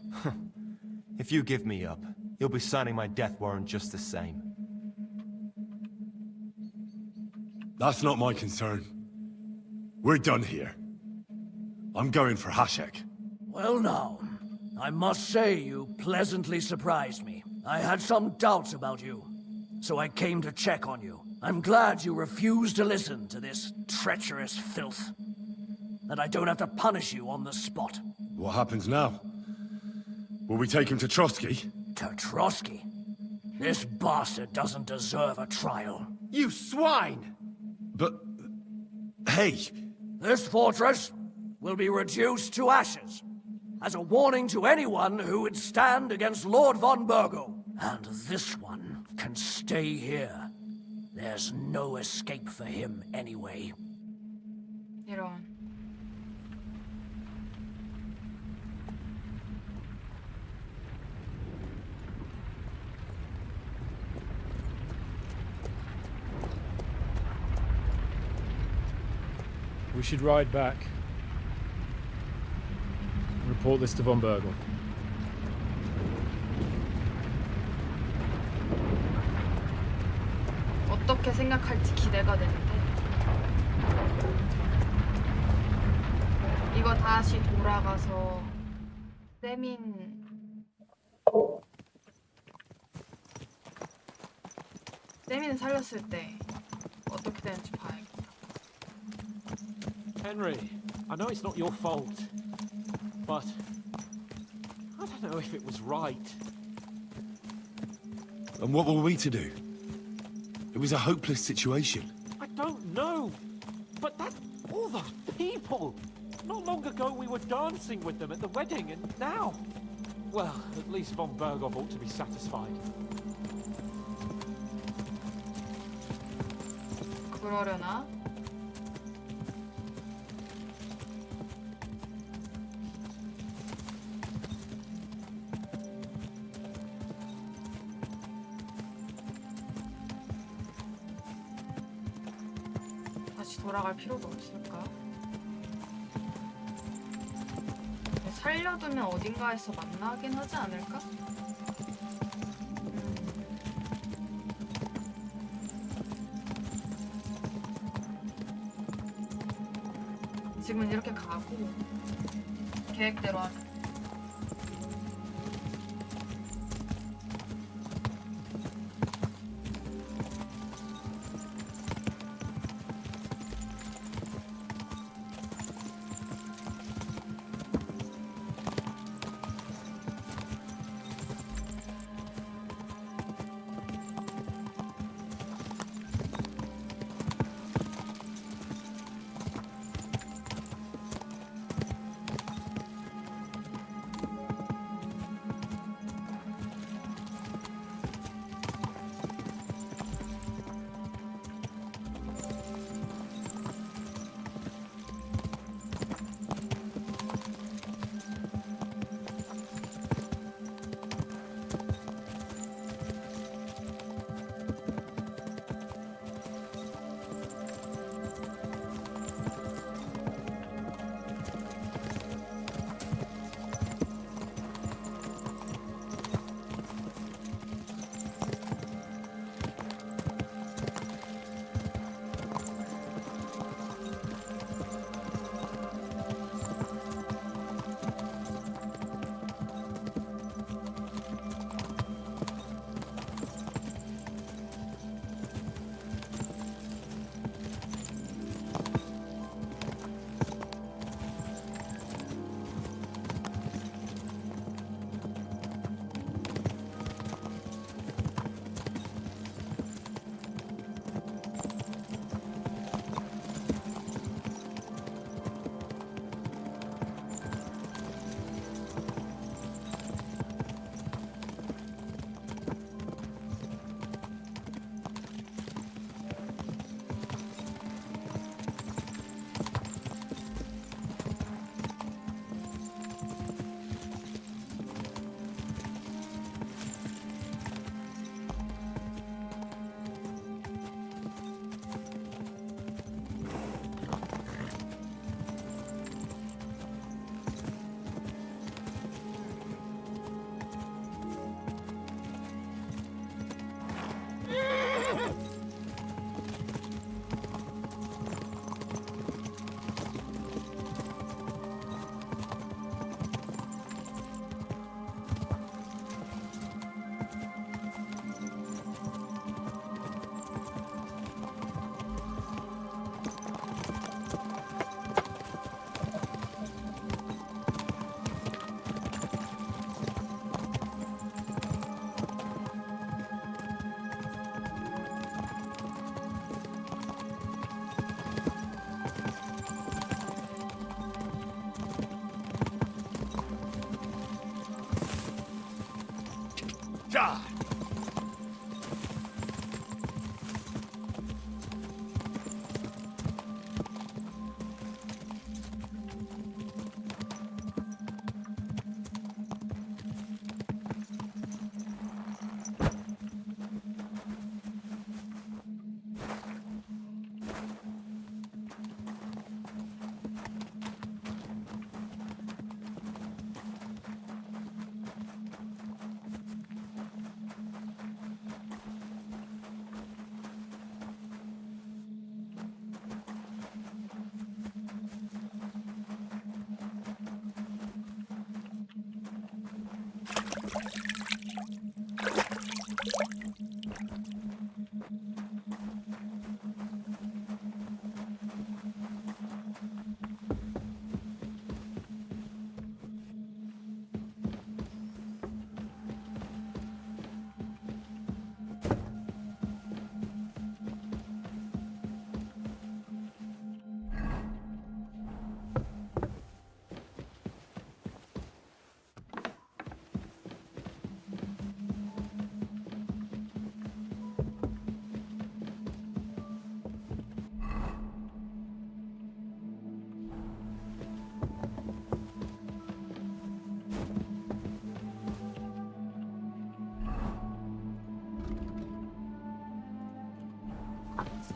If you give me up, you'll be signing my death warrant just the same. That's not my concern. We're done here. I'm going for Hashek. Well now, I must say you pleasantly surprised me. I had some doubts about you, so I came to check on you. I'm glad you refused to listen to this treacherous filth. That I don't have to punish you on the spot. What happens now? Will we take him to Trotsky? To Trotsky? This bastard doesn't deserve a trial. You swine! But... hey! This fortress will be reduced to ashes, as a warning to anyone who would stand against Lord von Burgo. And this one can stay here. There's no escape for him anyway. 이런. We should ride back. Report this to von Burgle. 어떻게 생각할지 기대가 되는데. 이거 다시 돌아가서 세민을 살렸을 때 어떻게 되는지 봐야겠다. Henry, I know it's not your fault, but I don't know if it was right. And what were we to do? It was a hopeless situation. I don't know, but all those people. Not long ago we were dancing with them at the wedding, and now, well, at least von Burgov ought to be satisfied. 그러려나? 다시 돌아갈 필요가 없을까? 살려두면 어딘가에서 만나긴 하지 않을까? 지금은 이렇게 가고 계획대로 하자.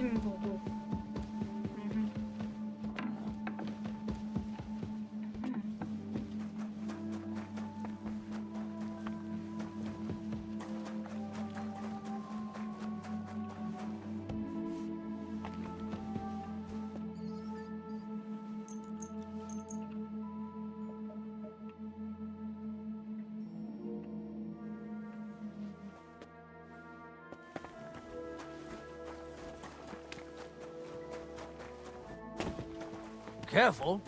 아침 보고. Careful.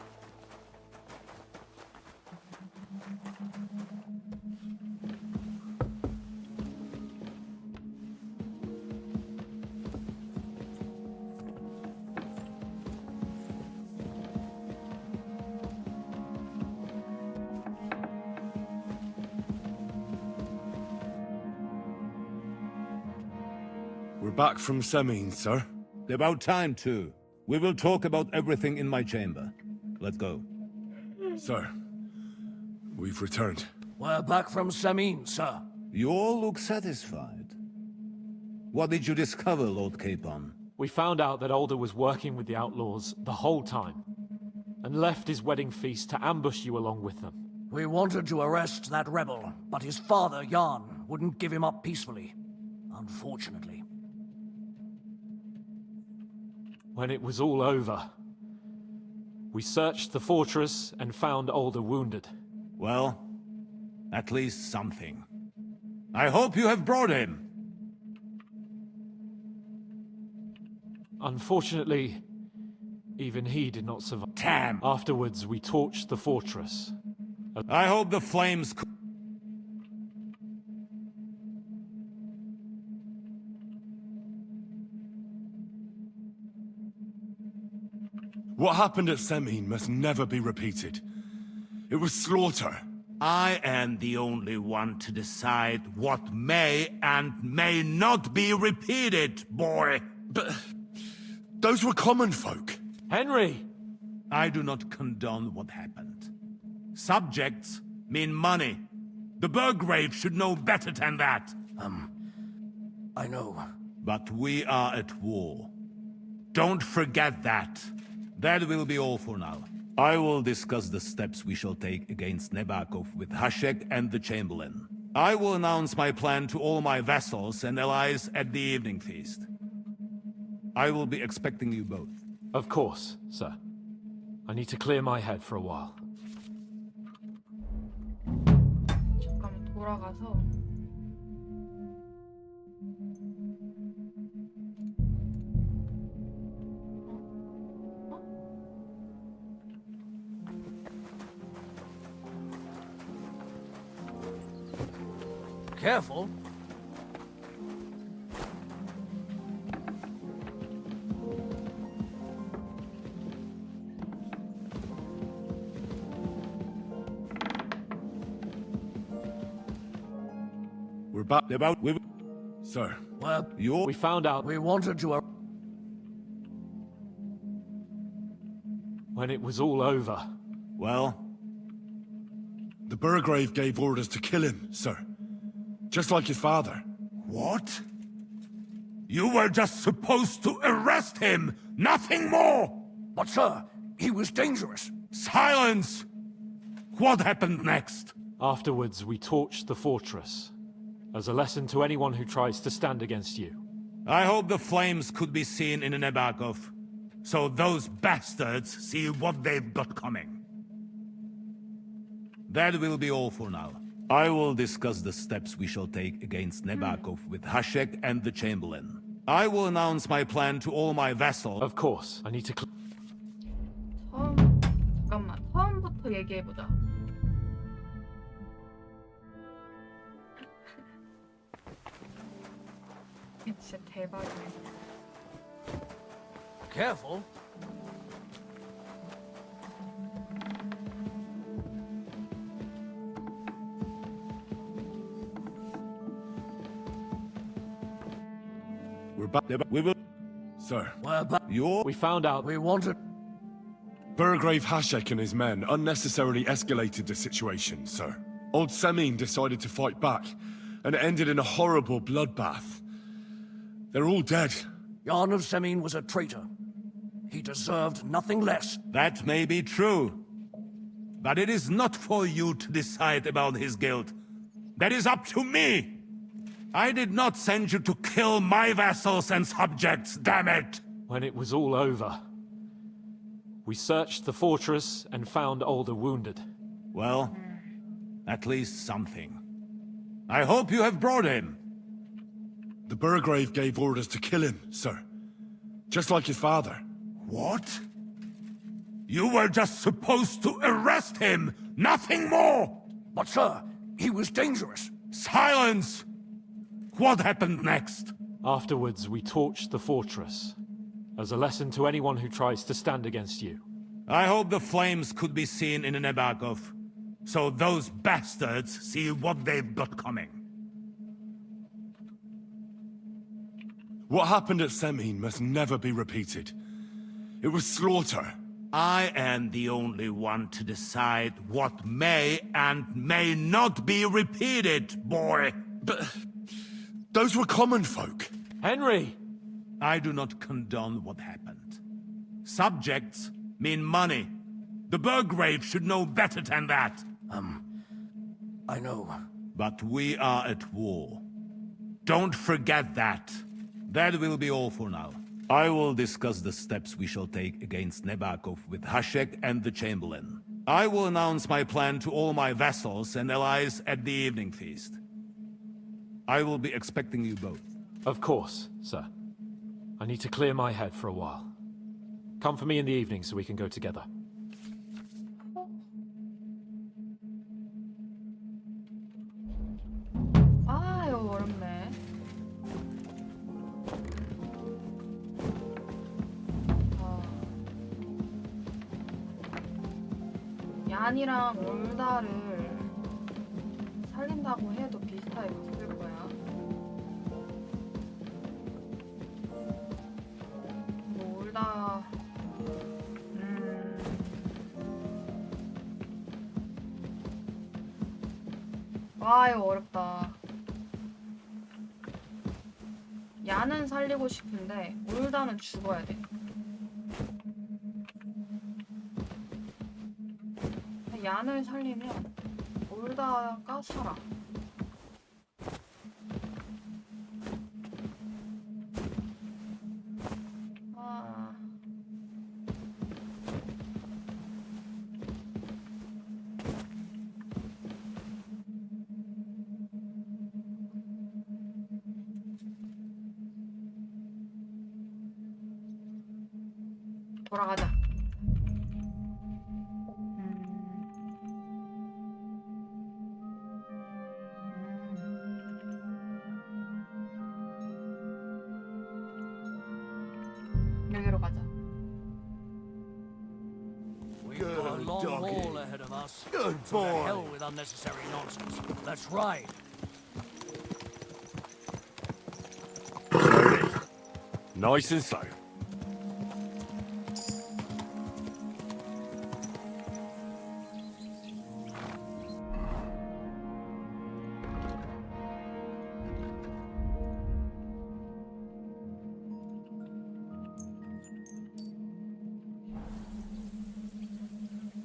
We're back from Semin, sir. About time, too. We will talk about everything in my chamber. Let's go. Sir, we've returned. We're back from Samin, sir. You all look satisfied. What did you discover, Lord Capon? We found out that Alder was working with the outlaws the whole time, and left his wedding feast to ambush you along with them. We wanted to arrest that rebel, but his father, Jan, wouldn't give him up peacefully. Unfortunately. When it was all over, we searched the fortress and found Alder wounded. Well, at least something. I hope you have brought him. Unfortunately, even he did not survive. Damn! Afterwards, we torched the fortress. I hope the flames... What happened at Semin must never be repeated. It was slaughter. I am the only one to decide what may and may not be repeated, boy. But those were common folk. Henry! I do not condone what happened. Subjects mean money. The Burgrave should know better than that. I know. But we are at war. Don't forget that. That will be all for now. I will discuss the steps we shall take against Nebakov with Hashek and the Chamberlain. I will announce my plan to all my vassals and allies at the evening feast. I will be expecting you both. Of course, sir. I need to clear my head for a while. 잠깐만 돌아가서. Careful. We're back. Sir. Well, we found out... We wanted to... When it was all over... Well? The Burgrave gave orders to kill him, sir. Just like his father. What? You were just supposed to arrest him, nothing more! But sir, he was dangerous. Silence! What happened next? Afterwards, we torched the fortress, as a lesson to anyone who tries to stand against you. I hope the flames could be seen in Nebakov, so those bastards see what they've got coming. That will be all for now. I will discuss the steps we shall take against Nebakov with Hashek and the Chamberlain. I will announce my plan to all my vassals. Of course, I need to... 잠깐만, 처음부터 얘기해보자. 진짜 대박이네. Careful. We're back. We will... Sir. We're back. We found out... We wanted... Burgrave Hashek and his men unnecessarily escalated the situation, sir. Old Semin decided to fight back, and it ended in a horrible bloodbath. They're all dead. Jan of Semin was a traitor. He deserved nothing less. That may be true. But it is not for you to decide about his guilt. That is up to me! I did not send you to kill my vassals and subjects, damn it! When it was all over, we searched the fortress and found Alder wounded. Well, at least something. I hope you have brought him. The Burgrave gave orders to kill him, sir. Just like his father. What? You were just supposed to arrest him, nothing more! But sir, he was dangerous. Silence! What happened next? Afterwards, we torched the fortress, as a lesson to anyone who tries to stand against you. I hope the flames could be seen in Nebakov, so those bastards see what they've got coming. What happened at Semin must never be repeated. It was slaughter. I am the only one to decide what may and may not be repeated, boy. But those were common folk. Henry! I do not condone what happened. Subjects mean money. The Burgrave should know better than that. I know. But we are at war. Don't forget that. That will be all for now. I will discuss the steps we shall take against Nebakov with Hashek and the Chamberlain. I will announce my plan to all my vassals and allies at the evening feast. I will be expecting you both. Of course, sir. I need to clear my head for a while. Come for me in the evening so we can go together. 아, 이거 어렵네. 얀이랑 올다를 살린다고 해도 비슷하게 갔을 거야. 뭐 올다 와, 이거 어렵다. 얀은 살리고 싶은데 올다는 죽어야 돼. 얀을 살리면 올다가 살아. 아... 돌아가자. 여기로 가자. We've got a long haul ahead of us. Good So to boy. hell with unnecessary nonsense. Let's ride. Nice and slow.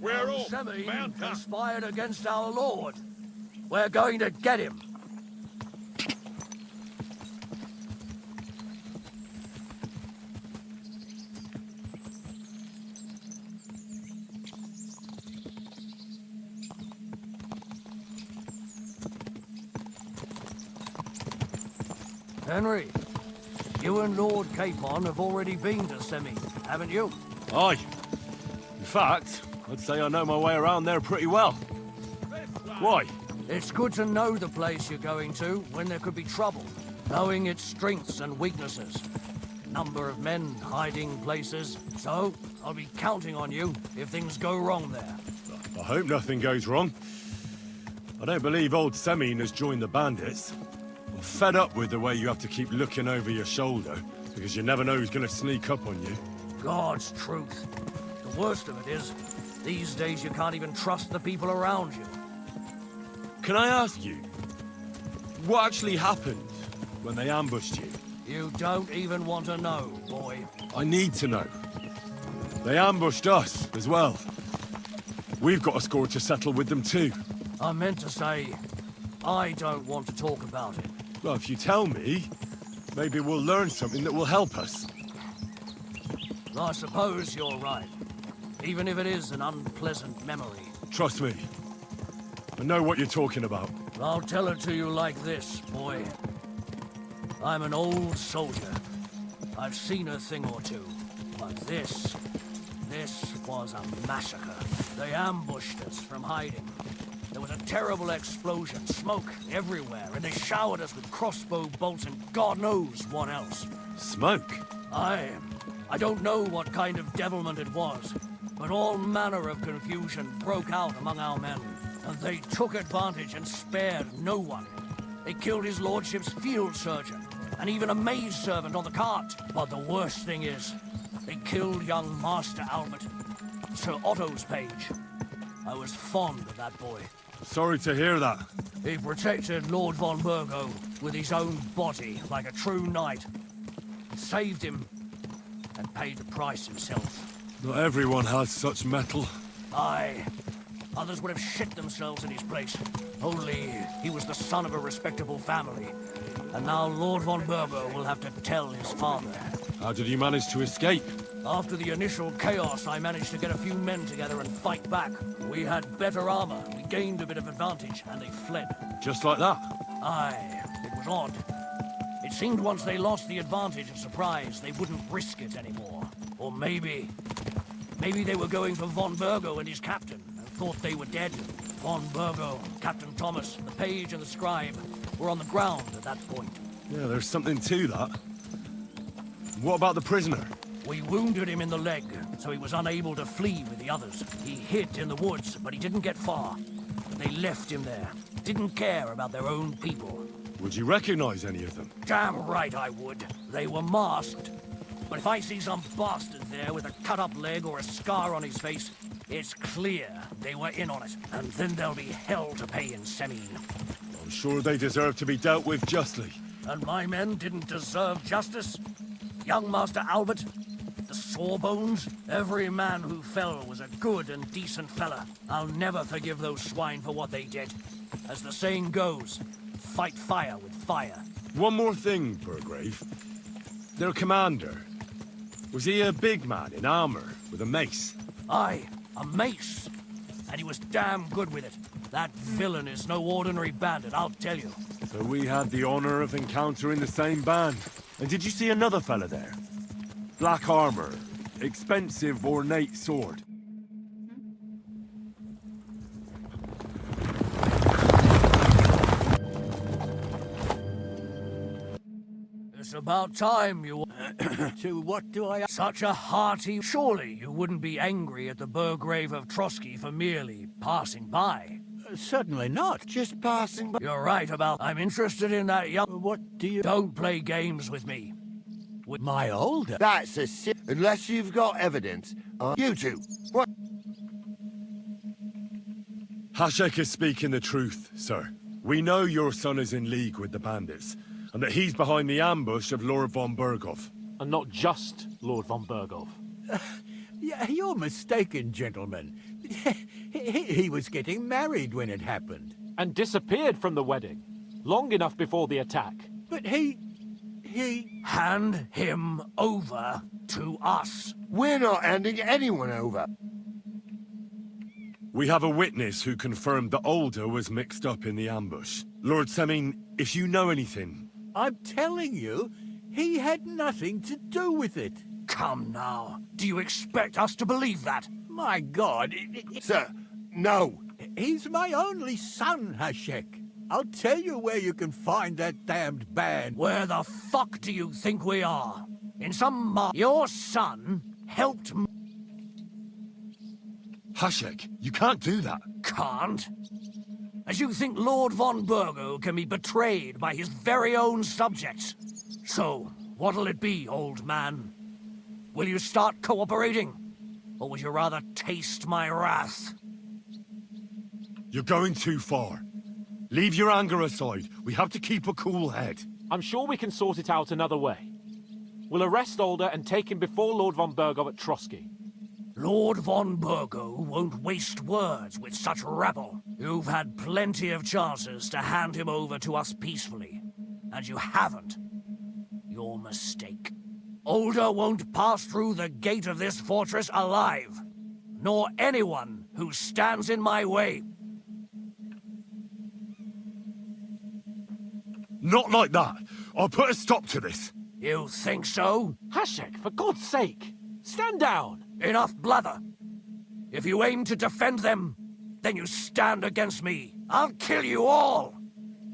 We're all Semin bound up. conspired against our lord. We're going to get him. Henry, you and Lord Capon have already been to Semi, haven't you? Aye. In fact, I'd say I know my way around there pretty well. Why? It's good to know the place you're going to when there could be trouble, knowing its strengths and weaknesses. Number of men hiding places, so I'll be counting on you if things go wrong there. I hope nothing goes wrong. I don't believe old Semine has joined the bandits. I'm fed up with the way you have to keep looking over your shoulder, because you never know who's gonna sneak up on you. God's truth. The worst of it is, these days you can't even trust the people around you. Can I ask you, what actually happened when they ambushed you? You don't even want to know, boy. I need to know. They ambushed us as well. We've got a score to settle with them too. I meant to say, I don't want to talk about it. Well, if you tell me, maybe we'll learn something that will help us. I suppose you're right. Even if it is an unpleasant memory. Trust me. I know what you're talking about. I'll tell it to you like this, boy. I'm an old soldier. I've seen a thing or two. But this was a massacre. They ambushed us from hiding. There was a terrible explosion, smoke everywhere, and they showered us with crossbow bolts and God knows what else. Smoke? I don't know what kind of devilment it was, but all manner of confusion broke out among our men, and they took advantage and spared no one. They killed his lordship's field surgeon, and even a maidservant on the cart. But the worst thing is, they killed young Master Albert, Sir Otto's page. I was fond of that boy. Sorry to hear that. He protected Lord von Burgo with his own body like a true knight. Saved him and paid the price himself. Not everyone has such metal. Aye. Others would have shit themselves in his place. Only he was the son of a respectable family. And now Lord von Burgo will have to tell his father. How did you manage to escape? After the initial chaos, I managed to get a few men together and fight back. We had better armor, we gained a bit of advantage, and they fled. Just like that? Aye, it was odd. It seemed once they lost the advantage of surprise, they wouldn't risk it anymore. Or maybe they were going for von Burgo and his captain, and thought they were dead. Von Burgo, Captain Thomas, the page and the scribe were on the ground at that point. Yeah, there's something to that. What about the prisoner? We wounded him in the leg, so he was unable to flee with the others. He hid in the woods, but he didn't get far. They left him there. Didn't care about their own people. Would you recognize any of them? Damn right I would. They were masked. But if I see some bastard there with a cut-up leg or a scar on his face, it's clear they were in on it. And then there'll be hell to pay in Semine. I'm sure they deserve to be dealt with justly. And my men didn't deserve justice? Young Master Albert? The Sawbones? Every man who fell was a good and decent fella. I'll never forgive those swine for what they did. As the saying goes, fight fire with fire. One more thing, Burgrave. Their commander. Was he a big man in armor with a mace? Aye, a mace. And he was damn good with it. That villain is no ordinary bandit, I'll tell you. So we had the honor of encountering the same band. And did you see another fella there? Black armor, expensive ornate sword. It's about time you... To what do I... Such a hearty... Surely you wouldn't be angry at the Burgrave of Trotsky for merely passing by. Certainly not. Just passing by. You're right about... I'm interested in that young... What do you... Don't play games with me. With my older... That's a unless you've got evidence. You two, what? Hashek is speaking the truth, sir. We know your son is in league with the bandits, and that he's behind the ambush of Lord von Burgov. And not just Lord von Burgov. You're mistaken, gentlemen. He was getting married when it happened. And disappeared from the wedding. Long enough before the attack. But he... Hand him over to us. We're not handing anyone over. We have a witness who confirmed that Older was mixed up in the ambush. Lord Semine, if you know anything, I'm telling you, he had nothing to do with it. Come now. Do you expect us to believe that? My God. Sir, no. He's my only son, Hashek. I'll tell you where you can find that damned band. Where the fuck do you think we are? In some Your son helped me. Hashek, you can't do that. Can't? As you think Lord von Burgo can be betrayed by his very own subjects. So, what'll it be, old man? Will you start cooperating? Or would you rather taste my wrath? You're going too far. Leave your anger aside. We have to keep a cool head. I'm sure we can sort it out another way. We'll arrest Alder and take him before Lord von Burgov at Trotsky. Lord von Burgo won't waste words with such rabble. You've had plenty of chances to hand him over to us peacefully, and you haven't. Your mistake. Alder won't pass through the gate of this fortress alive, nor anyone who stands in my way. Not like that. I'll put a stop to this. You think so? Hashek, for God's sake, stand down. Enough blather. If you aim to defend them, then you stand against me. I'll kill you all.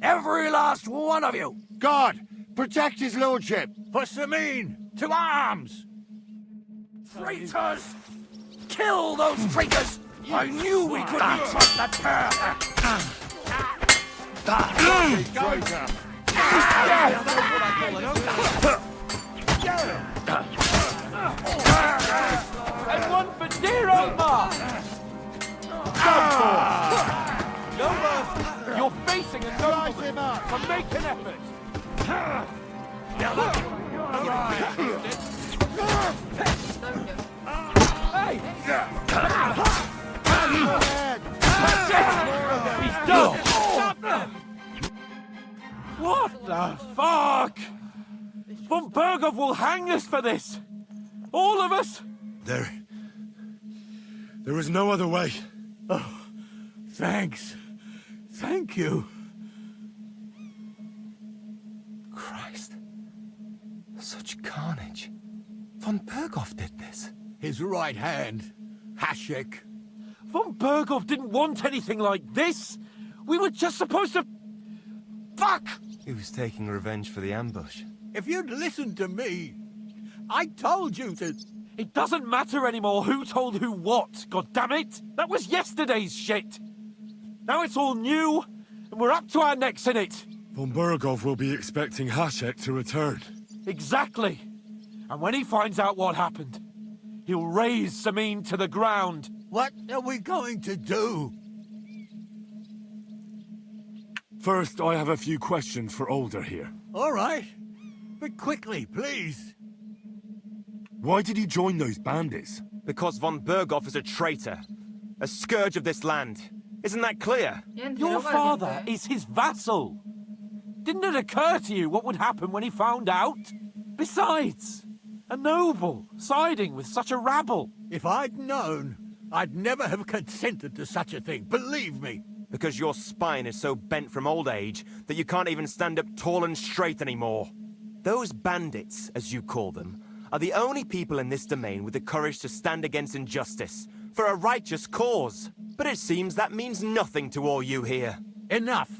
Every last one of you. God, protect his lordship. For Samin, to arms! Traitors! Kill those traitors! I knew we couldn't trust that pair! Traitor! And one for dear Omar! No mercy! You're facing a nobleman, so make an effort! Hey! He's done! Stop them! What the fuck? Von Burgov will hang us for this! All of us! There was no other way. Oh, thanks. Thank you. Christ. Such carnage. Von Burgov did this. His right hand, Hashek. Von Burgov didn't want anything like this! We were just supposed to... Fuck! He was taking revenge for the ambush. If you'd listened to me, I told you to... It doesn't matter anymore who told who what, goddammit! That was yesterday's shit! Now it's all new, and we're up to our necks in it! Von Burgov will be expecting Hashek to return. Exactly! And when he finds out what happened, he'll raise Samin to the ground. What are we going to do? First, I have a few questions for Alder here. All right. But quickly, please. Why did he join those bandits? Because von Burgov is a traitor. A scourge of this land. Isn't that clear? Your father is his vassal. Didn't it occur to you what would happen when he found out? Besides, a noble siding with such a rabble. If I'd known, I'd never have consented to such a thing, believe me. Because your spine is so bent from old age that you can't even stand up tall and straight anymore. Those bandits, as you call them, are the only people in this domain with the courage to stand against injustice, for a righteous cause. But it seems that means nothing to all you here. Enough.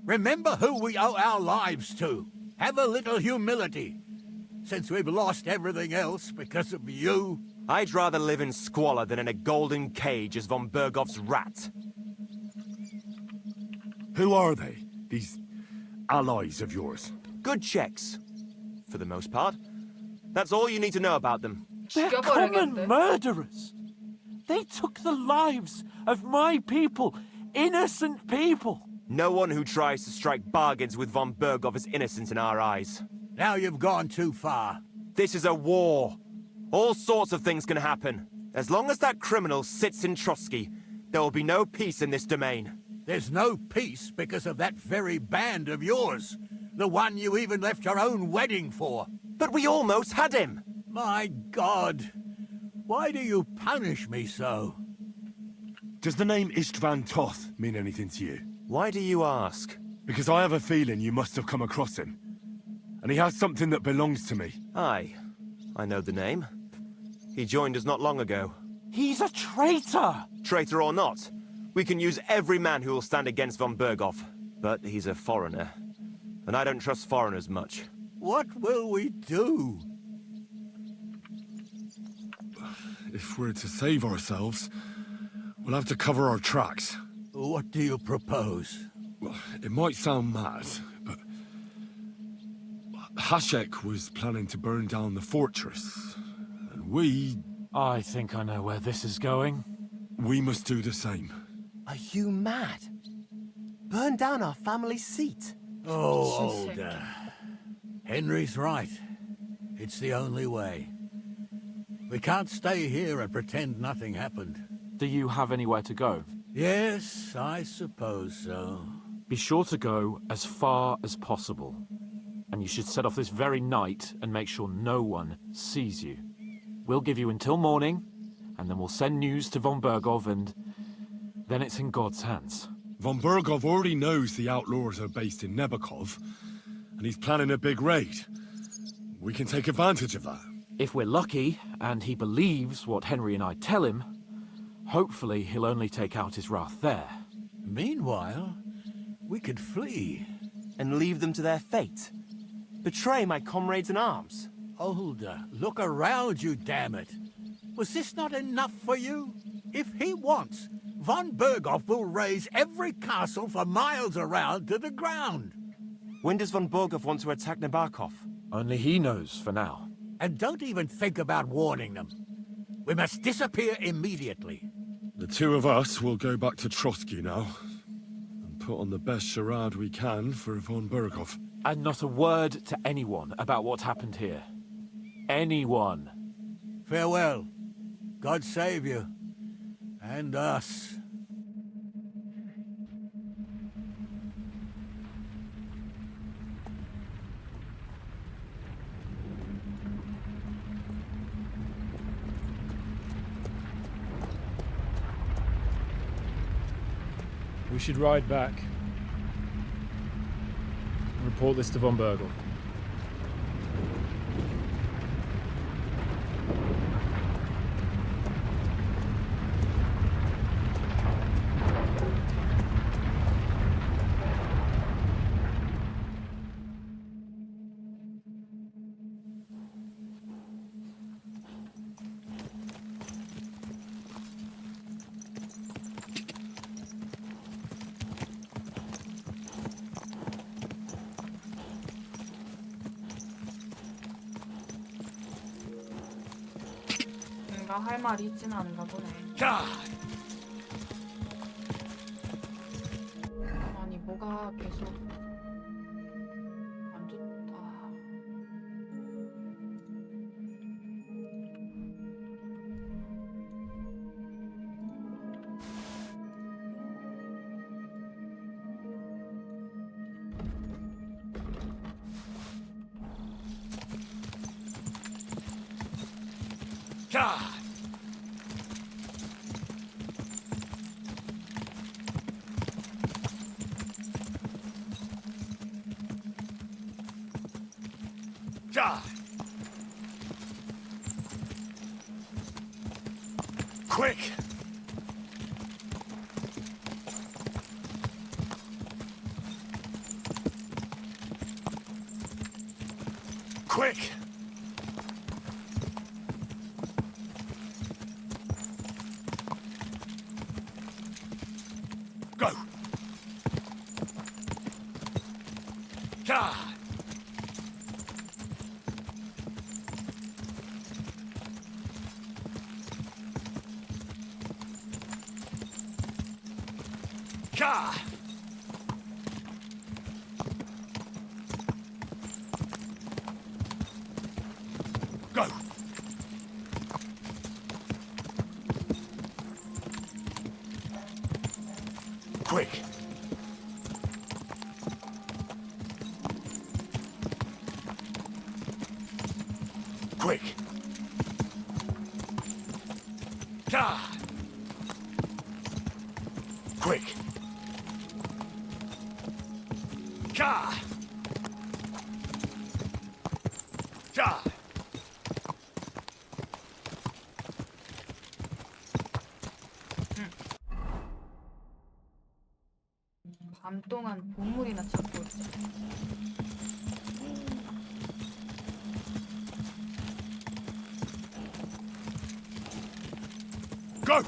Remember who we owe our lives to. Have a little humility. Since we've lost everything else because of you. I'd rather live in squalor than in a golden cage as von Burgov's rat. Who are they, these allies of yours? Good checks, for the most part. That's all you need to know about them. They're common murderers. They took the lives of my people, innocent people. No one who tries to strike bargains with von Burgov is innocent in our eyes. Now you've gone too far. This is a war. All sorts of things can happen. As long as that criminal sits in Trotsky, there will be no peace in this domain. There's no peace because of that very band of yours. The one you even left your own wedding for. But we almost had him! My God! Why do you punish me so? Does the name Istvan Toth mean anything to you? Why do you ask? Because I have a feeling you must have come across him. and he has something that belongs to me. Aye, I know the name. He joined us not long ago. He's a traitor! Traitor or not, we can use every man who will stand against von Berghoff. But he's a foreigner, and I don't trust foreigners much. What will we do? If we're to save ourselves, we'll have to cover our tracks. What do you propose? Well, it might sound mad, but Hashek was planning to burn down the fortress, and we... I think I know where this is going. We must do the same. Are you mad? Burn down our family seat? Oh, older. Henry's right. It's the only way. We can't stay here and pretend nothing happened. Do you have anywhere to go? Yes, I suppose so. Be sure to go as far as possible. And you should set off this very night and make sure no one sees you. We'll give you until morning, and then we'll send news to von Berghoff, and then it's in God's hands. Von Berghoff already knows the outlaws are based in Nebakov, and he's planning a big raid. We can take advantage of that. If we're lucky, and he believes what Henry and I tell him, hopefully he'll only take out his wrath there. Meanwhile, we could flee. And leave them to their fate? Betray my comrades in arms? Older, look around you, damn it. Was this not enough for you? If he wants, von Berghoff will raise every castle for miles around to the ground. When does von Berghoff want to attack Nabokov? Only he knows for now. And don't even think about warning them. We must disappear immediately. The two of us will go back to Trotsky now, and put on the best charade we can for von Berghoff. And not a word to anyone about what happened here. Anyone. Farewell. God save you. And us. We should ride back and report this to von Berghoff. 뭔가 할 말이 있진 않은가 보네. 아니 뭐가 계속 안 좋다. Quick! Quick! Go! God! God! Go! Quick! Quick! God! Quick! God! 그동안 보물이나 찾고 있자. Go!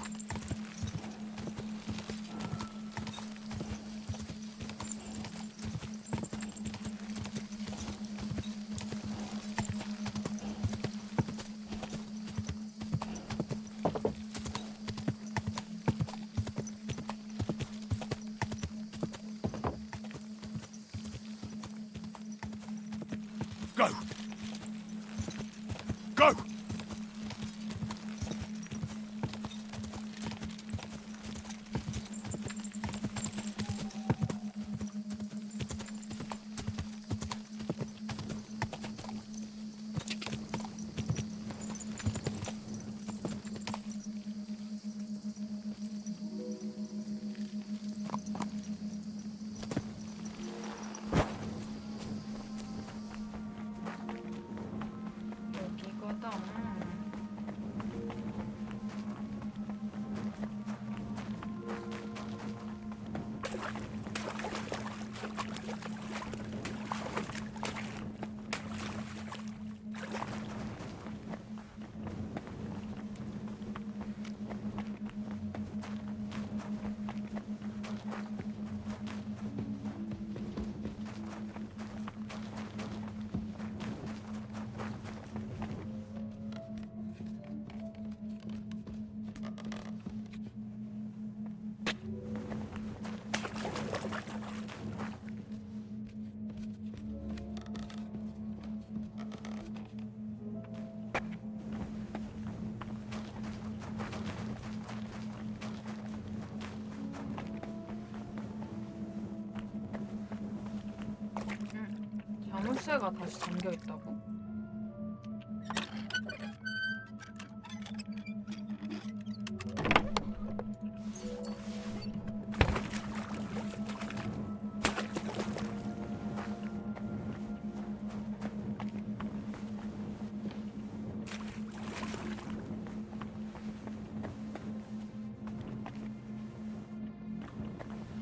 Go! Go! 여기거든. 자물쇠가 다시 잠겨 있다고?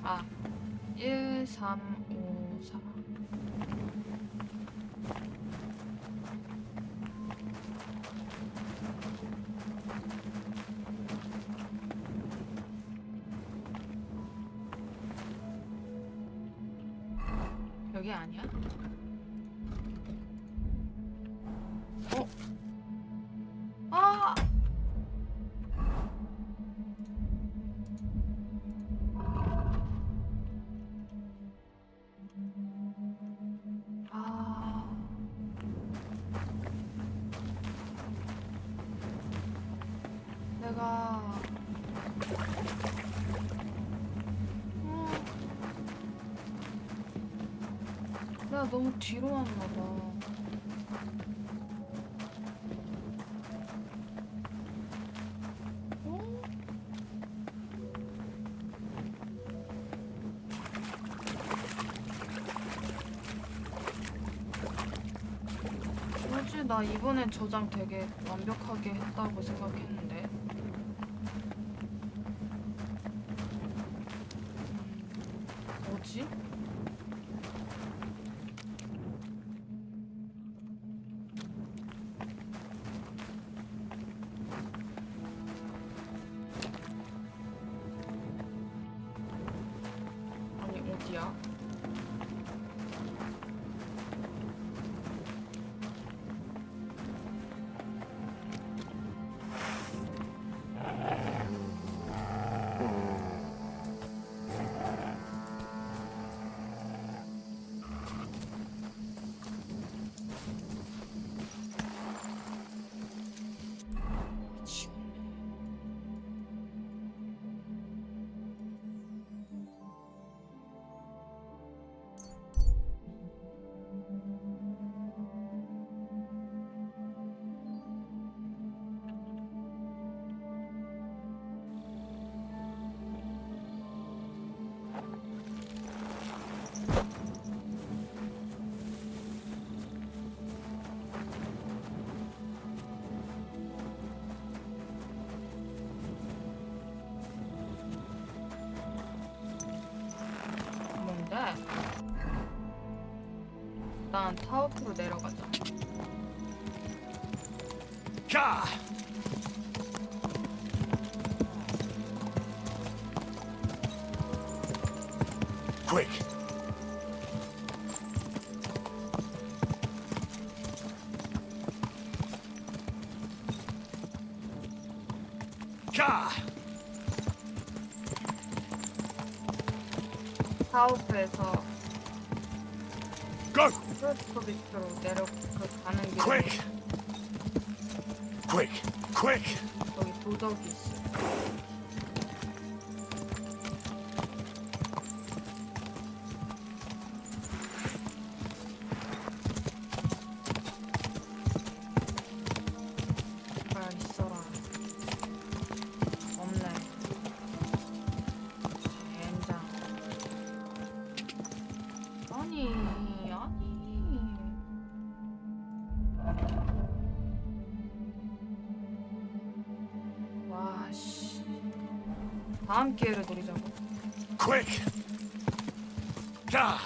아, 1, 3, 5, 4. 여기 아니야? 어? 아! 아. 내가 내가 너무 뒤로 왔나 봐. 뭐지? 나 이번엔 저장 되게 완벽하게 했다고 생각했는데. 뭐지? 아니, 어디야? 일단 타워프로 내려가자. 자! Quick! 자! 타워프에서 Go! 프로스터 비트로 가는 길에 Quick! Quick! Quick! 거기 도적이 있어. 제발 있어라. 없네. 젠장. 아니. 와, 씨. 다음 기회를 노리자고. Quick! 자!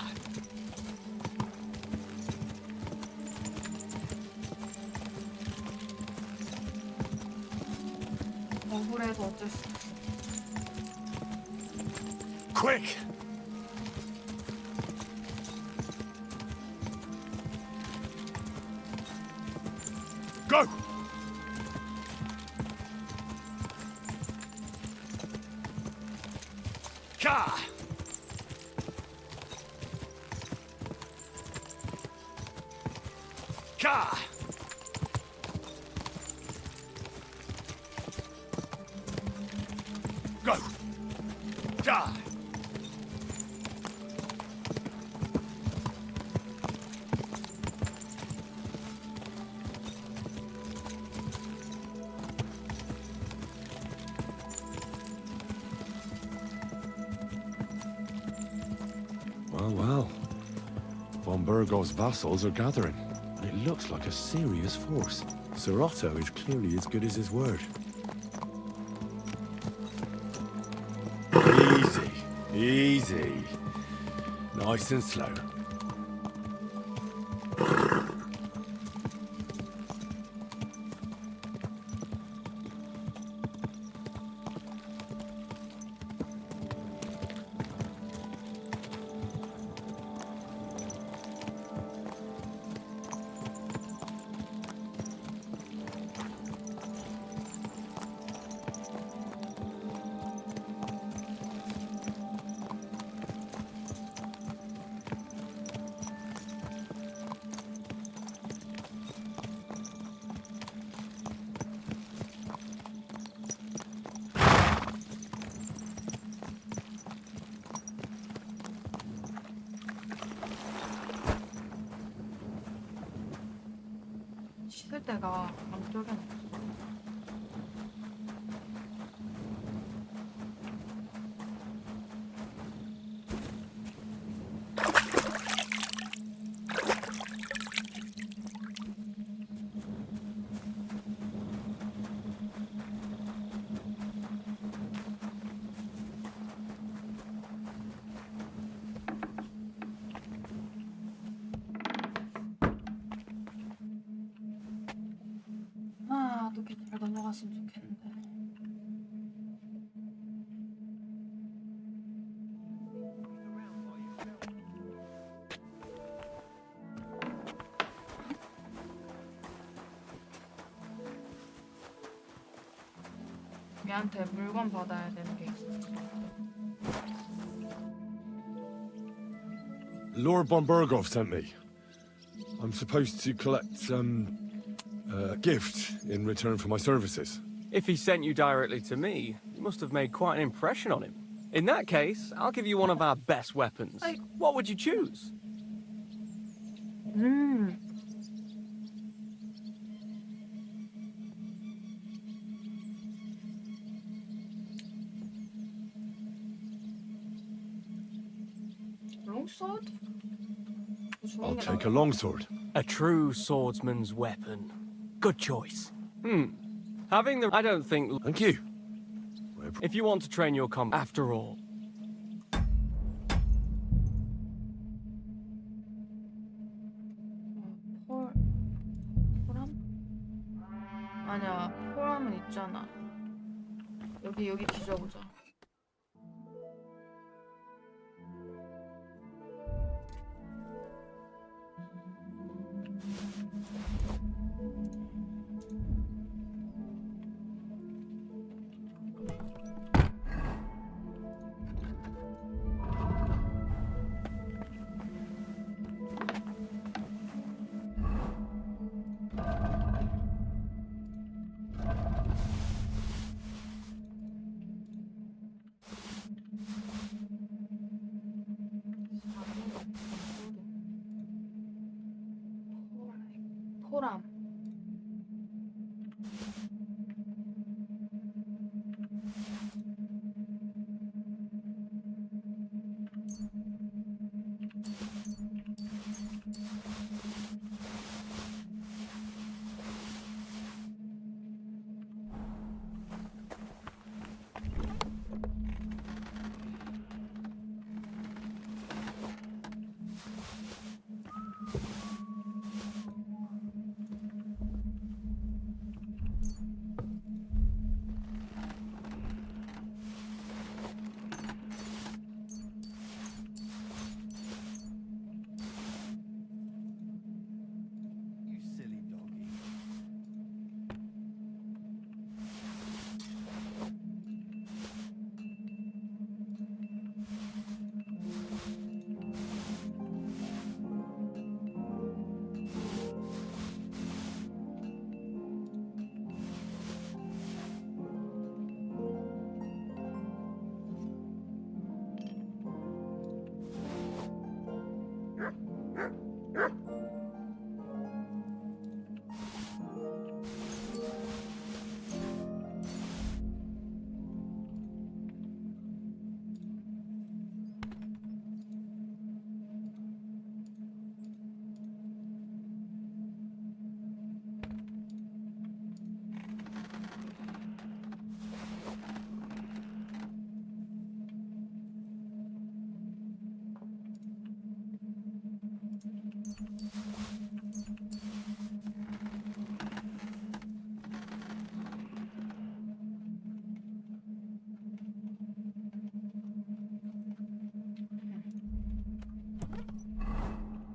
억울해도 어쩔 수 없어. Quick! Go! 자! 자! Go! 자! Well, well. Von Burgov's vassals are gathering, and it looks like a serious force. Sir Otto is clearly as good as his word. Easy, easy. Nice and slow. 씻을 데가 안쪽에는 없어. 아, 어떻게 잘 넘어갔으면 좋겠는데. 얘한테 물건 받아야 되는 게 있어. Lord von Burgov sent me. I'm supposed to collect, a gift in return for my services. If he sent you directly to me, you must have made quite an impression on him. In that case, I'll give you one of our best weapons. What would you choose? Longsword? I'll take a longsword. A true swordsman's weapon. Good choice. Having the... I don't think... Thank you. If you want to train your combat, after all. 아니야, 포함은 있잖아. 여기 뒤져보자. 포람.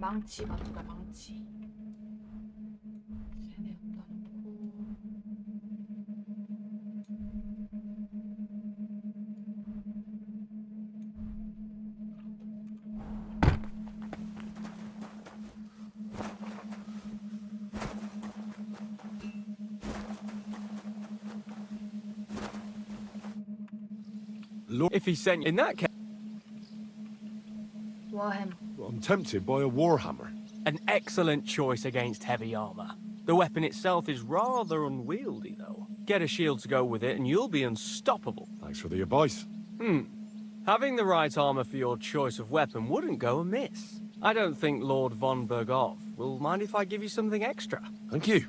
망치 맞다, 망치. 쟤네 없다놓고. If he sent you in that case, 와햄. I'm tempted by a warhammer. an excellent choice against heavy armor. The weapon itself is rather unwieldy, though. Get a shield to go with it, and you'll be unstoppable. Thanks for the advice. Having the right armor for your choice of weapon wouldn't go amiss. I don't think Lord von Berghoff will mind if I give you something extra. Thank you.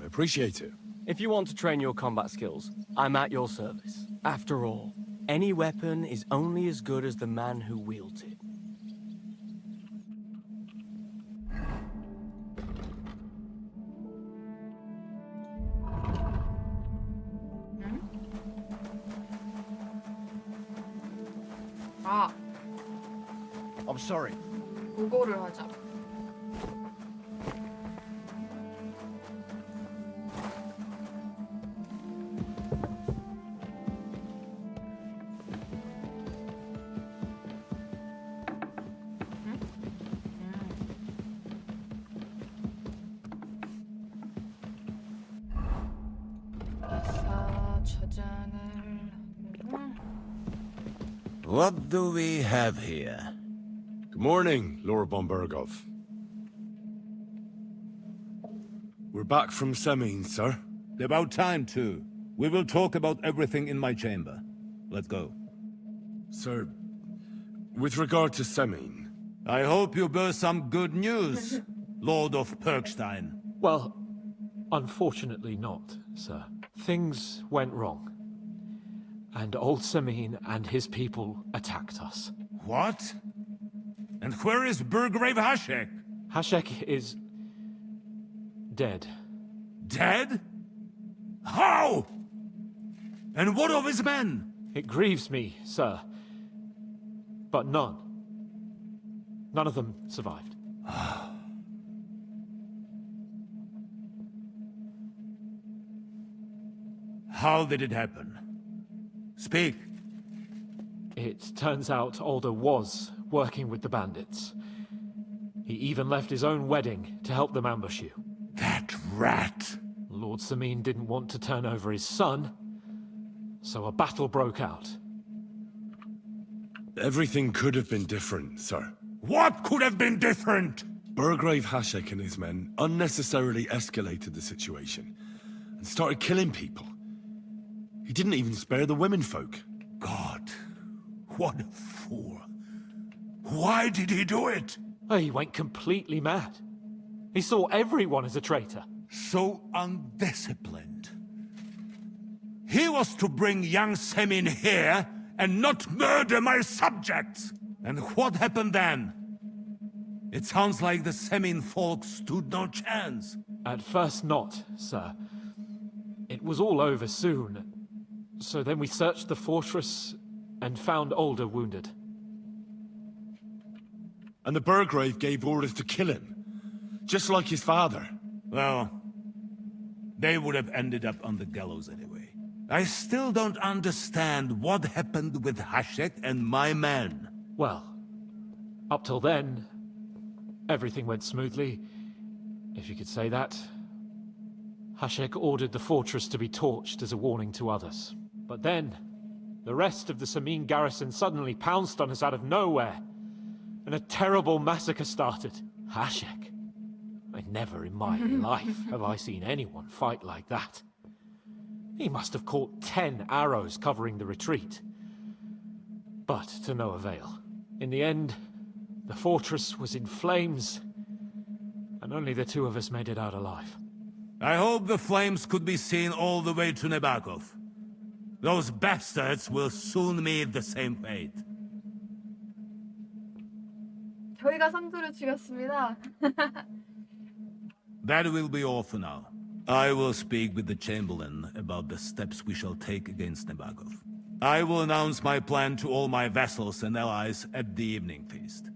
I appreciate it. If you want to train your combat skills, I'm at your service. After all, any weapon is only as good as the man who wields it. 아, I'm sorry. 그거를 하자. What do we have here? Good morning, Lord von Berghoff. We're back from Semine, sir. About time, too. We will talk about everything in my chamber. Let's go. Sir, with regard to Semine... I hope you bear some good news, Lord of Perkstein. Well, unfortunately not, sir. Things went wrong. And old Semine and his people attacked us. What? And where is Burgrave Hashek? Hashek is... dead. Dead? How? And what of his men? It grieves me, sir. But none. None of them survived. How did it happen? Speak. It turns out Alder was working with the bandits. He even left his own wedding to help them ambush you. That rat! Lord Samin didn't want to turn over his son, so a battle broke out. Everything could have been different, sir. What could have been different? Burgrave Hashek and his men unnecessarily escalated the situation and started killing people. He didn't even spare the women folk. God, what a fool. Why did he do it? Oh, he went completely mad. He saw everyone as a traitor. So undisciplined. He was to bring young Semin here and not murder my subjects. And what happened then? It sounds like the Semin folk stood no chance. At first not, sir. It was all over soon. So then we searched the fortress and found Alder wounded. And the Burgrave gave orders to kill him, just like his father. Well, they would have ended up on the gallows anyway. I still don't understand what happened with Hashek and my men. Well, up till then, everything went smoothly, if you could say that. Hashek ordered the fortress to be torched as a warning to others. But then, the rest of the Samin garrison suddenly pounced on us out of nowhere, and a terrible massacre started. Hashek. Never in my life have I seen anyone fight like that. He must have caught 10 arrows covering the retreat. But to no avail. In the end, the fortress was in flames, and only the two of us made it out alive. I hope the flames could be seen all the way to Nebakov. Those bastards will soon meet the same fate. 저희가 상조를 죽였습니다. That will be all for now. I will speak with the Chamberlain about the steps we shall take against Nebakov. I will announce my plan to all my vassals and allies at the evening feast.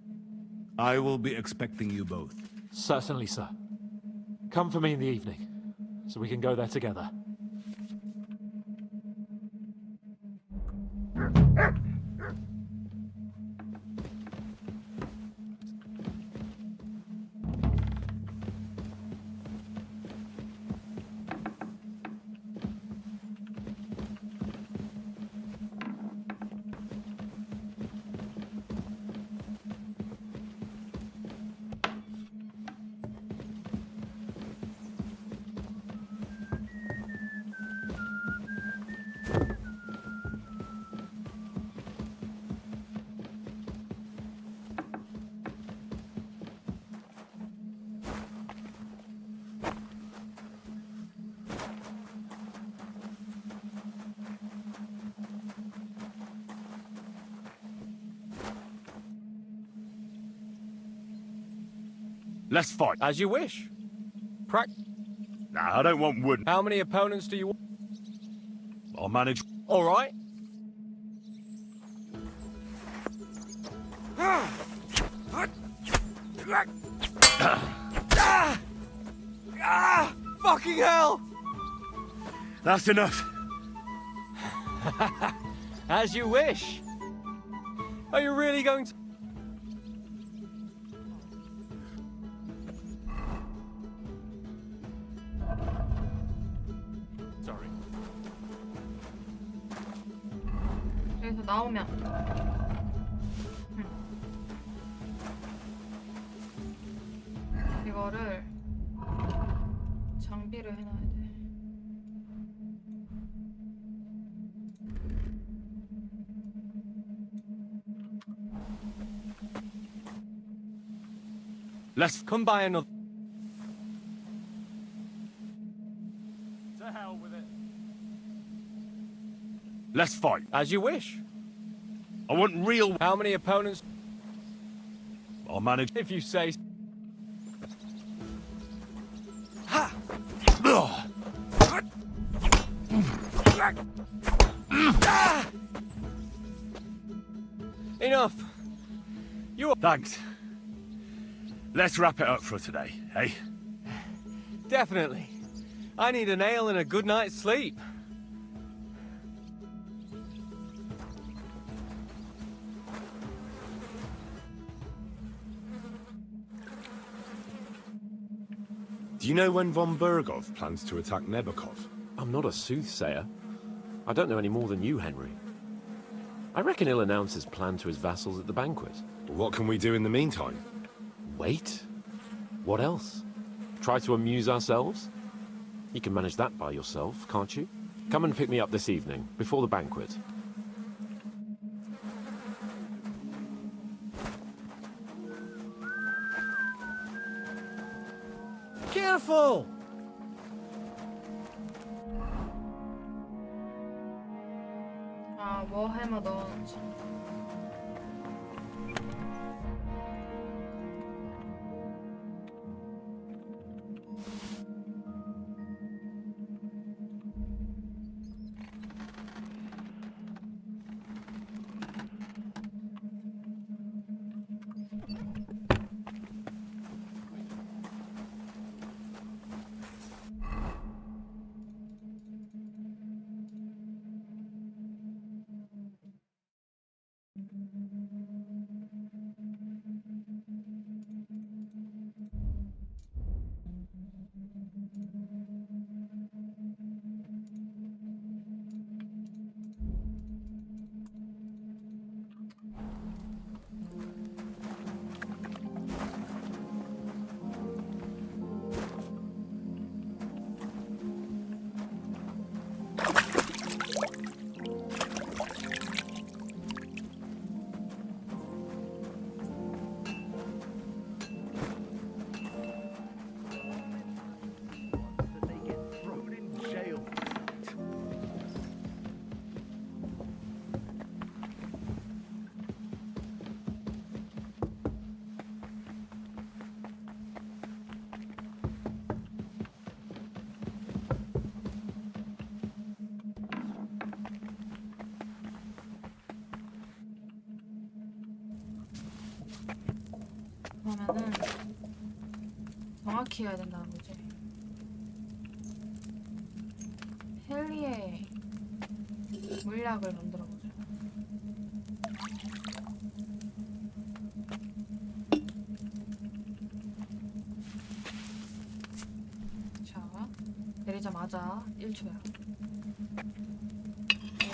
I will be expecting you both. Certainly, sir. Come for me in the evening, so we can go there together. Let's fight. As you wish. Nah, I don't want wood. How many opponents do you want? I'll manage. All right. Fucking hell! That's enough. As you wish. Are you really going to... Sorry. 여기서 나오면 이거를 장비를 해놔야 돼. Let's come by another... To hell with it. Let's fight. As you wish. I want real... How many opponents... I'll manage. If you say... Ha! Enough. Thanks. Let's wrap it up for today, eh? Definitely. I need an ale and a good night's sleep. Do you know when von Bergov plans to attack Nebukov? I'm not a soothsayer. I don't know any more than you, Henry. I reckon he'll announce his plan to his vassals at the banquet. What can we do in the meantime? Wait? What else? Try to amuse ourselves? You can manage that by yourself, can't you? Come and pick me up this evening, before the banquet. Careful! 아, 워해머 넣어놓자. 그러면은 정확히 해야 된다는 거지. 헨리의 물약을 만들어보자. 자, 내리자마자 1초야.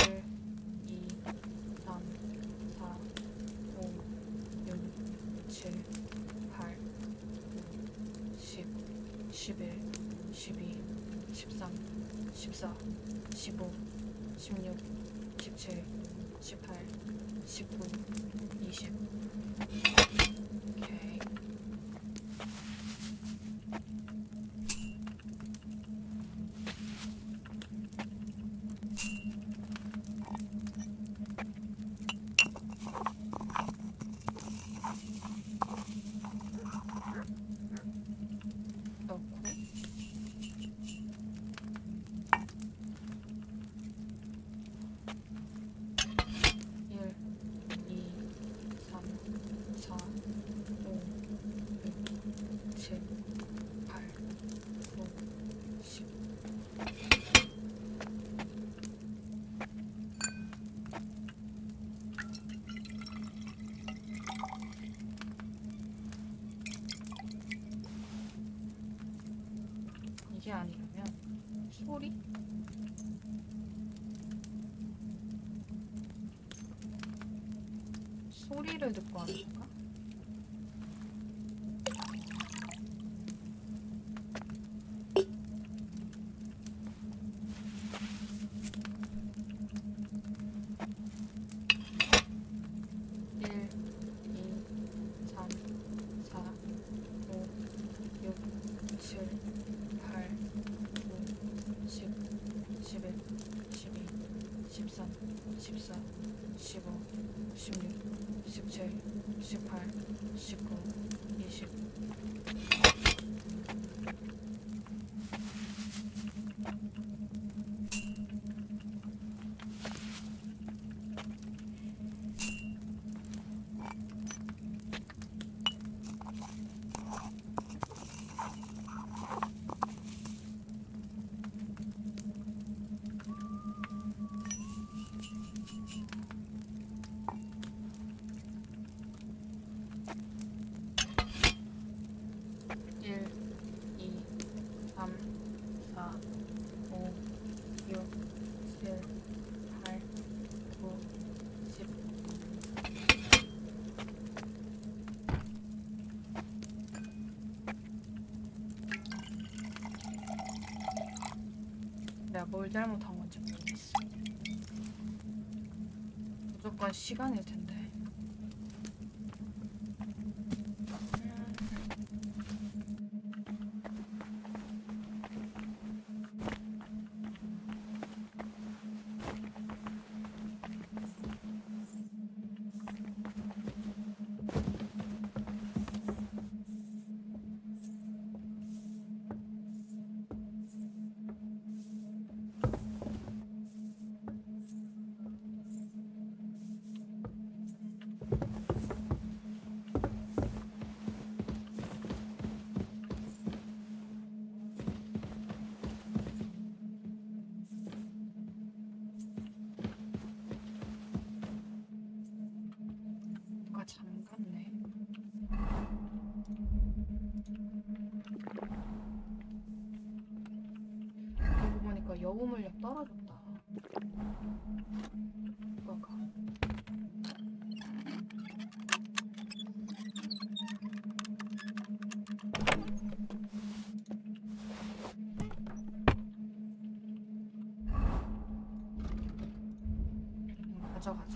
1, 2, 3, 4, 5, 6, 7, 8, 10, 11, 12, 13, 14, 15, 16, 17, 18, 19, 20. 오케이. 이게 아니라면 소리? 소리를 듣고 하는 건가? 내가 뭘 잘못한 건지 모르겠어. 무조건 시간일 텐데. 누가 잠갔네. 그러고 보니까 여우 물약 떨어졌다. 누가가. 가져가자.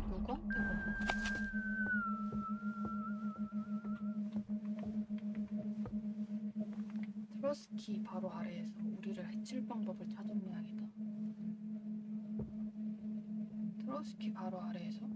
누구한테 트로스키 바로 아래에서 우리를 해칠 방법을 찾은 모양이다. 트로스키 바로 아래에서?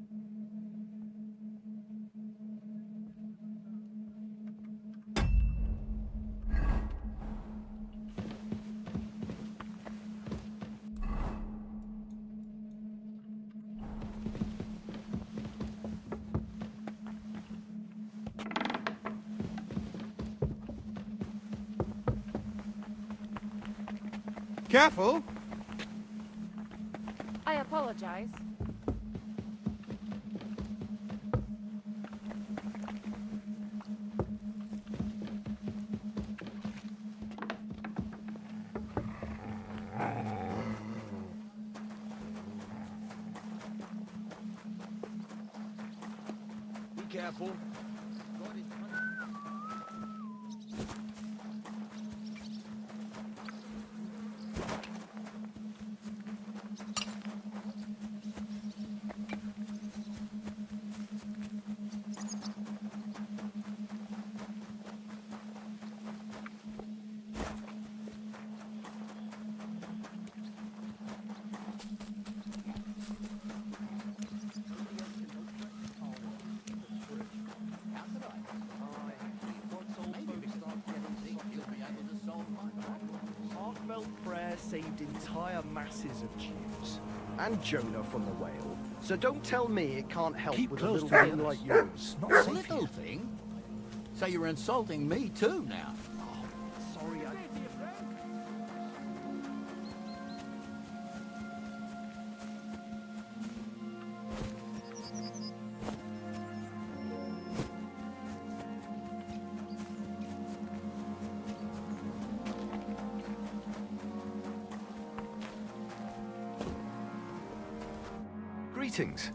Careful! I apologize. Be careful. Heartfelt prayer saved entire masses of Jews. And Jonah from the whale. So don't tell me it can't help Keep with a close little to thing the like others. yours. Not a little thing. So you're insulting me too now. Sorry, I... Greetings.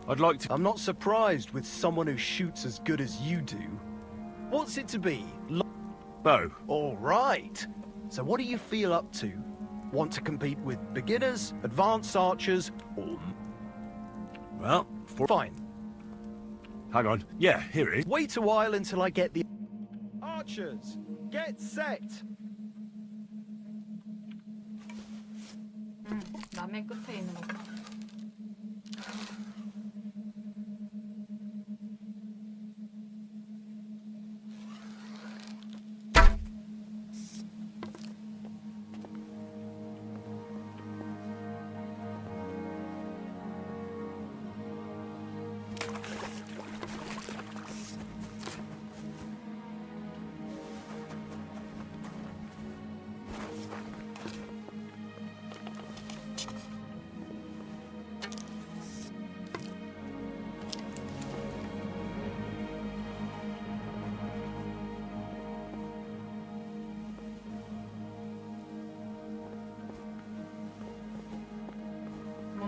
I'd like to... I'm not surprised with someone who shoots as good as you do. What's it to be? Bow. All right. So what do you feel up to? Want to compete with beginners, advanced archers, or... Well, Fine. Hang on. Yeah, here it is. Wait a while until I get the... Archers, get set! 남의 끝에 있는 거구나.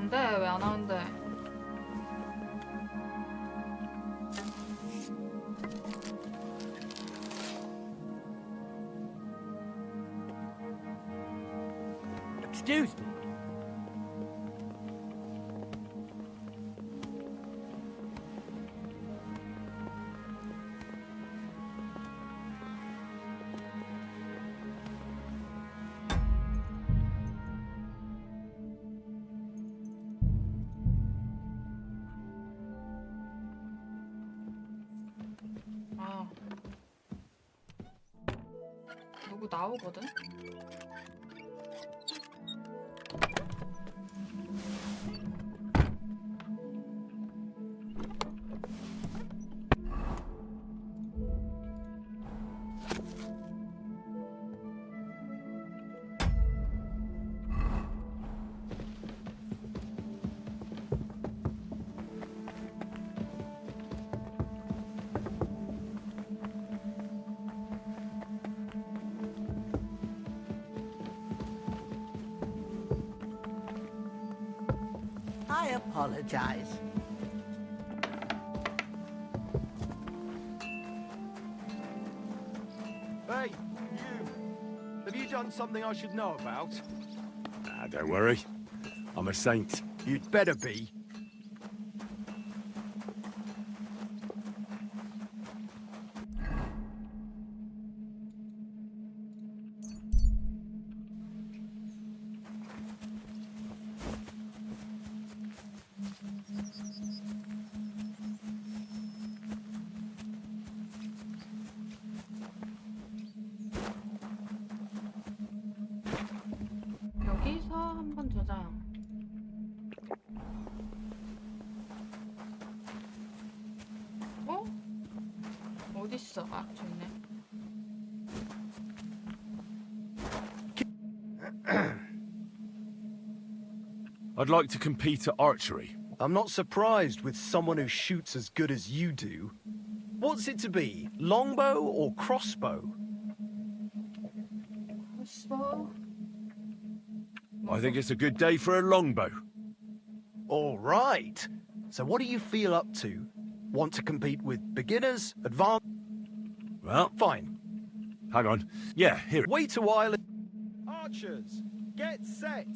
안 돼. 왜 안 하는데? Excuse me. 아. 누구 나오거든? I apologize. Hey, you! Have you done something I should know about? Ah, don't worry. I'm a saint. You'd better be. 여기서 한번 저장. 어? 어딨어? 아, 저기 있네. I'd like to compete at archery. I'm not surprised with someone who shoots as good as you do. What's it to be? Longbow or crossbow? crossbow? I think it's a good day for a longbow. All right. So what do you feel up to? Want to compete with beginners, advanced? Well, fine. Hang on. Yeah, here. Wait a while. Archers, get set!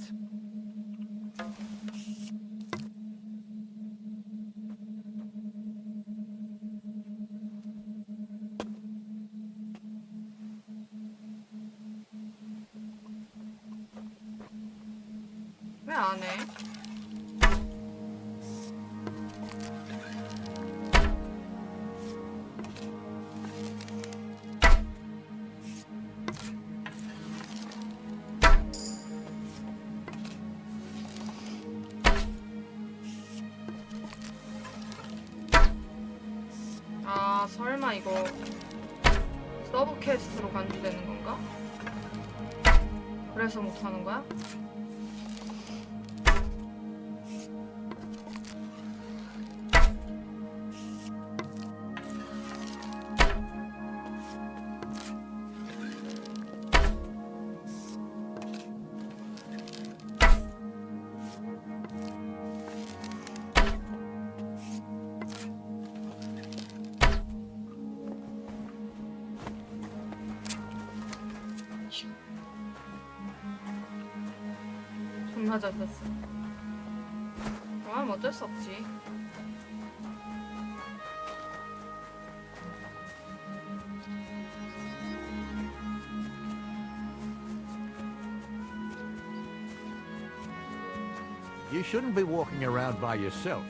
왜 안 해? 아, 설마 이거 서브 퀘스트로 간주되는 건가? 그래서 못하는 거야? 존나 잘 됐어. 뭐 어쩔 수 없지. You shouldn't be walking around by yourself.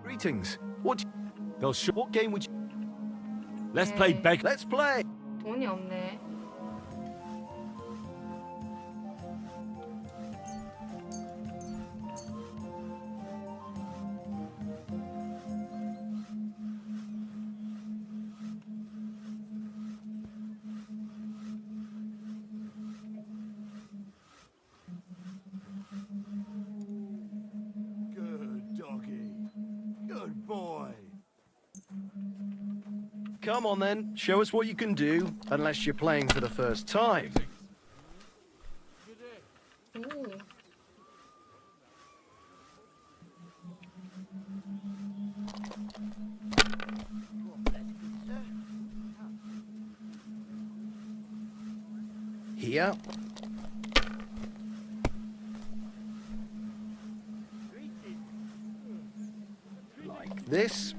Greetings. What game would you... Let's play beg. Let's play. 돈이 없네. Good doggy. Good boy. Come on then, show us what you can do, unless you're playing for the first time. here. Like this.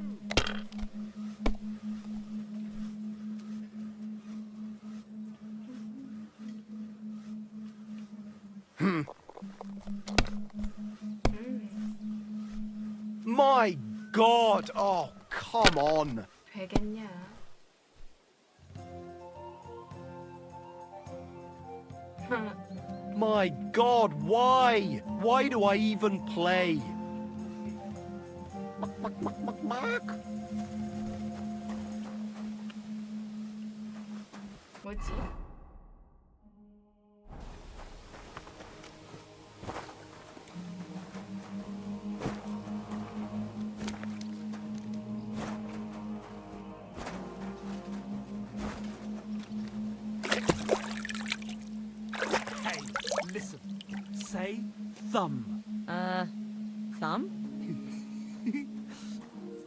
My God! Oh, come on! 되겠냐? My God, why? Why do I even play? 뭐지? Hey, listen. Say thumb. Thumb?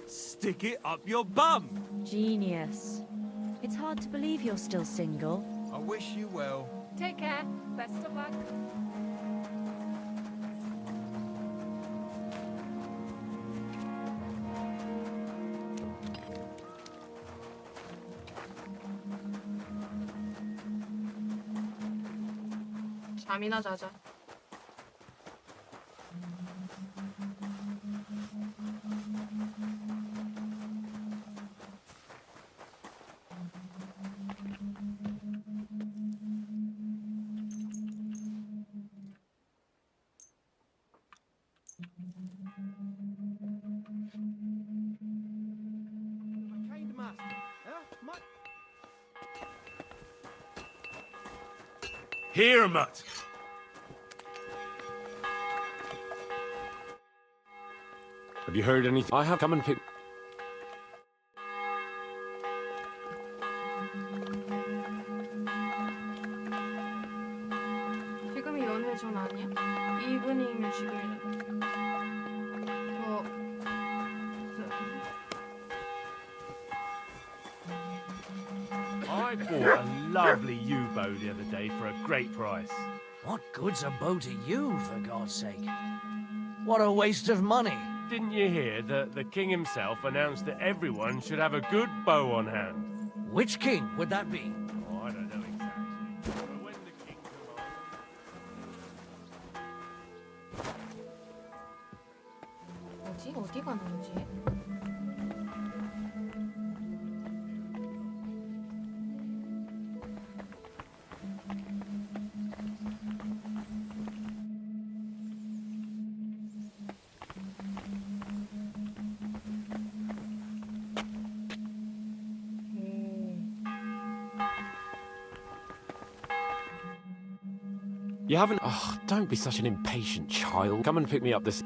Stick it up your bum. Genius. It's hard to believe you're still single. I wish you well. Take care. Best of luck. 잠이나 자자. Here, Mutt. Have you heard anything? I have come and pick. 지금이 연회전 아니야? 이브닝이면 지금이잖아. I bought a lovely U-bow the other day for a great price. What good's a bow to you, for God's sake? What a waste of money. Didn't you hear that the king himself announced that everyone should have a good bow on hand? Which king would that be? Oh, I don't know exactly. But when the king 뭐지? 어디 가는 거지? You haven't. Oh, don't be such an impatient child. Come and pick me up this.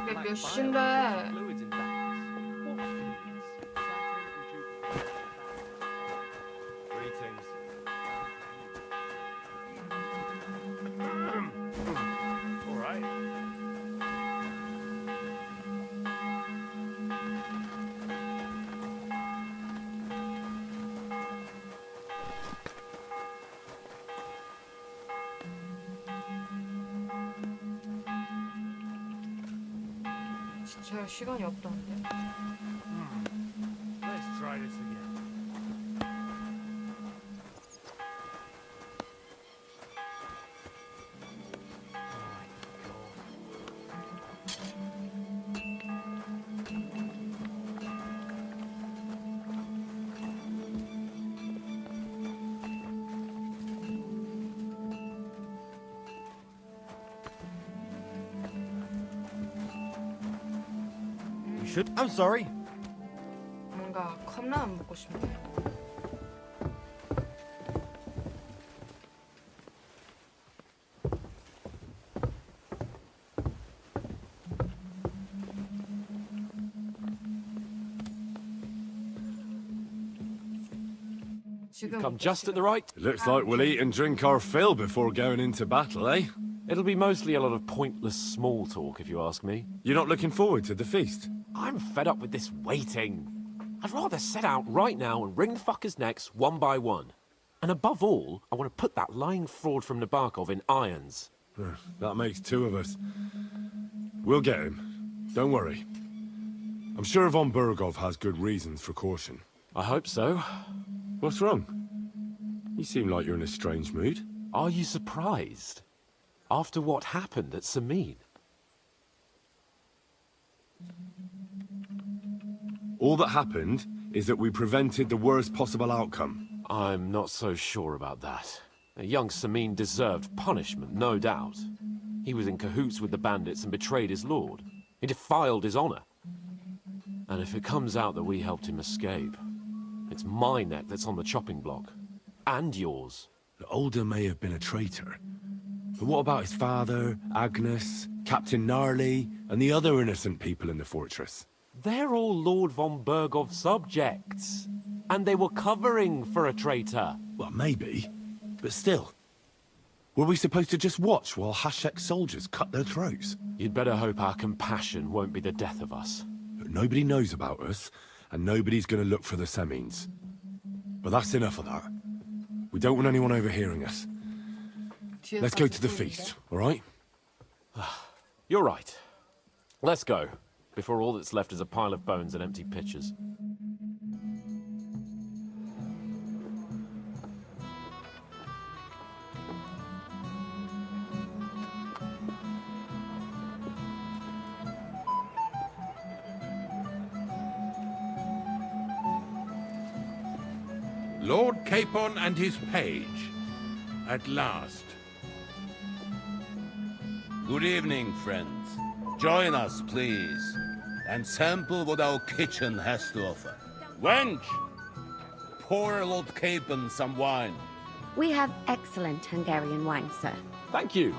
이게 몇 시인데? Greetings. All right. 진짜 시간이 없다는데. Let's try this again. You should. I'm sorry. 뭔가 컵라면 먹고 싶네. Come just at the right. It looks like we'll eat and drink our fill before going into battle, eh? It'll be mostly a lot of pointless small talk, if you ask me. You're not looking forward to the feast? I'm fed up with this waiting. I'd rather set out right now and wring the fuckers' necks one by one. And above all, I want to put that lying fraud from Nabokov in irons. That makes two of us. We'll get him. Don't worry. I'm sure von Burgov has good reasons for caution. I hope so. What's wrong? You seem like you're in a strange mood. Are you surprised? After what happened at Samin? All that happened is that we prevented the worst possible outcome. I'm not so sure about that. A young Samin deserved punishment, no doubt. He was in cahoots with the bandits and betrayed his lord. He defiled his honor. And if it comes out that we helped him escape, it's my neck that's on the chopping block. And yours. Alder may have been a traitor. But what about his father, Agnes, Captain Gnarly, and the other innocent people in the fortress? They're all Lord von Burgov's subjects. And they were covering for a traitor. Well, maybe. But still. Were we supposed to just watch while Hashek's soldiers cut their throats? You'd better hope our compassion won't be the death of us. But nobody knows about us, and nobody's gonna look for the Semines. But that's enough of that. We don't want anyone overhearing us. Let's go to the feast, all right? You're right. Let's go, before all that's left is a pile of bones and empty pitchers. Lord Capon and his page. At last. Good evening, friends. Join us, please, and sample what our kitchen has to offer. Wench! Pour Lord Capon some wine. We have excellent Hungarian wine, sir. Thank you.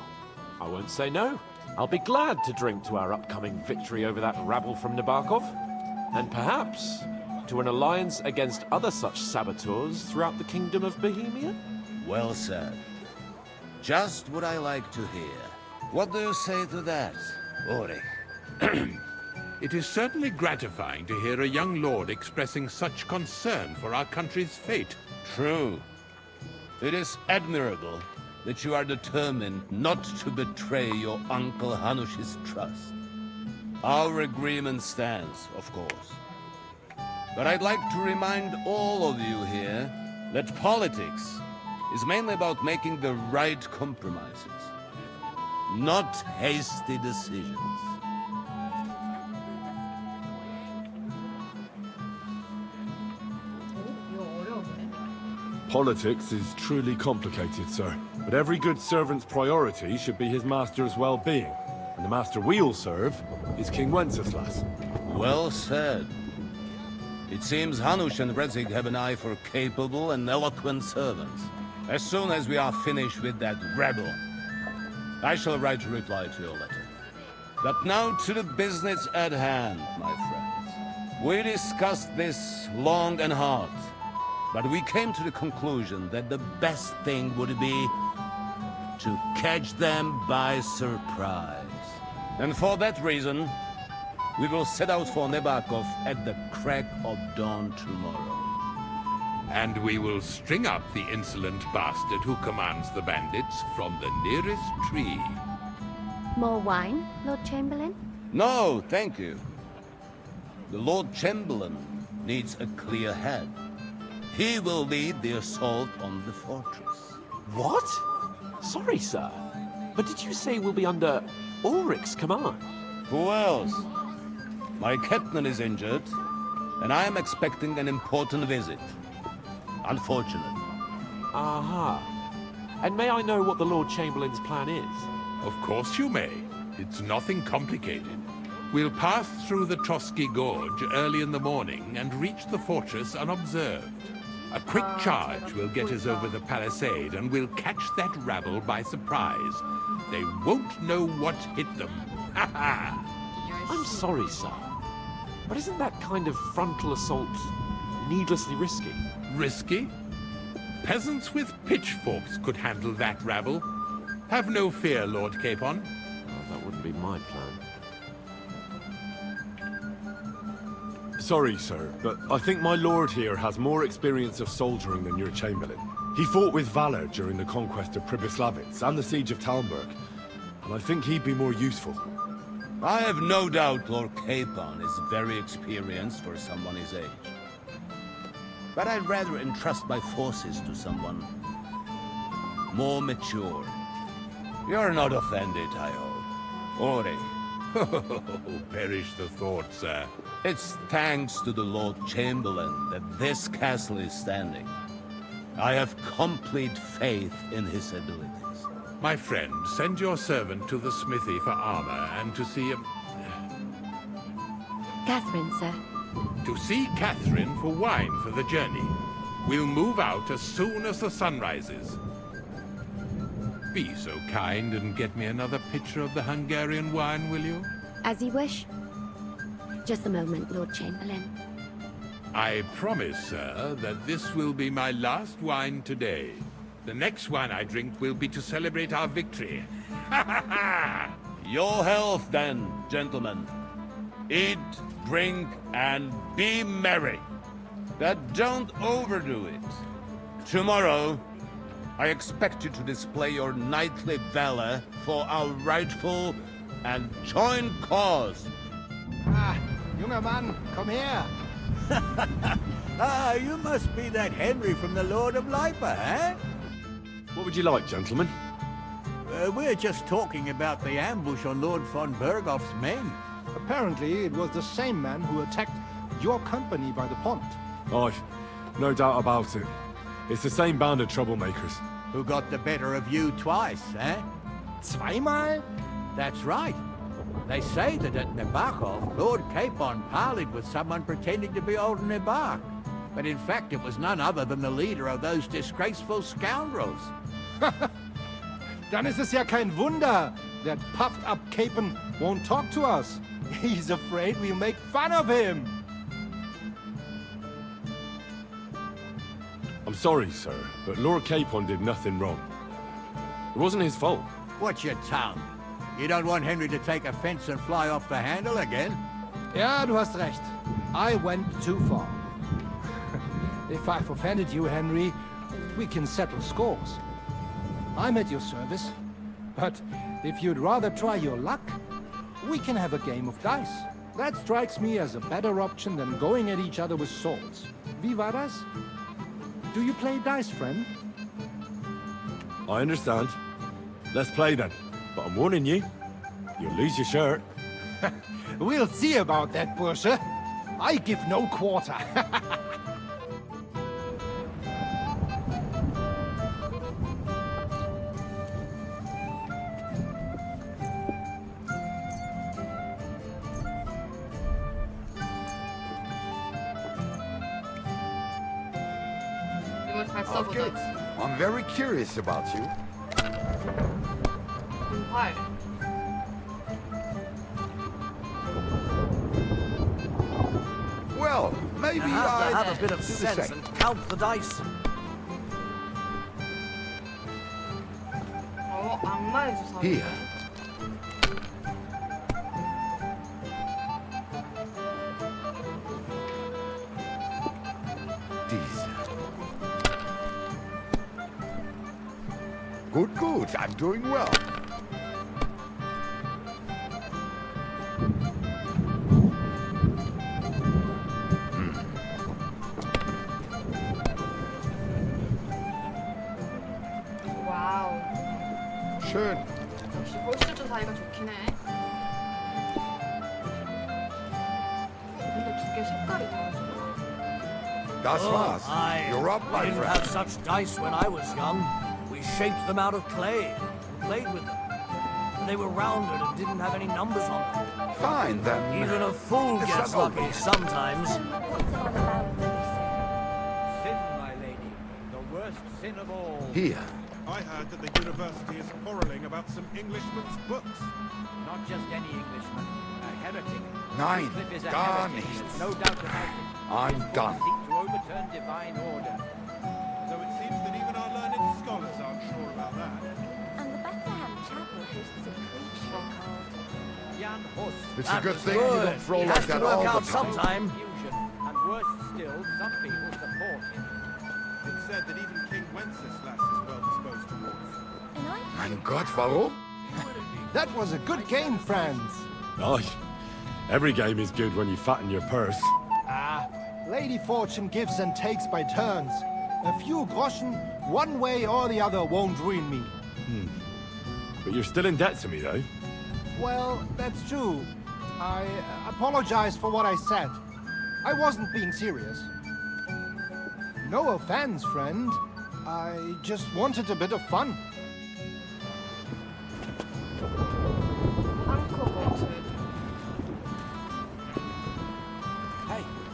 I won't say no. I'll be glad to drink to our upcoming victory over that rabble from Nabokov. And perhaps to an alliance against other such saboteurs throughout the Kingdom of Bohemia? Well said. Just what I like to hear. What do you say to that, Ulrich? It is certainly gratifying to hear a young lord expressing such concern for our country's fate. True. It is admirable that you are determined not to betray your Uncle Hanush's trust. Our agreement stands, of course. But I'd like to remind all of you here that politics is mainly about making the right compromises, not hasty decisions. Politics is truly complicated, sir. But every good servant's priority should be his master's well-being. And the master we'll serve is King Wenceslas. Well said. It seems Hanush and Redzig have an eye for capable and eloquent servants. As soon as we are finished with that rebel, I shall write a reply to your letter. But now to the business at hand, my friends. We discussed this long and hard, but we came to the conclusion that the best thing would be to catch them by surprise. And for that reason, we will set out for Nabokov at the crack of dawn tomorrow. And we will string up the insolent bastard who commands the bandits from the nearest tree. More wine, Lord Chamberlain? No, thank you. The Lord Chamberlain needs a clear head. He will lead the assault on the fortress. What? Sorry, sir. But did you say we'll be under Ulrich's command? Who else? My captain is injured, and I am expecting an important visit. Unfortunately. Aha. And may I know what the Lord Chamberlain's plan is? Of course you may. It's nothing complicated. We'll pass through the Trotsky Gorge early in the morning and reach the fortress unobserved. A quick charge will get us over the palisade, and we'll catch that rabble by surprise. They won't know what hit them. Ha ha! I'm sorry, sir. But isn't that kind of frontal assault needlessly risky? Risky? Peasants with pitchforks could handle that rabble. Have no fear, Lord Capon. Well, that wouldn't be my plan. sorry, sir, but I think my lord here has more experience of soldiering than your chamberlain. He fought with valor during the conquest of Pribyslavitz and the siege of Talmberg, and I think he'd be more useful. I have no doubt Lord Capon is very experienced for someone his age. But I'd rather entrust my forces to someone more mature. You're not offended, I hope. Ori. Perish the thought, sir. It's thanks to the Lord Chamberlain that this castle is standing. I have complete faith in his abilities. My friend, send your servant to the smithy for armor and to see Catherine, sir. To see Catherine for wine for the journey. We'll move out as soon as the sun rises. Be so kind and get me another pitcher of the Hungarian wine, will you? As you wish. Just a moment, Lord Chamberlain. I promise, sir, that this will be my last wine today. The next wine I drink will be to celebrate our victory. Your health, then, gentlemen. Eat, drink, and be merry. But don't overdo it. Tomorrow, I expect you to display your knightly valor for our rightful and joint cause. Ah, junger Mann, komm her. Ah, you must be that Henry from the Lord of Lipa, eh? What would you like, gentlemen? We're just talking about the ambush on Lord von Bergoff's men. Apparently, it was the same man who attacked your company by the pond. Aye, no doubt about it. It's the same band of troublemakers. Who got the better of you twice, eh? Zweimal? That's right. They say that at Nebachov, Lord Capon parleyed with someone pretending to be old Nebach. But in fact, it was none other than the leader of those disgraceful scoundrels. Dann ist es ja kein Wunder. That puffed-up Capon won't talk to us. He's afraid we'll make fun of him. I'm sorry, sir, but Lord Capon did nothing wrong. It wasn't his fault. Watch your tongue. You don't want Henry to take offense and fly off the handle again? Ja, du hast recht. I went too far. If I've offended you, Henry, we can settle scores. I'm at your service. But if you'd rather try your luck, we can have a game of dice. That strikes me as a better option than going at each other with swords. Wie war das? Do you play dice, friend? I understand. Let's play then. But I'm warning you, you'll lose your shirt. We'll see about that, Bursche. I give no quarter. 이걸 잘 Auf 써보자. geht's. I'm very curious about you. 활. Well, maybe You have to have I'd a bit of do the sense same. and count the dice. 악마의 주사. Here. Diese. Good. I'm doing well. 와우. Schön. 역시 홀수주 사이가 좋긴 해. 근데 두 개 색깔이 다르잖아. Das war's. You're up, my didn't friend. have such dice when I was young. We shaped them out of clay and played with them. They were rounded and didn't have any numbers on them. Fine, then. Even a fool It's gets not lucky over. sometimes. Sin, my lady. The worst sin of all. Here. I heard that the university is quarreling about some Englishman's books. Not just any Englishman. A heretic. Nein, Wycliffe is a gar heretic, nichts. there's no doubt about it. I'm His done. books seek to overturn divine order. Though it seems that even our learned scholars aren't sure about that. And the Bethlehem Chapel hosts a creature called Jan Hus. It's a good thing you don't throw It like has to that work all out the time. sometime. Fusion. Wenceslas is well disposed towards. Mein Gott, warum? That was a good game, friends. Aye. Every game is good when you fatten your purse. Ah, Lady Fortune gives and takes by turns. A few groschen, one way or the other, won't ruin me. But you're still in debt to me, though. Well, that's true. I apologize for what I said. I wasn't being serious. No offense, friend. I just wanted a bit of fun.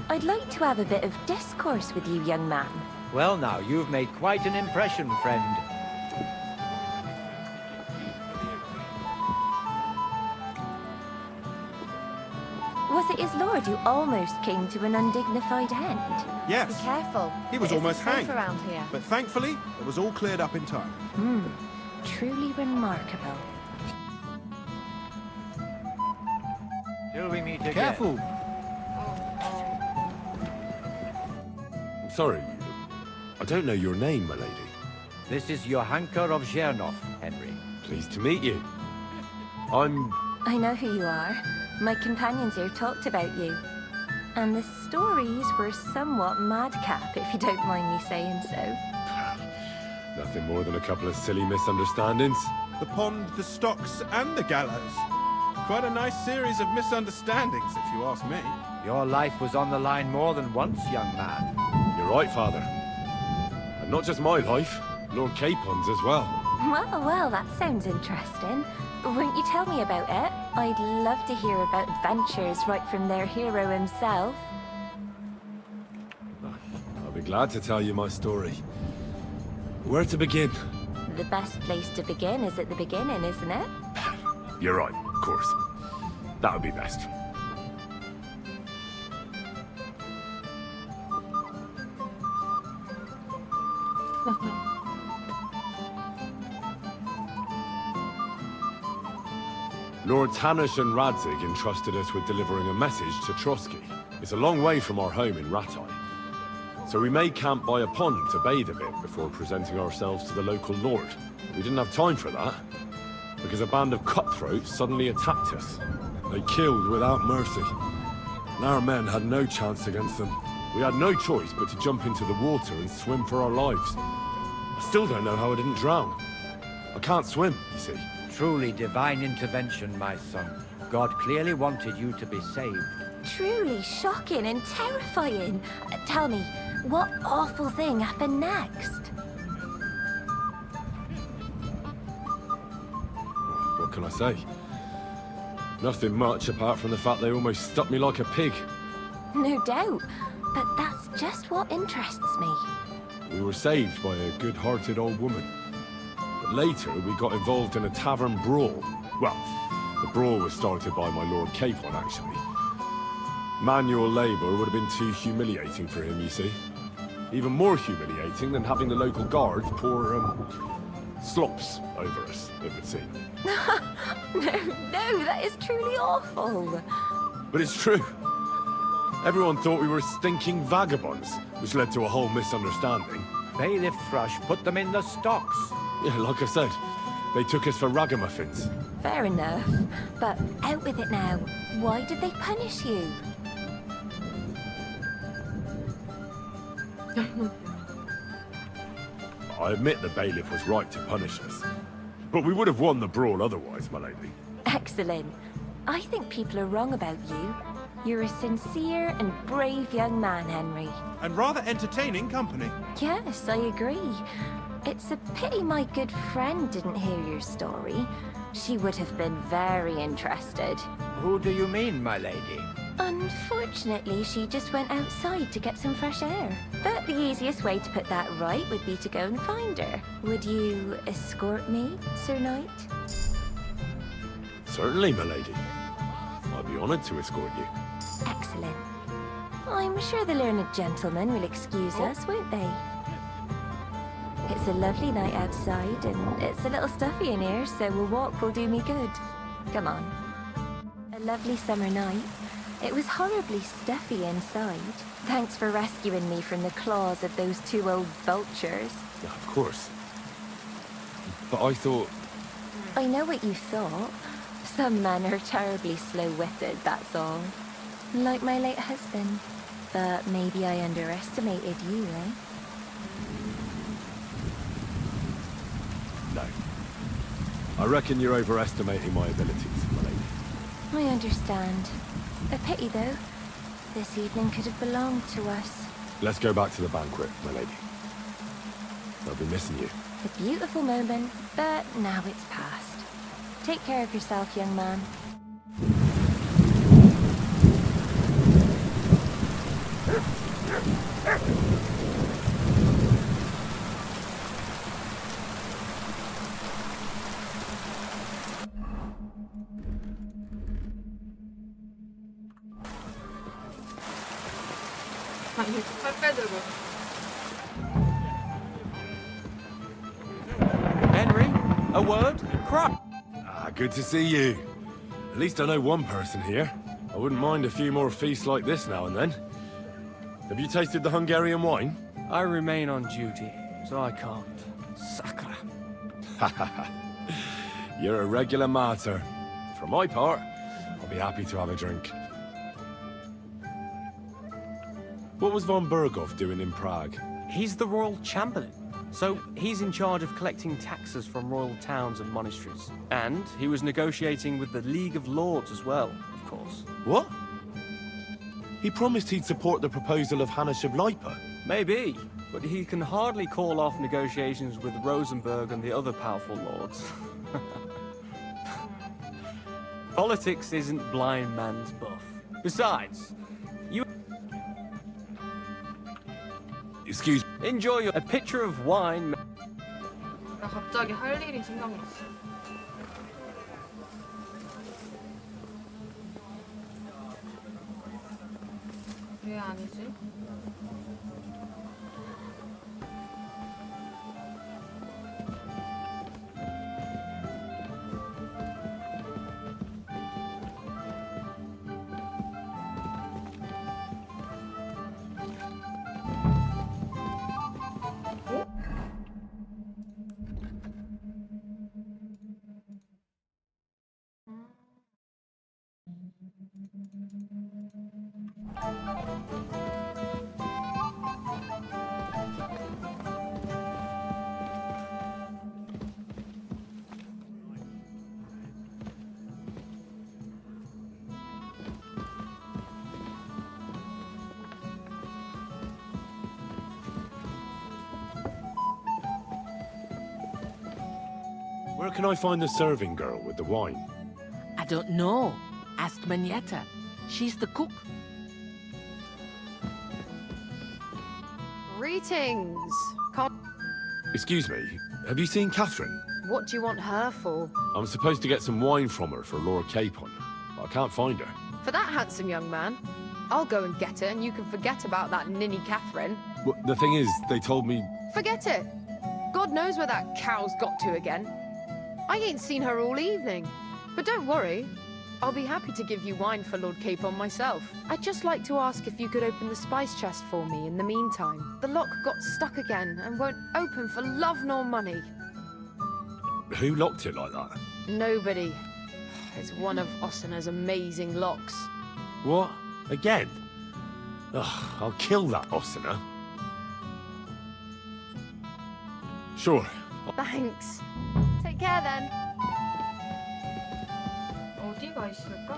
I'd like to have a bit of discourse with you, young man. Well now, you've made quite an impression, friend. Was it his lord who almost came to an undignified end? Yes. Be careful. He was It isn't almost safe hanged. around here. But thankfully, it was all cleared up in time. Truly remarkable. Till we meet again. Careful. Sorry. I don't know your name, my lady. This is Johanka of Zhernov, Henry. Pleased to meet you. I'm... I know who you are. My companions here talked about you. And the stories were somewhat madcap, if you don't mind me saying so. nothing more than a couple of silly misunderstandings. The pond, the stocks, and the gallows. Quite a nice series of misunderstandings, if you ask me. Your life was on the line more than once, young man. You're right, Father. And not just my life, Lord Capon's as well. Well, that sounds interesting. Won't you tell me about it? I'd love to hear about adventures right from their hero himself. I'll be glad to tell you my story. Where to begin? The best place to begin is at the beginning, isn't it? You're right, of course. That would be best. Lord Tanish and Radzig entrusted us with delivering a message to Trotsky. It's a long way from our home in Ratai. So we made camp by a pond to bathe a bit before presenting ourselves to the local lord. We didn't have time for that, because a band of cutthroats suddenly attacked us. They killed without mercy. And our men had no chance against them. We had no choice but to jump into the water and swim for our lives. I still don't know how I didn't drown. I can't swim, you see. Truly divine intervention, my son. God clearly wanted you to be saved. Truly shocking and terrifying. Tell me, what awful thing happened next? What can I say? Nothing much apart from the fact they almost stuck me like a pig. No doubt, but that's just what interests me. We were saved by a good-hearted old woman. But later, we got involved in a tavern brawl. Well, the brawl was started by my Lord Capon, actually. Manual labor would have been too humiliating for him, you see. Even more humiliating than having the local guards pour, slops over us, it would seem. No, that is truly awful. But it's true. Everyone thought we were stinking vagabonds, which led to a whole misunderstanding. Bailiff Thrush put them in the stocks. Yeah, like I said, they took us for ragamuffins. Fair enough, but out with it now. Why did they punish you? I admit the bailiff was right to punish us. But we would have won the brawl otherwise, my lady. Excellent. I think people are wrong about you. You're a sincere and brave young man, Henry. And rather entertaining company. Yes, I agree. It's a pity my good friend didn't hear your story. She would have been very interested. Who do you mean, my lady? Unfortunately, she just went outside to get some fresh air. But the easiest way to put that right would be to go and find her. Would you escort me, Sir Knight? Certainly, my lady. I'd be honored to escort you. Excellent. I'm sure the learned gentlemen will excuse us, won't they? It's a lovely night outside, and it's a little stuffy in here, so a walk will do me good. Come on. A lovely summer night. It was horribly stuffy inside. Thanks for rescuing me from the claws of those two old vultures. Of course. But I thought... I know what you thought. Some men are terribly slow-witted, that's all. Like my late husband. But maybe I underestimated you, eh? No. I reckon you're overestimating my abilities, my lady. I understand. A pity, though. This evening could have belonged to us. Let's go back to the banquet, my lady. I'll be missing you. A beautiful moment, but now it's past. Take care of yourself, young man. 아니, 팔 빼들고. Henry, a word? Crap. Ah, good to see you. At least I know one person here. I wouldn't mind a few more feasts like this now and then. Have you tasted the Hungarian wine? I remain on duty, so I can't. Sacre. You're a regular martyr. For my part, I'll be happy to have a drink. What was von Berghoff doing in Prague? He's the royal chamberlain. So he's in charge of collecting taxes from royal towns and monasteries. And he was negotiating with the League of Lords as well, of course. What? He promised he'd support the proposal of Hannes of Lipa. Maybe, but he can hardly call off negotiations with Rosenberg and the other powerful lords. Politics isn't blind man's buff. Besides, you... Excuse me. Enjoy a pitcher of wine. 나 갑자기 할 일이 생각났어. 왜 아니지? Where can I find the serving girl with the wine? I don't know. Ask Manietta. She's the cook. Greetings. Excuse me, have you seen Catherine? What do you want her for? I'm supposed to get some wine from her for Lord Capon. I can't find her. For that handsome young man? I'll go and get her, and you can forget about that ninny Catherine. Well, the thing is, they told me... Forget it. God knows where that cow's got to again. I ain't seen her all evening. But don't worry. I'll be happy to give you wine for Lord Capon myself. I'd just like to ask if you could open the spice chest for me in the meantime. The lock got stuck again and won't open for love nor money. Who locked it like that? Nobody. It's one of Ossina's amazing locks. What? Again? Ugh, I'll kill that Ossina. Sure. Thanks. Take care then. 어디가 있을까?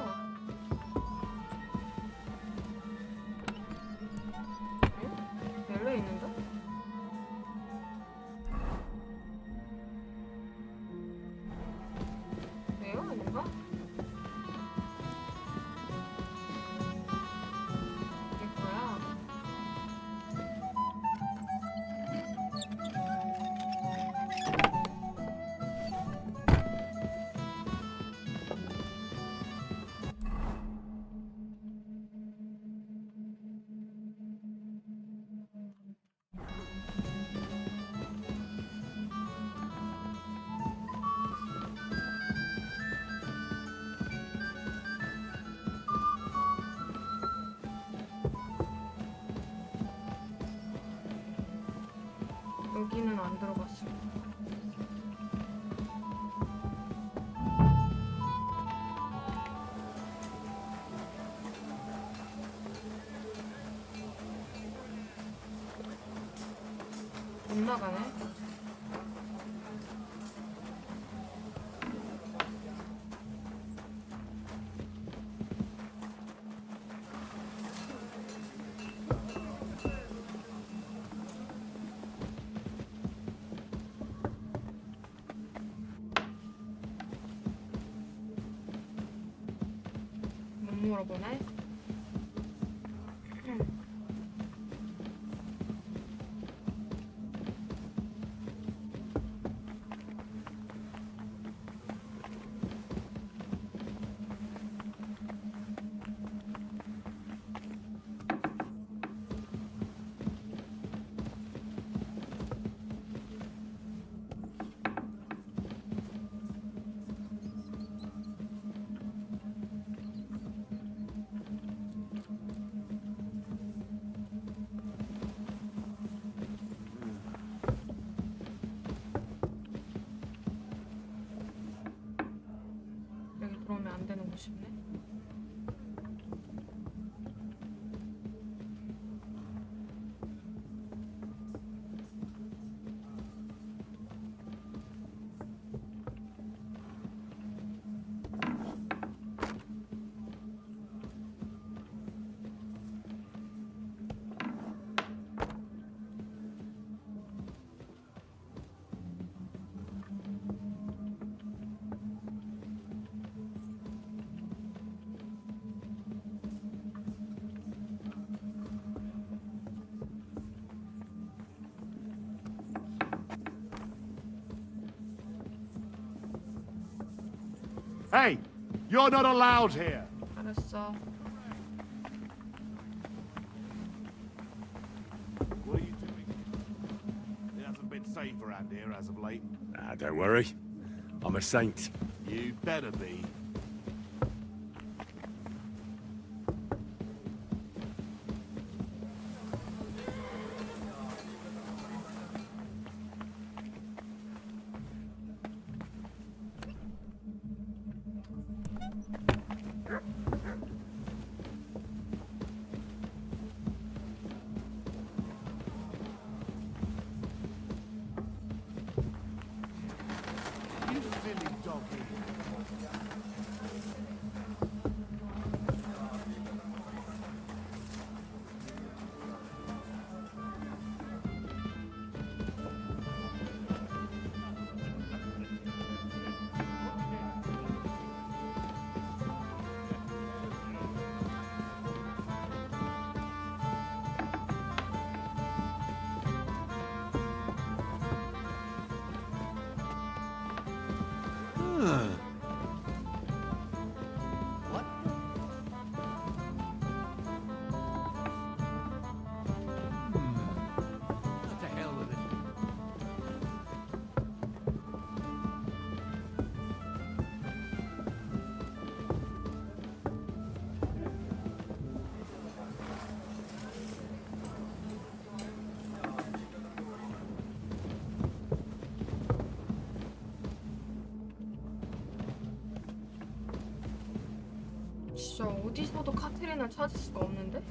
열려 있는데? 왜요? 아닌가? 이게 뭐야? 나가네. 못 물어보네. 여기 들어오면 안 되는 곳이네. Hey, you're not allowed here. 알았어. What are you doing? It hasn't been safe around here as of late. Ah, don't worry. I'm a saint. You'd better be. You silly doggy. What the hell with it? 진짜 어디서도 카트린을 찾을 수가 없는데?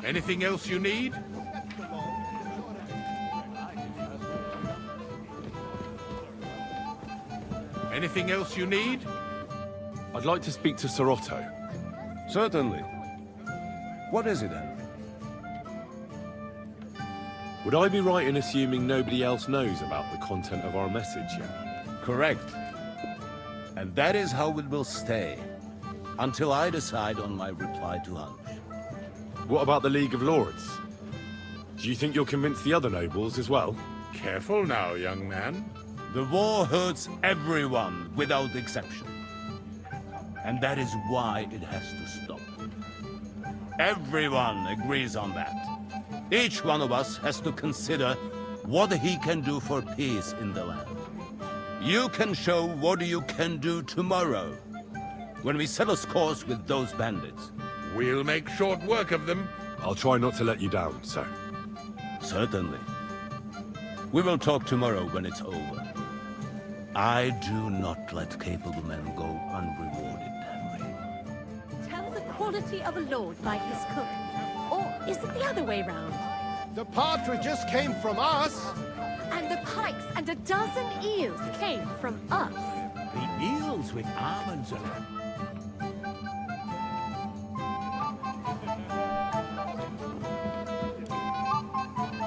Anything else you need? Anything else you need? I'd like to speak to Sir Otto. Certainly. What is it then? Would I be right in assuming nobody else knows about the content of our message yet? Correct. And that is how it will stay. Until I decide on my reply to Hanush. What about the League of Lords? Do you think you'll convince the other nobles as well? Careful now, young man. The war hurts everyone without exception. And that is why it has to stop. Everyone agrees on that. Each one of us has to consider what he can do for peace in the land. You can show what you can do tomorrow, when we settle scores with those bandits. We'll make short work of them. I'll try not to let you down, sir. Certainly. We will talk tomorrow when it's over. I do not let capable men go unrewarded, Henry. Tell the quality of a lord by his cook. Or is it the other way round? The partridges came from us. And the pikes and a dozen eels came from us. The eels with almonds in them.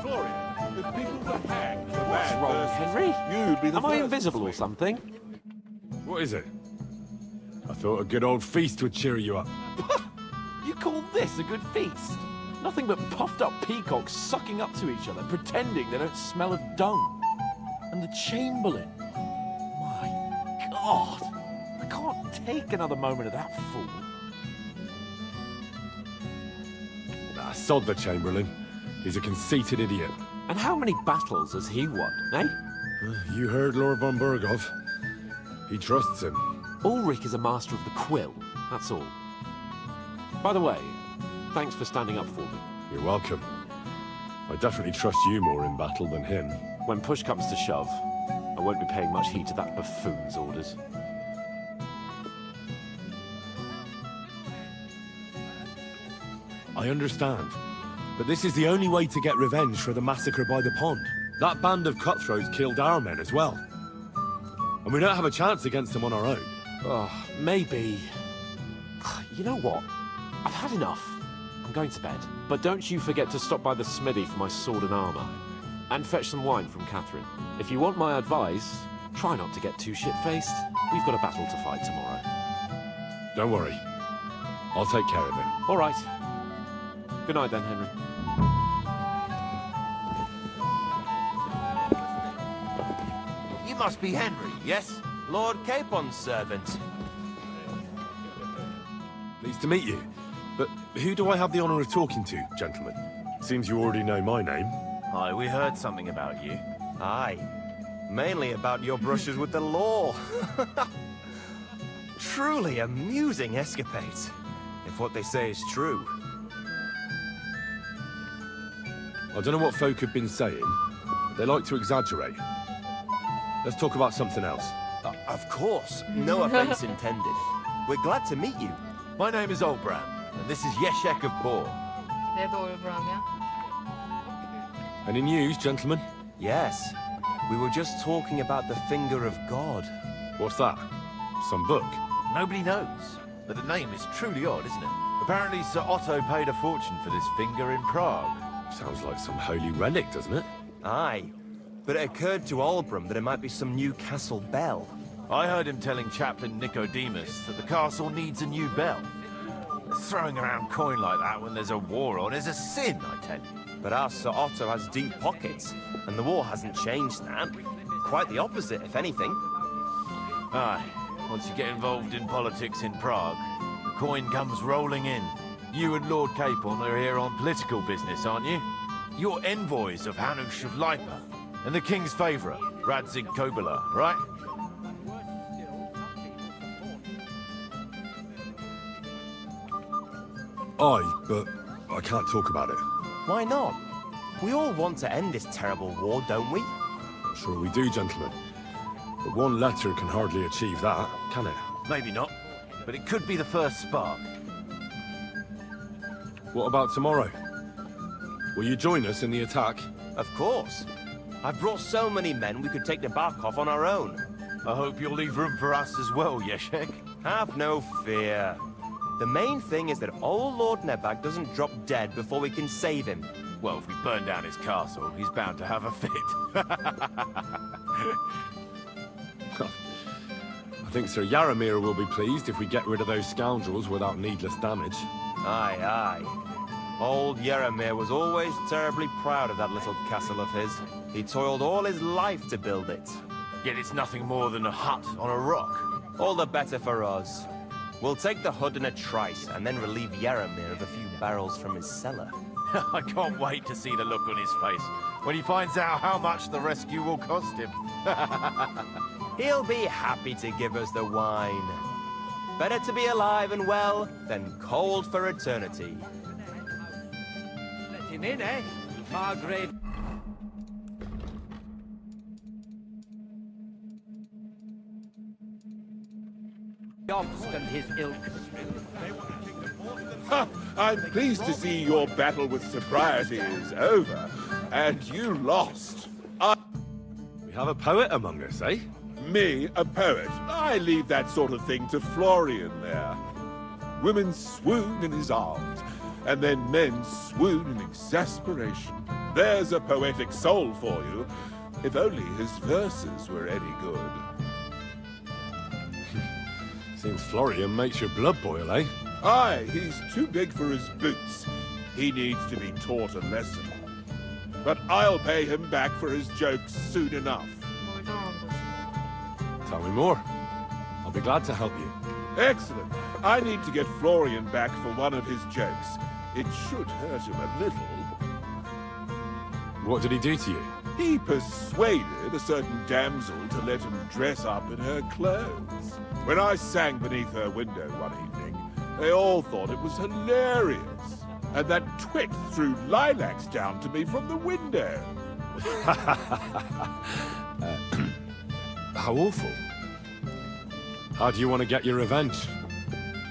Florian, if people were hanged for What's bad wrong, verses, Henry? you'd be the Am I first invisible to or swing. something? What is it? I thought a good old feast would cheer you up. You call this a good feast? Nothing but puffed up peacocks sucking up to each other, pretending they don't smell of dung. And the Chamberlain. My God. I can't take another moment of that fool. Nah, sod the Chamberlain. He's a conceited idiot. And how many battles has he won, eh? You heard Lord von Burgov. He trusts him. Ulrich is a master of the quill, that's all. By the way, thanks for standing up for me. You're welcome. I definitely trust you more in battle than him. When push comes to shove, I won't be paying much heed to that buffoon's orders. I understand. But this is the only way to get revenge for the massacre by the pond. That band of cutthroats killed our men as well. And we don't have a chance against them on our own. Oh, maybe... You know what? I've had enough. I'm going to bed. But don't you forget to stop by the smithy for my sword and armor. And fetch some wine from Catherine. If you want my advice, try not to get too shit-faced. We've got a battle to fight tomorrow. Don't worry. I'll take care of it. All right. Good night then, Henry. You must be Henry, yes? Lord Capon's servant. Pleased to meet you. But who do I have the honor of talking to, gentlemen? Seems you already know my name. Aye, we heard something about you. Aye. Mainly about your brushes with the law. Truly amusing escapades, if what they say is true. I don't know what folk have been saying. They like to exaggerate. Let's talk about something else. Of course. No offense intended. We're glad to meet you. My name is Olbram, and this is Yeshek of Bor. 얘도 올브람이야? Any news, gentlemen? Yes. We were just talking about the finger of God. What's that? Some book? Nobody knows, but the name is truly odd, isn't it? Apparently Sir Otto paid a fortune for this finger in Prague. Sounds like some holy relic, doesn't it? Aye. But it occurred to Olbram that it might be some new castle bell. I heard him telling Chaplain Nicodemus that the castle needs a new bell. Throwing around coin like that when there's a war on is a sin, I tell you. But our Sir Otto has deep pockets, and the war hasn't changed that. Quite the opposite, if anything. Aye. Once you get involved in politics in Prague, the coin comes rolling in. You and Lord Capon are here on political business, aren't you? You're envoys of Hanush of Lipa, and the king's favourite, Radzig Kobyla, right? Aye, but I can't talk about it. Why not? We all want to end this terrible war, don't we? Sure we do, gentlemen. But one letter can hardly achieve that, can it? Maybe not, but it could be the first spark. What about tomorrow? Will you join us in the attack? Of course. I've brought so many men we could take the Barkov on our own. I hope you'll leave room for us as well, Yeshek. Have no fear. The main thing is that old Lord Nebag doesn't drop dead before we can save him. Well, if we burn down his castle, he's bound to have a fit. I think Sir Yaramir will be pleased if we get rid of those scoundrels without needless damage. Aye, aye. Old Yaramir was always terribly proud of that little castle of his. He toiled all his life to build it. Yet it's nothing more than a hut on a rock. All the better for us. We'll take the hood in a trice, and then relieve Yaramir of a few barrels from his cellar. I can't wait to see the look on his face when he finds out how much the rescue will cost him. He'll be happy to give us the wine. Better to be alive and well than cold for eternity. Let him in, eh? Margrave. Jobst and his ilk. Ha! I'm pleased to see your battle with sobriety is over, and you lost. We have a poet among us, eh? Me, a poet. I leave that sort of thing to Florian there. Women swoon in his arms, and then men swoon in exasperation. There's a poetic soul for you, if only his verses were any good. Seems Florian makes your blood boil, eh? Aye, he's too big for his boots. He needs to be taught a lesson. But I'll pay him back for his jokes soon enough. Tell me more. I'll be glad to help you. Excellent. I need to get Florian back for one of his jokes. It should hurt him a little. What did he do to you? He persuaded a certain damsel to let him dress up in her clothes. When I sang beneath her window one evening, they all thought it was hilarious. And that twit threw lilacs down to me from the window. How awful. How do you want to get your revenge?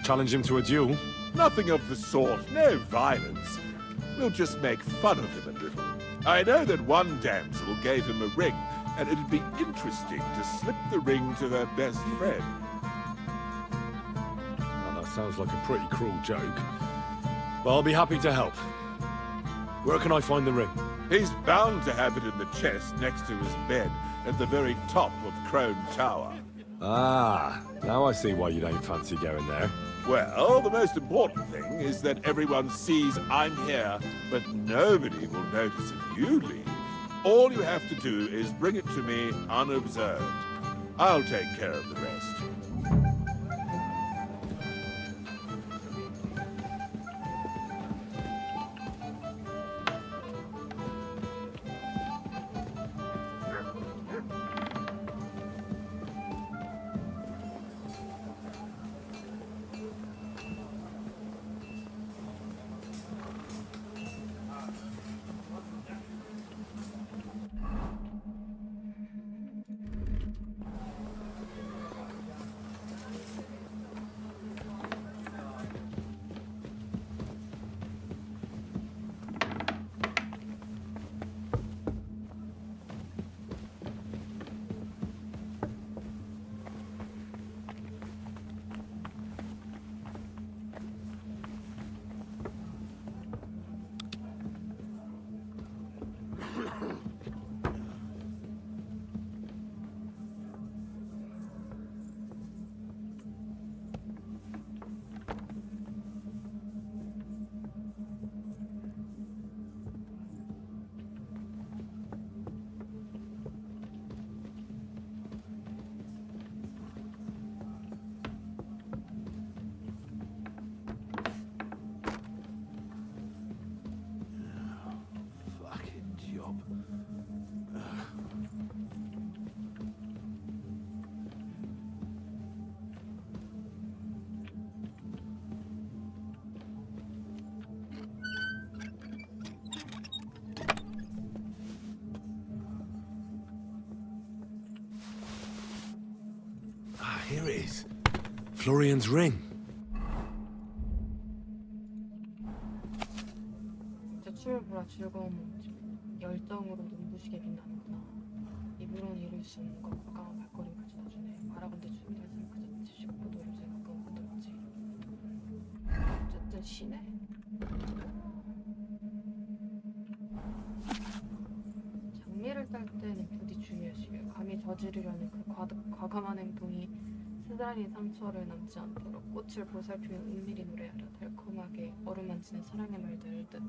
Challenge him to a duel? Nothing of the sort. No violence. We'll just make fun of him a little. I know that one damsel gave him a ring, and it'd be interesting to slip the ring to her best friend. Well, that sounds like a pretty cruel joke. But I'll be happy to help. Where can I find the ring? He's bound to have it in the chest next to his bed at the very top of Crone Tower. Ah, now I see why you don't fancy going there. Well, the most important thing is that everyone sees I'm here, but nobody will notice if you leave. All you have to do is bring it to me unobserved. I'll take care of the rest. Here it is. Florian's ring. 제출보라 즐거움은 열정으로 눈부시게 빛나는구나. 입으로는 이룰 수 없는 것 과감한 발걸음을 가져다주네. 바라건대 준비할 삶 그 자체 식구도를 제가 가끔 부드럽지. 어쨌든 시네. 장미를 딸 때는 부디 주의하시길. 감히 저지르려는 그 과감한 행동이 스다리 상처를 남지 않도록 꽃을 보살피며 은밀히 노래하라. 달콤하게 어루만지는 사랑의 말들을 듯.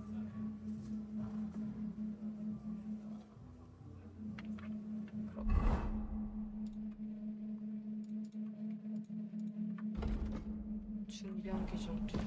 준비한 기정투.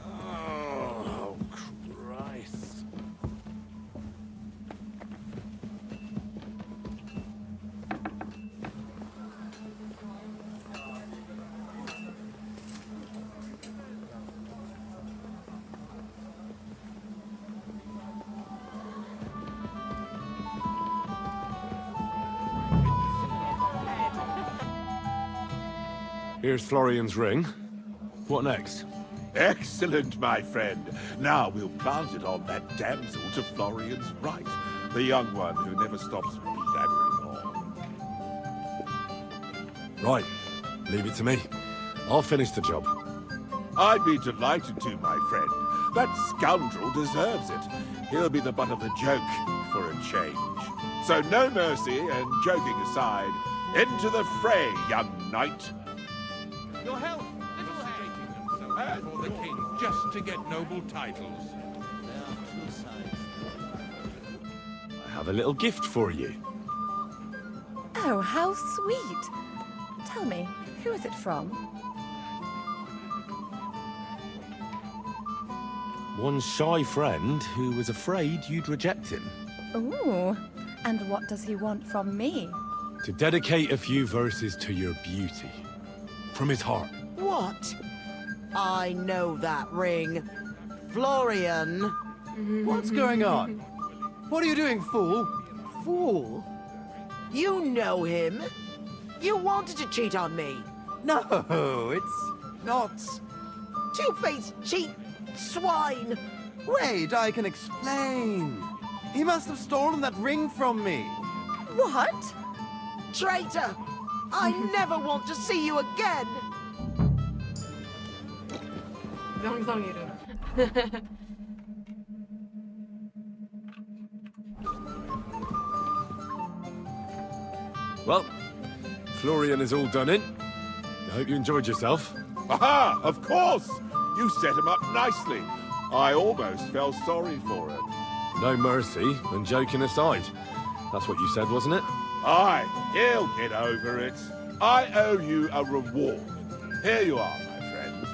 Oh, Christ. Here's Florian's ring. What next? Excellent, my friend. Now we'll plant it on that damsel to Florian's right, the young one who never stops blabbering on. Right. Leave it to me. I'll finish the job. I'd be delighted to, my friend. That scoundrel deserves it. He'll be the butt of the joke for a change. So no mercy, and joking aside, into the fray, young knight. Your health, little hand. Before the king, just to get noble titles. There are two sides. I have a little gift for you. Oh, how sweet. Tell me, who is it from? One shy friend who was afraid you'd reject him. Ooh, and what does he want from me? To dedicate a few verses to your beauty. From his heart. What? I know that ring. Florian. What's going on? What are you doing, fool? Fool? You know him. You wanted to cheat on me. No, it's not. Two-faced cheat swine. Wait, I can explain. He must have stolen that ring from me. What? Traitor! I never want to see you again! 명성 이름. Well, Florian is all done in. I hope you enjoyed yourself. Aha! Of course! You set him up nicely. I almost felt sorry for him. No mercy, and joking aside. That's what you said, wasn't it? Aye, he'll get over it. I owe you a reward. Here you are, my friend.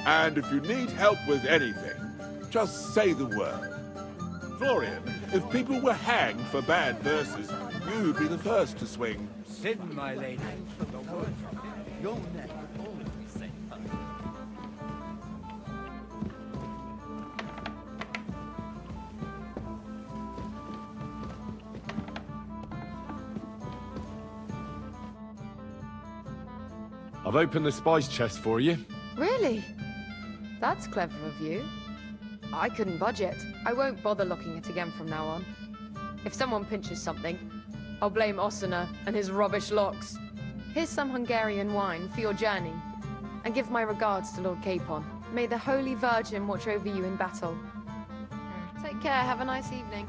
And if you need help with anything, just say the word. Florian, if people were hanged for bad verses, you'd be the first to swing. Sin, my lady. Your neck will always be safe. I've opened the spice chest for you. Really? That's clever of you. I couldn't budget. I won't bother locking it again from now on. If someone pinches something, I'll blame Osuna and his rubbish locks. Here's some Hungarian wine for your journey. And give my regards to Lord Capon. May the Holy Virgin watch over you in battle. Take care, have a nice evening.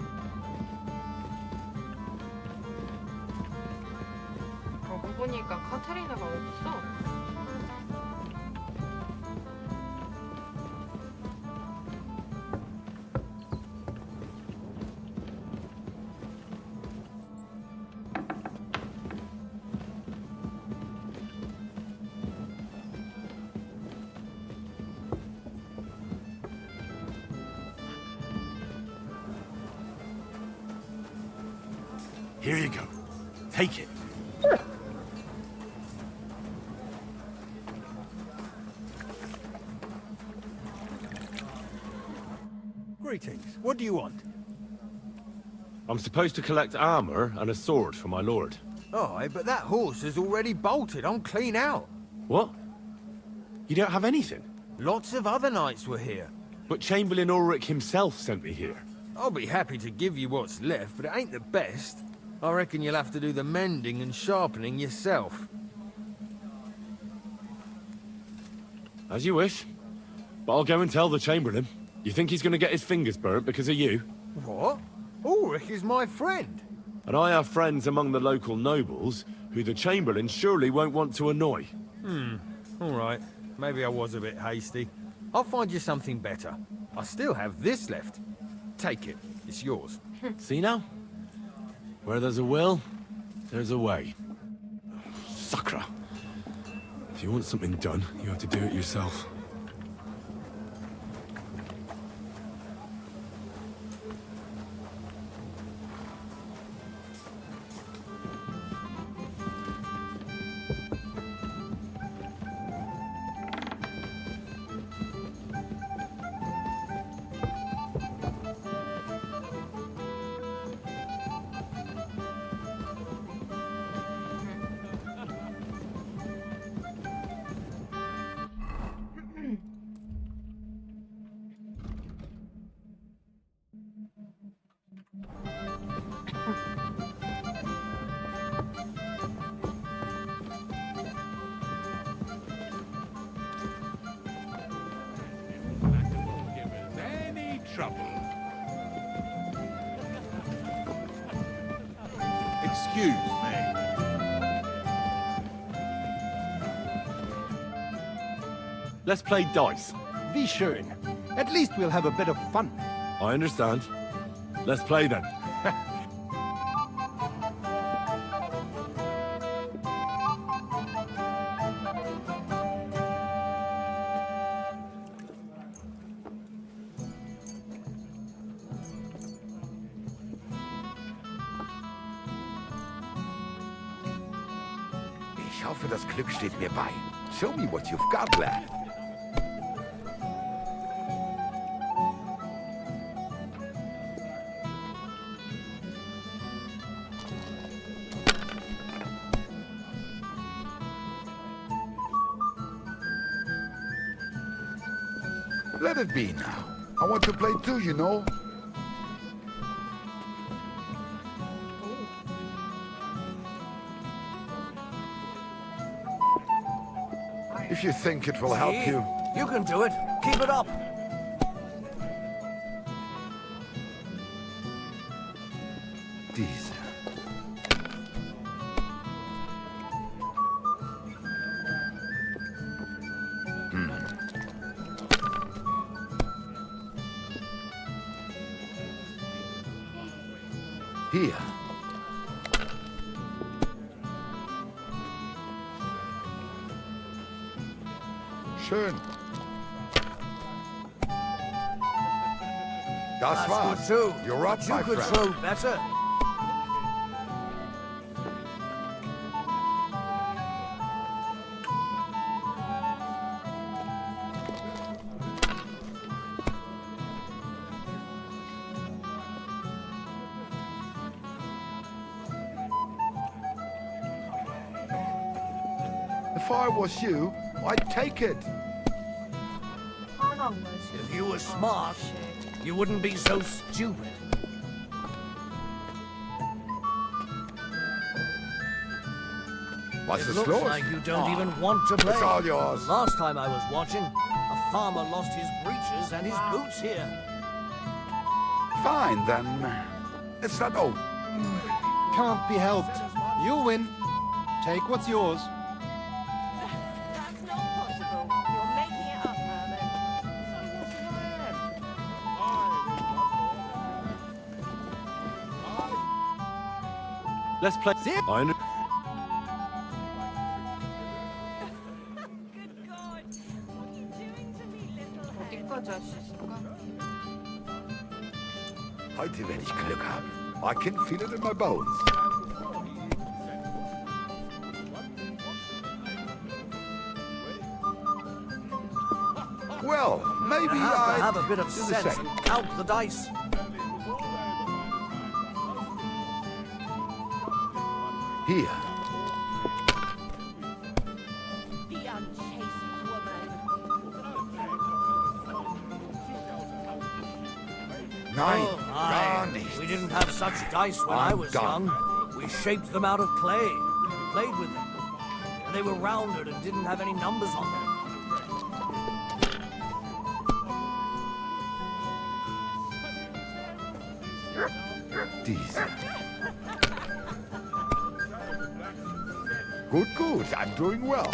그러고 보니까 카테리나가 없어. Here you go. Take it. Greetings. What do you want? I'm supposed to collect armor and a sword for my lord. Oh, but that horse is already bolted. I'm clean out. What? You don't have anything? Lots of other knights were here. But Chamberlain Ulrich himself sent me here. I'll be happy to give you what's left, but it ain't the best. I reckon you'll have to do the mending and sharpening yourself. As you wish. But I'll go and tell the Chamberlain. You think he's going to get his fingers burnt because of you? What? Ulrich is my friend. And I have friends among the local nobles who the Chamberlain surely won't want to annoy. All right. Maybe I was a bit hasty. I'll find you something better. I still have this left. Take it. It's yours. See now? Where there's a will, there's a way. Sacra. If you want something done, you have to do it yourself. Any trouble? Excuse me. Let's play dice. Wie schön. At least we'll have a bit of fun. I understand. Let's play then. Ich hoffe, das Glück steht mir bei. Show me what you've got, lad. Let it be now. I want to play too, you know. If you think it will help you. You can do it. Keep it up. Diese. Hier. Schön. Das That's war's. good too. You're up, But you my could friend. throw better. If I was you, I'd take it. If you were smart, you wouldn't be so stupid. What's It the looks slow? like you don't even want to play. It's all yours. Last time I was watching, a farmer lost his breeches and his boots here. Fine, then. It's not over. Can't be helped. You win. Take what's yours. That's not possible. You're making it up, Herman. Let's play. I under- 어디까지 할 수 있을까? Heute werde ich Glück haben. I can feel it in my bones. Well, maybe You have to I have a bit of do the sense same. and count the dice. Here. The unchaste woman. Nein, Oh, gar aye. nichts. We didn't have such dice when I I'm was done. young. We shaped them out of clay. We played with them. And they were rounded and didn't have any numbers on them. Diese. Good, good. I'm doing well.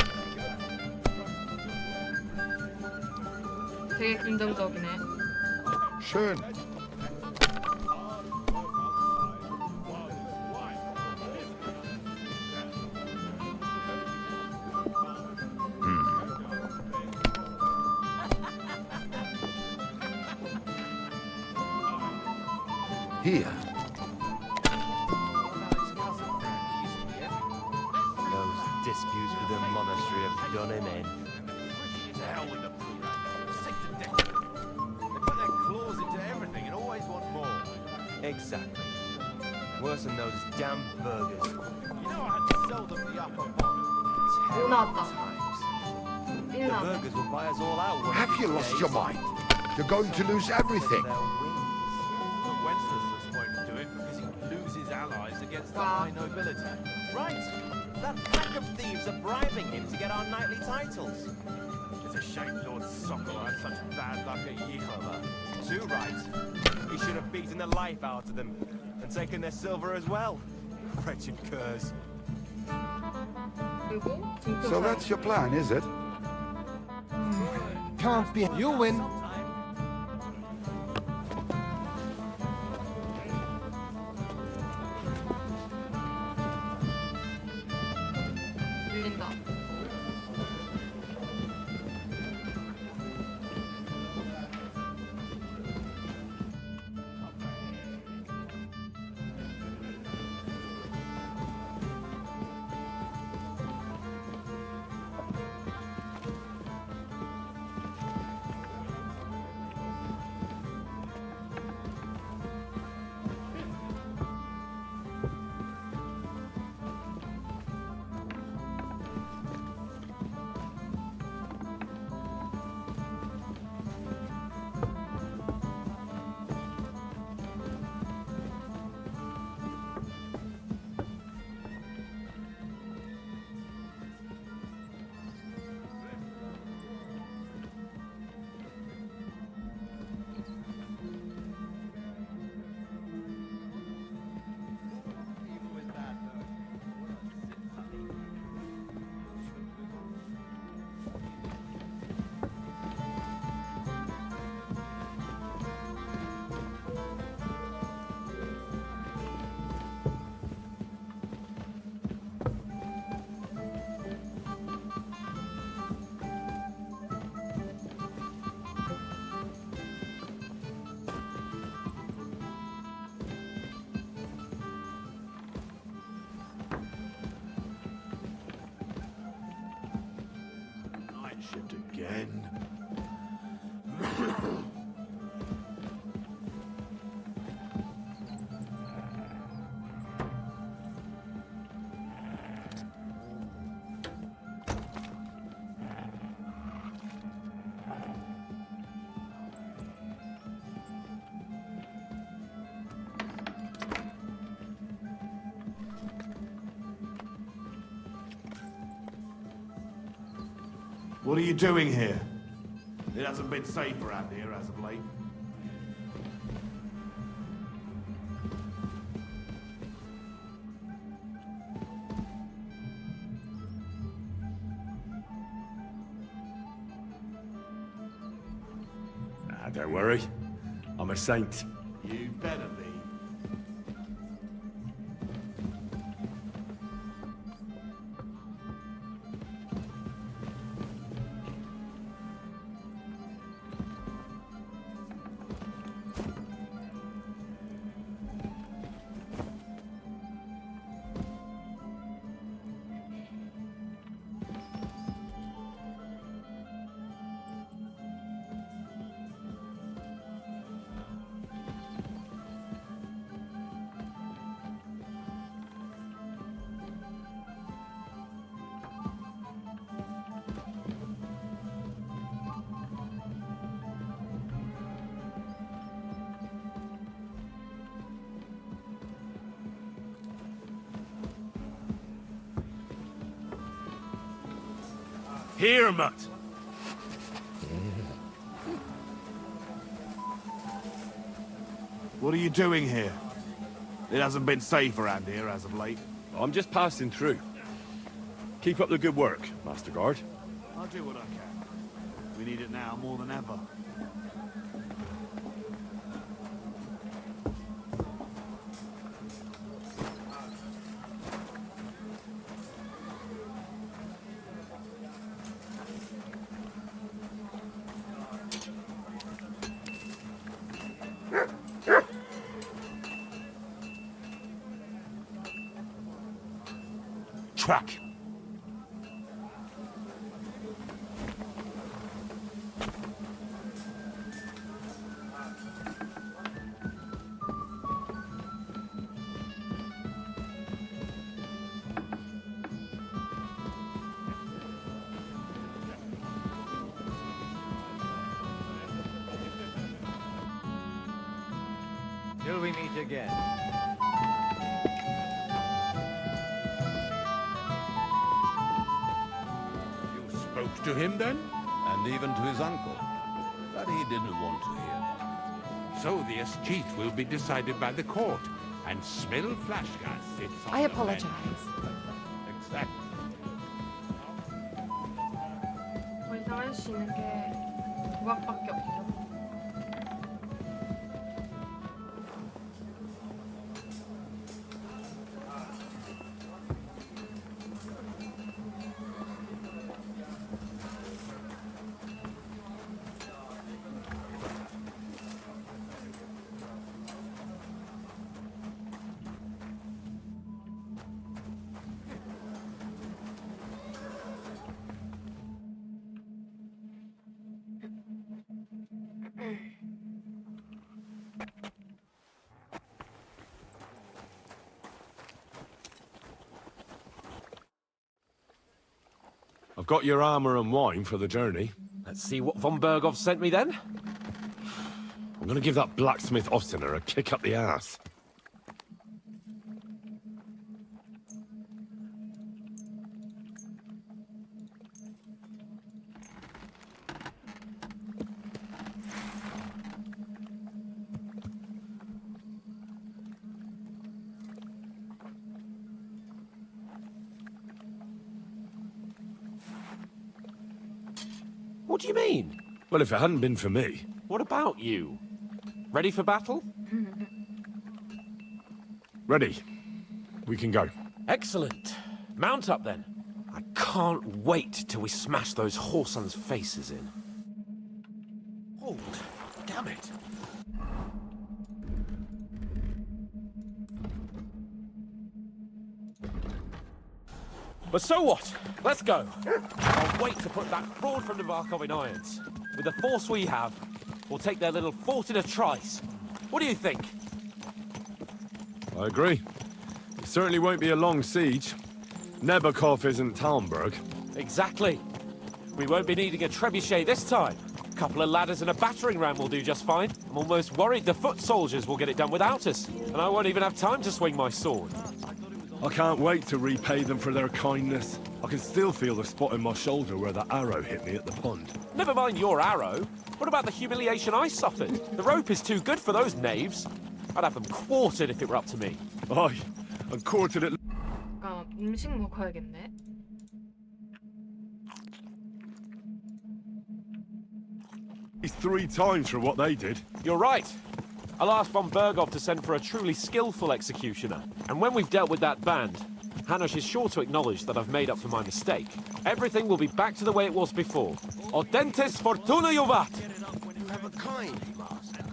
되게 긍정적이네. Schön. Here. Those disputes with the monastery have done him in. To hell with them. Sick to death. They put their claws into everything and always want more. Exactly. Worse than those damn burgers. You know I had to sell them the upper bottom. 오 나왔다. The 1 나왔다. burgers will buy us all out. one of Have you these lost days. your mind? You're going to lose everything. But Wenceslas won't do it because he loses allies against the high nobility. Right. That pack of thieves are bribing him to get our knightly titles. It's a shame Lord Sokol had such bad luck at Yihova. Too right. He should have beaten the life out of them and taken their silver as well. Wretched curs. 그리고 So that's your plan, is it? Can't be. You win. 밀린다. Night shift again. What are you doing here? It hasn't been safe around here as of late. Don't worry. I'm a saint. You better be. Here, Mutt. What are you doing here? It hasn't been safe around here as of late. I'm just passing through. Keep up the good work, Master Guard. I'll do what I can. We need it now more than ever. Track. Till we meet again. You spoke to him then? And even to his uncle. But he didn't want to hear. So the escheat will be decided by the court, and smell flash gas sits on I the apologize. bench. Exactly. 더 이상 할 수 있는 게 도박밖에 없어. I've got your armor and wine for the journey. Let's see what von Berghoff sent me then. I'm gonna give that blacksmith Ostiner a kick up the ass. What do you mean? Well, if it hadn't been for me... What about you? Ready for battle? Ready. We can go. Excellent. Mount up then. I can't wait till we smash those whoresons' faces in. Hold. Damn it. But so what? Let's go. I'll wait to put that fraud from Novarkov in irons. With the force we have, we'll take their little fort in a trice. What do you think? I agree. It certainly won't be a long siege. Nebakov isn't Talmberg. Exactly. We won't be needing a trebuchet this time. A couple of ladders and a battering ram will do just fine. I'm almost worried the foot soldiers will get it done without us. And I won't even have time to swing my sword. I can't wait to repay them for their kindness. I can still feel the spot in my shoulder where that arrow hit me at the pond. Never mind your arrow. What about the humiliation I suffered? The rope is too good for those knaves. I'd have them quartered if it were up to me. Aye, and quartered it. 잠깐 음식 먹어야겠네. It's 3 times for what they did. You're right. I'll ask von Berghoff to send for a truly skillful executioner. And when we've dealt with that band, Hanush is sure to acknowledge that I've made up for my mistake. Everything will be back to the way it was before. Audentes fortuna juvat! You have a kind master.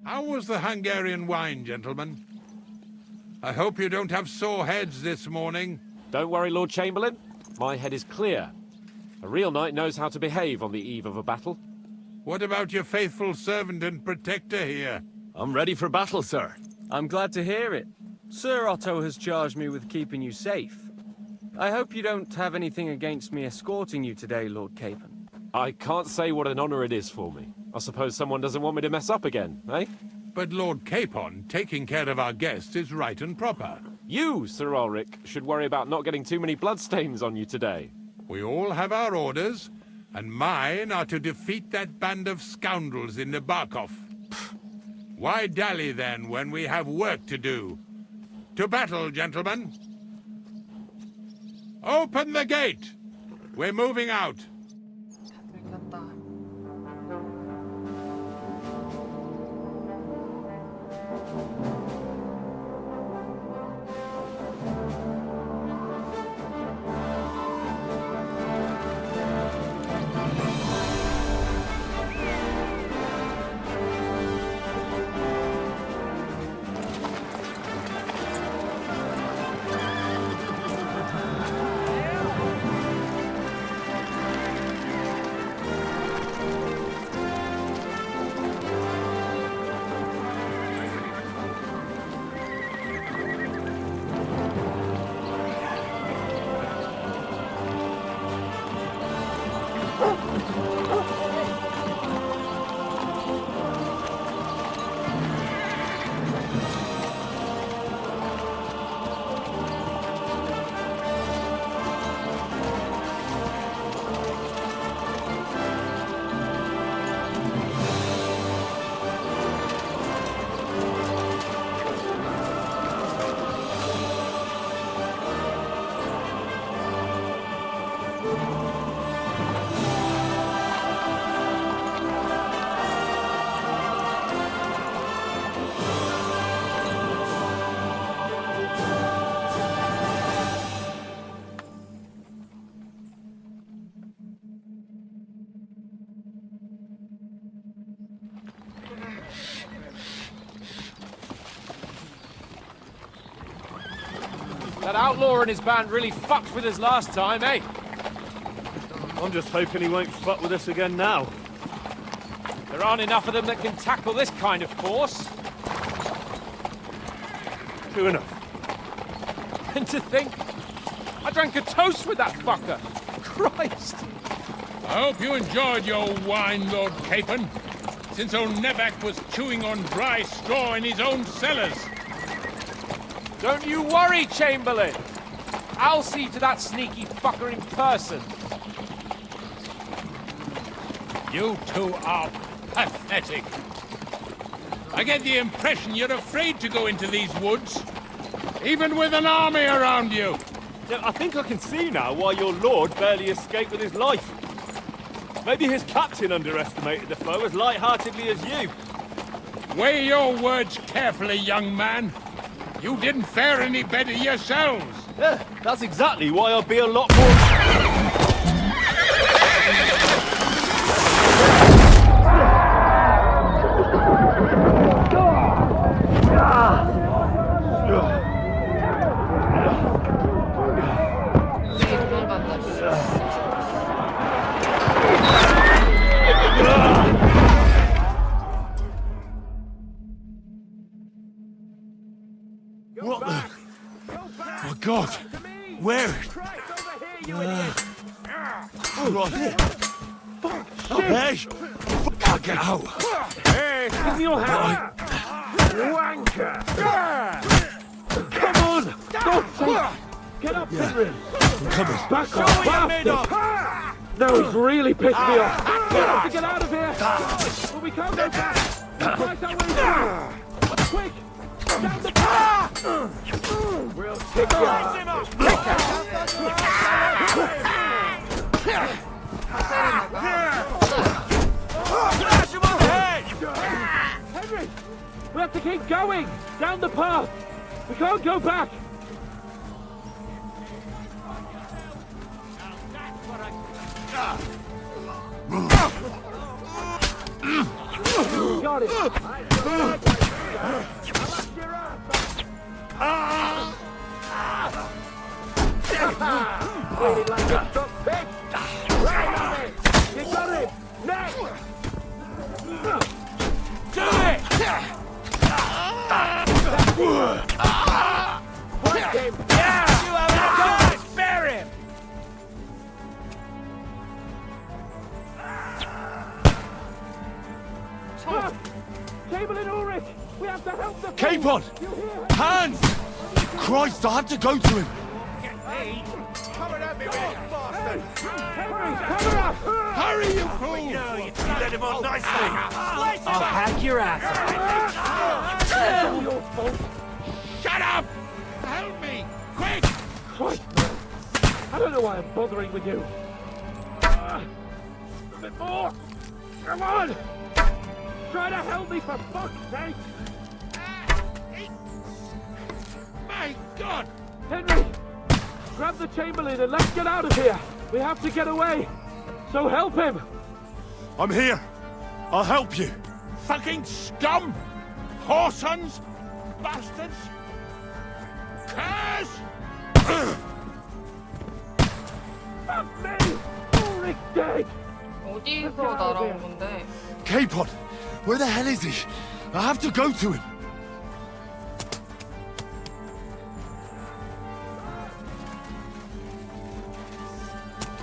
How was the Hungarian wine, gentlemen? I hope you don't have sore heads this morning. Don't worry, Lord Chamberlain. My head is clear. A real knight knows how to behave on the eve of a battle. What about your faithful servant and protector here? I'm ready for battle, sir. I'm glad to hear it. Sir Otto has charged me with keeping you safe. I hope you don't have anything against me escorting you today, Lord Capon. I can't say what an honor it is for me. I suppose someone doesn't want me to mess up again, eh? But Lord Capon, taking care of our guests is right and proper. You, Sir Ulrich, should worry about not getting too many bloodstains on you today. We all have our orders, and mine are to defeat that band of scoundrels in the Barkov. Why dally then when we have work to do? To battle, gentlemen! Open the gate! We're moving out. That outlaw and his band really fucked with us last time, eh? I'm just hoping he won't fuck with us again now. There aren't enough of them that can tackle this kind of force. True enough. And to think, I drank a toast with that fucker. Christ! I hope you enjoyed your wine, Lord Capon, since old Nevac was chewing on dry straw in his own cellars. Don't you worry, Chamberlain. I'll see to that sneaky fucker in person. You two are pathetic. I get the impression you're afraid to go into these woods, even with an army around you. Yeah, I think I can see now why your lord barely escaped with his life. Maybe his captain underestimated the foe as light-heartedly as you. Weigh your words carefully, young man. You didn't fare any better yourselves. Yeah, that's exactly why I'll be a lot more... What the... Oh, God! Where? Right here. Hey! Fuck, get out! Hey, give me your hand! Wanker! Come on! Don't get up, Henry! I'm coming. Back off! Bastard! No, he's really pissed me off! We have to get out of here! But we can't go back! Right our way down! Quick! Down the path! We'll take you out! Henry! We have to keep going! Down the path! We can't go back! Got it! Waiting like a stuck pig! Right on it! You got it! Next! Do it! have to help the Capon! Hands! Christ, I have to go to him! Come at me with it, bastard! Henry, cover up! Hurry, you fool! You let him on nicely! I'll hack your ass Shut up! Help me! Quick! Christ, man. I don't know why I'm bothering with you. A bit more! Come on! Try to help me, for fuck's sake! My God! Henry! Grab the Chamberlain and let's get out of here! We have to get away! So help him! I'm here! I'll help you! Fucking scum! Whoresons! Bastards! Curse! Fuck me! Ulrich dead! 어디서 날아온 건데? Capon! Where the hell is he? I have to go to him!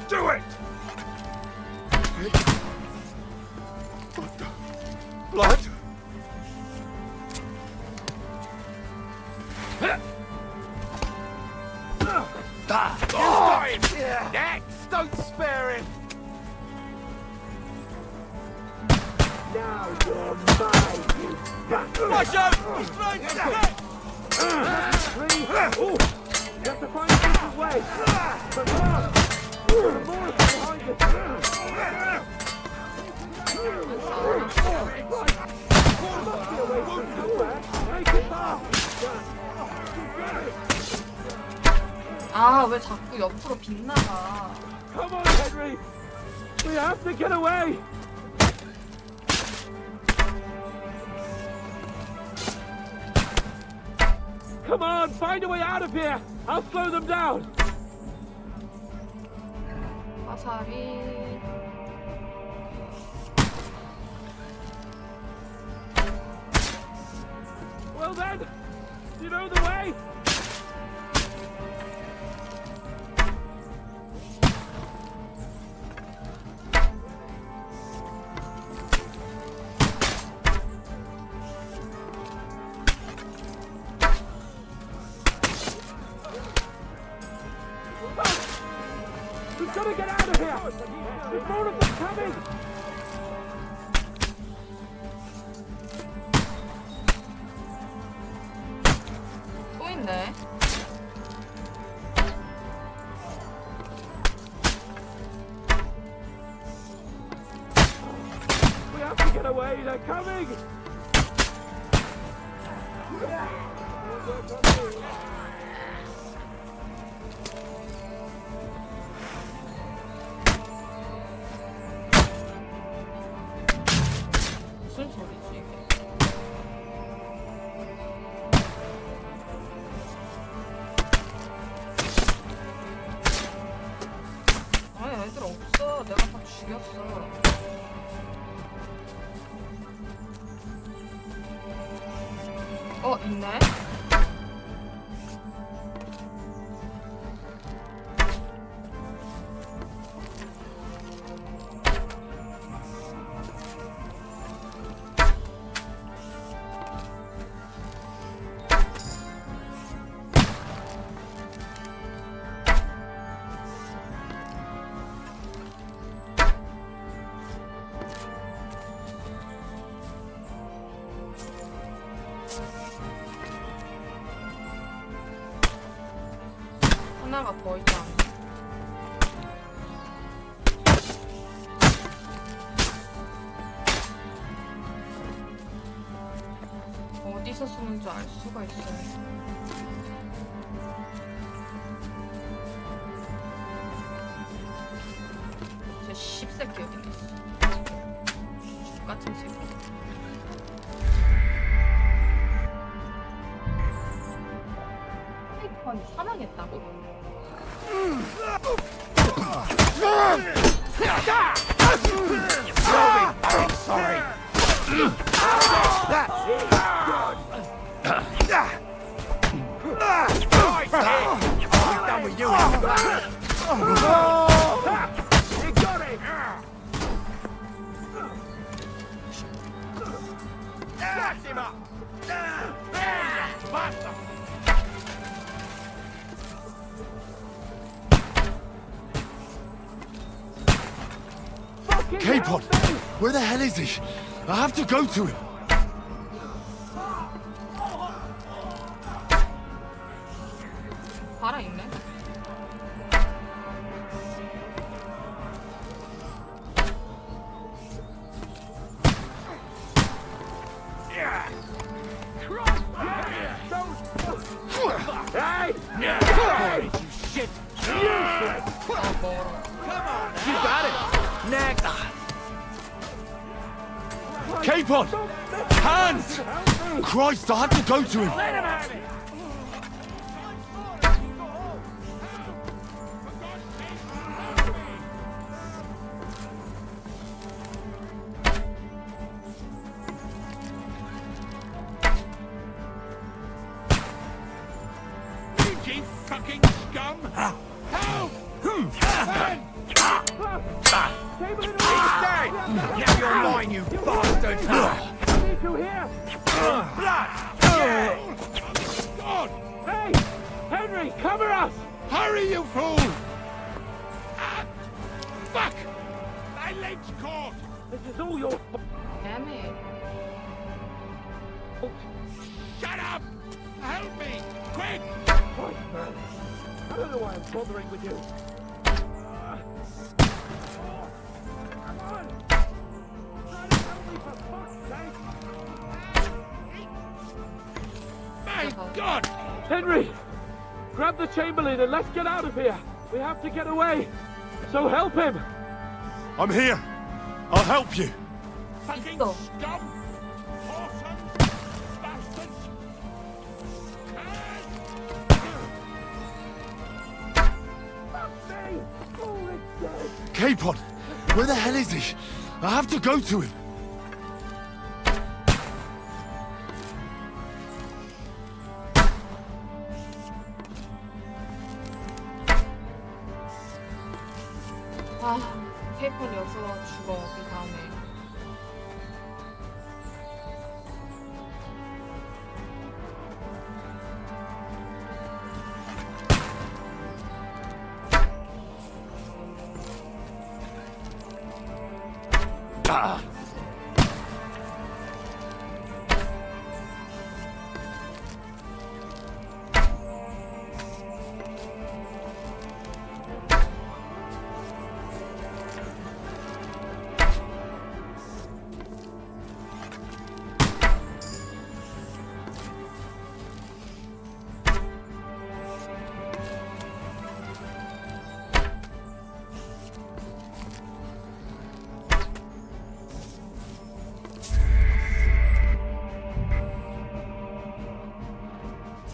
Do it! Blood? Next! Don't spare him! Now you're mine, you bastard! Watch out! He's trying to get! Three. Ooh. You have to find a different way. But more! More is behind us. Must be a way through somewhere. Make it fast. 아, 왜 자꾸 옆으로 빗나가? Come on, Henry. We have to get away. Come on, find a way out of here. I'll slow them down. 화살이 Well then, you know the way? We've got to get out of here! There's more of them coming! 또 있네. We have to get away, they're coming! 무슨 소리지 이게? 아니 애들 없어. 내가 다 죽였어. 있네? 하나가 더 있지 않나? 어디서 쓰는지 알 수가 있어요. 저 씹새끼 어디 있겠어? 같은 새끼. 페이퍼는 사망했다고? I'm sorry. That's it. We're done with you. You got it. Catch him up. Capon! Where the hell is he? I have to go to him. 살아있네. Hey! Shit! You got it! Next! Capon! Hands! Christ, I have to go to him. Let him have it! You fucking scum! Help! He's dead! Now you're mine, you bastard! I need you here! Blood! God! Hey! Henry, cover us! Hurry, you fool! Ah, fuck! My leg's caught! This is all your fault. Damn it. Shut up! Help me! Quick! Christ, man. I don't know why I'm bothering with you. Come on! Try to help me, for fuck's sake! My God! Henry! Grab the Chamberlain and let's get out of here! We have to get away! So help him! I'm here. I'll help you. Fucking Go. scum! Whoreson! Bastards! Fuck me! Oh, it's dead! Capon! Where the hell is he? I have to go to him. 아, 케이폰 여서 죽어, 그 다음에.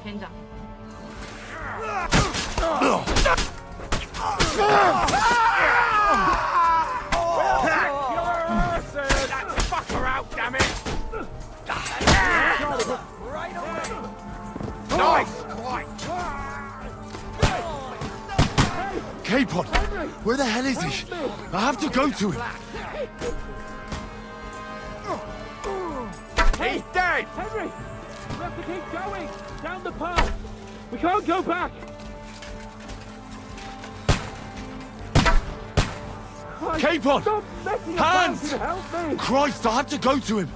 젠장. Fucker out, damn it! Right away! Nice! Capon! Where the hell is he? I have to go to him. He's dead! Henry! We have to keep going! Down the path! We can't go back! Christ, Capon! stop messing Hands! about and help me! Christ, I have to go to him.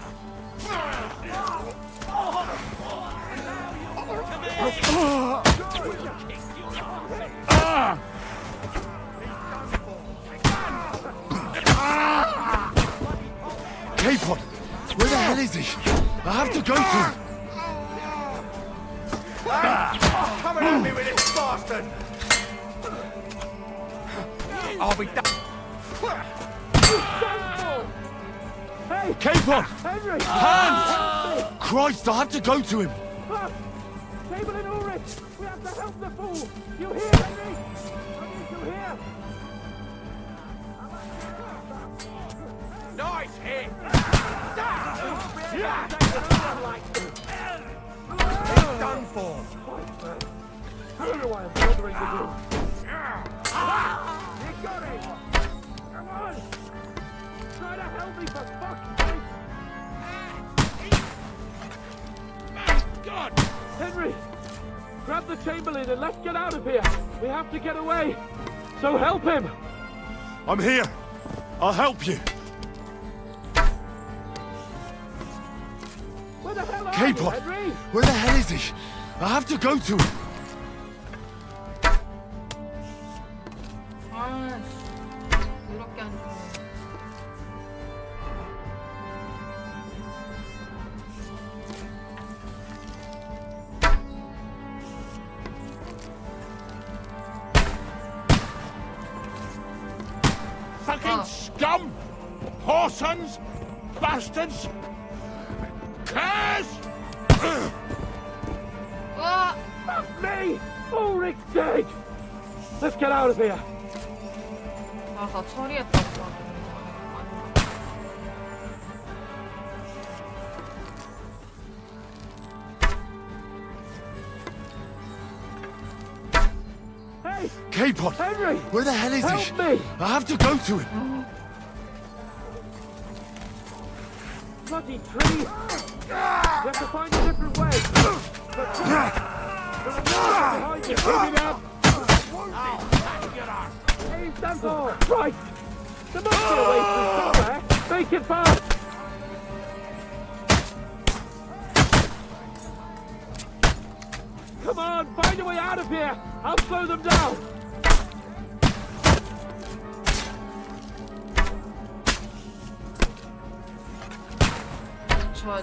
Capon! Where the hell is he? I have to go to him. Come at me with this bastard! I'll be done. Hey! Capon! Henry! Hands! Christ, I have to go to him. Fuck! Chamberlain Ulrich! We have to help the fool! You hear, Henry? I need you here! Nice hit! He's done for! I don't know why I'm bothering with you. You got it! Come on! Try to help me, for fuck's sake! God! Henry! Grab the Chamberlain and let's get out of here! We have to get away! So help him! I'm here. I'll help you. Where the hell are you, Capon! Henry? Where the hell is he? I have to go to him. 아, 이렇게 안 좋아. Fucking scum! Whoresons! Bastards! Curse! Fuck me! Ulrich's dead! Let's get out of here! 아, 다 처리했다고. Hey! Capon! Henry! Where the hell is he? Help me! I have to go to him. Bloody tree! You have to find a different way! Behind you! Keep it up! Hey, that's all! Right! There must be a way through somewhere! Make it fast! Come on, find a way out of here! I'll slow them down!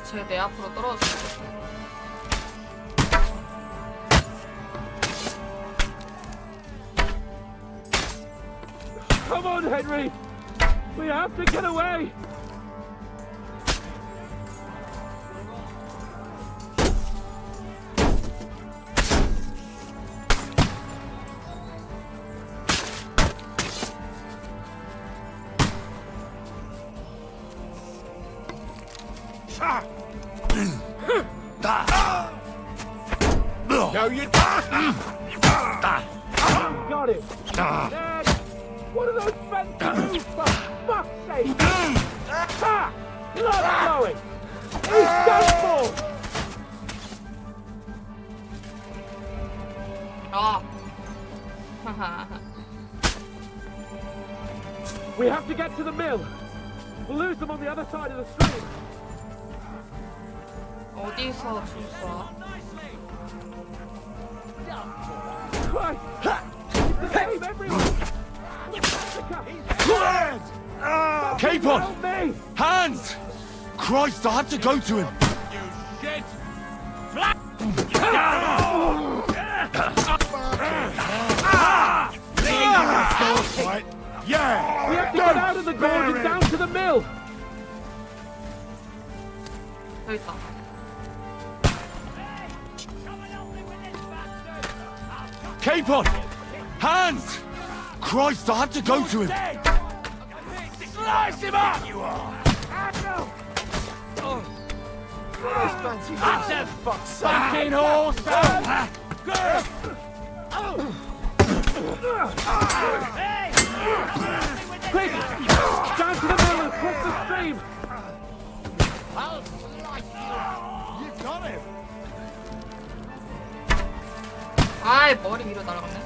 쟤 내 앞으로 떨어졌어. Come on, Henry! We have to get away! No, you Got it! Dad, what are those fancy moves for fuck's sake? Ha! Blood flowing! He's done for! 아. We have to get to the mill! We'll lose them on the other side of the stream! 어디서 줄 쏴? Christ! It's the same everywhere! Capon! Help me! Hands! Christ, I have to go to him. shit! Right. Yeah! We have to get out of the gorge and down to the mill! 여기 있다. Capon! Hands! Christ, I have to go to him. Slice him up! You are! That's a fucking horse! Quick! Down to the mill and cross the stream! I'll slice you! You got him! 아이, 머리 위로 날아갔네.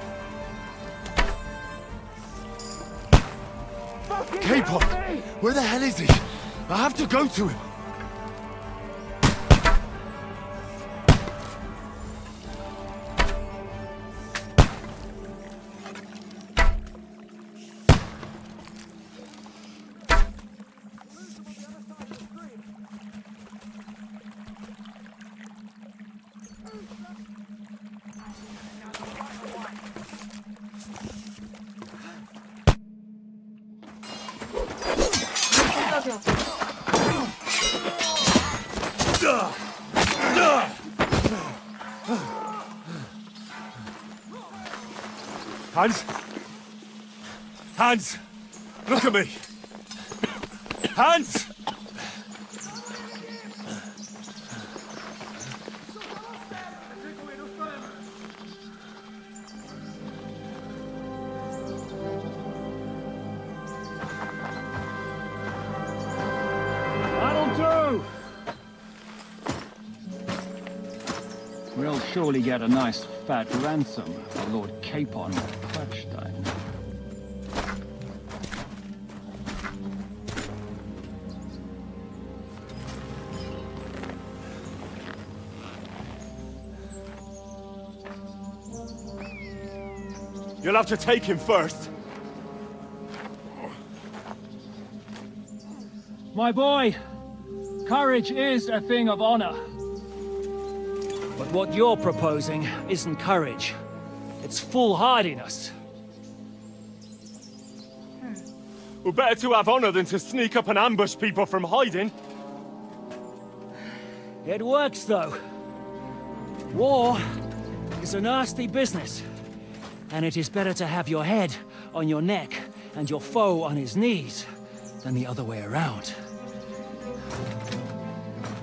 Capon! Where the hell is he? I have to go to him. Hans? Hans! Look at me! Hans! That'll do! We'll surely get a nice fat ransom for Lord Capon of Querstein. You'll have to take him first. My boy, courage is a thing of honor. But what you're proposing isn't courage. It's foolhardiness. Well, better to have honor than to sneak up and ambush people from hiding. It works, though. War is a nasty business. And it is better to have your head on your neck and your foe on his knees than the other way around.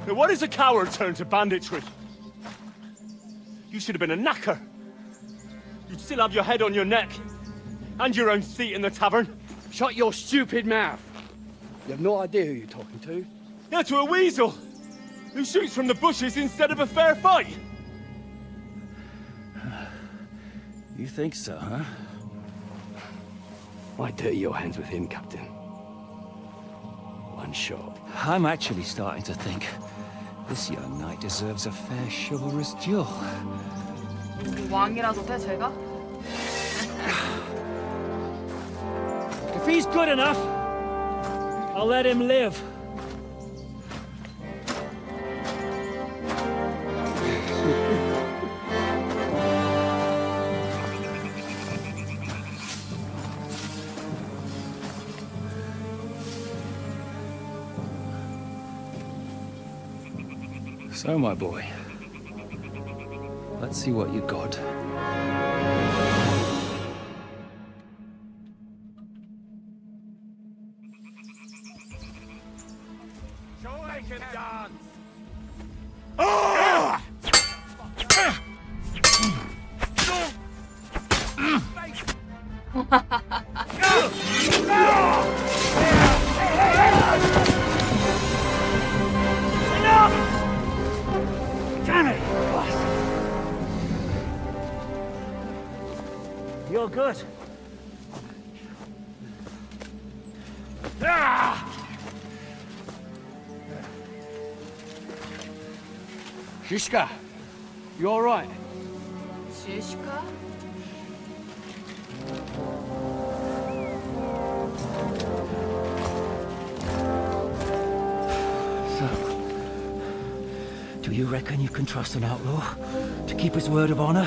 Now, what is a coward turn to banditry? You should have been a knacker. You'd still have your head on your neck and your own seat in the tavern. Shut your stupid mouth. You have no idea who you're talking to. Yeah, to a weasel who shoots from the bushes instead of a fair fight. You think so, huh? Why dirty your hands with him, Captain? One shot. I'm actually starting to think this young knight deserves a fair chivalrous duel. 왕이라도 돼, 제가? If he's good enough, I'll let him live. So, my boy, let's see what you got. Show I can dance! Damn it! You're good. Shishka, you all right? Shishka? Do you reckon you can trust an outlaw to keep his word of honor?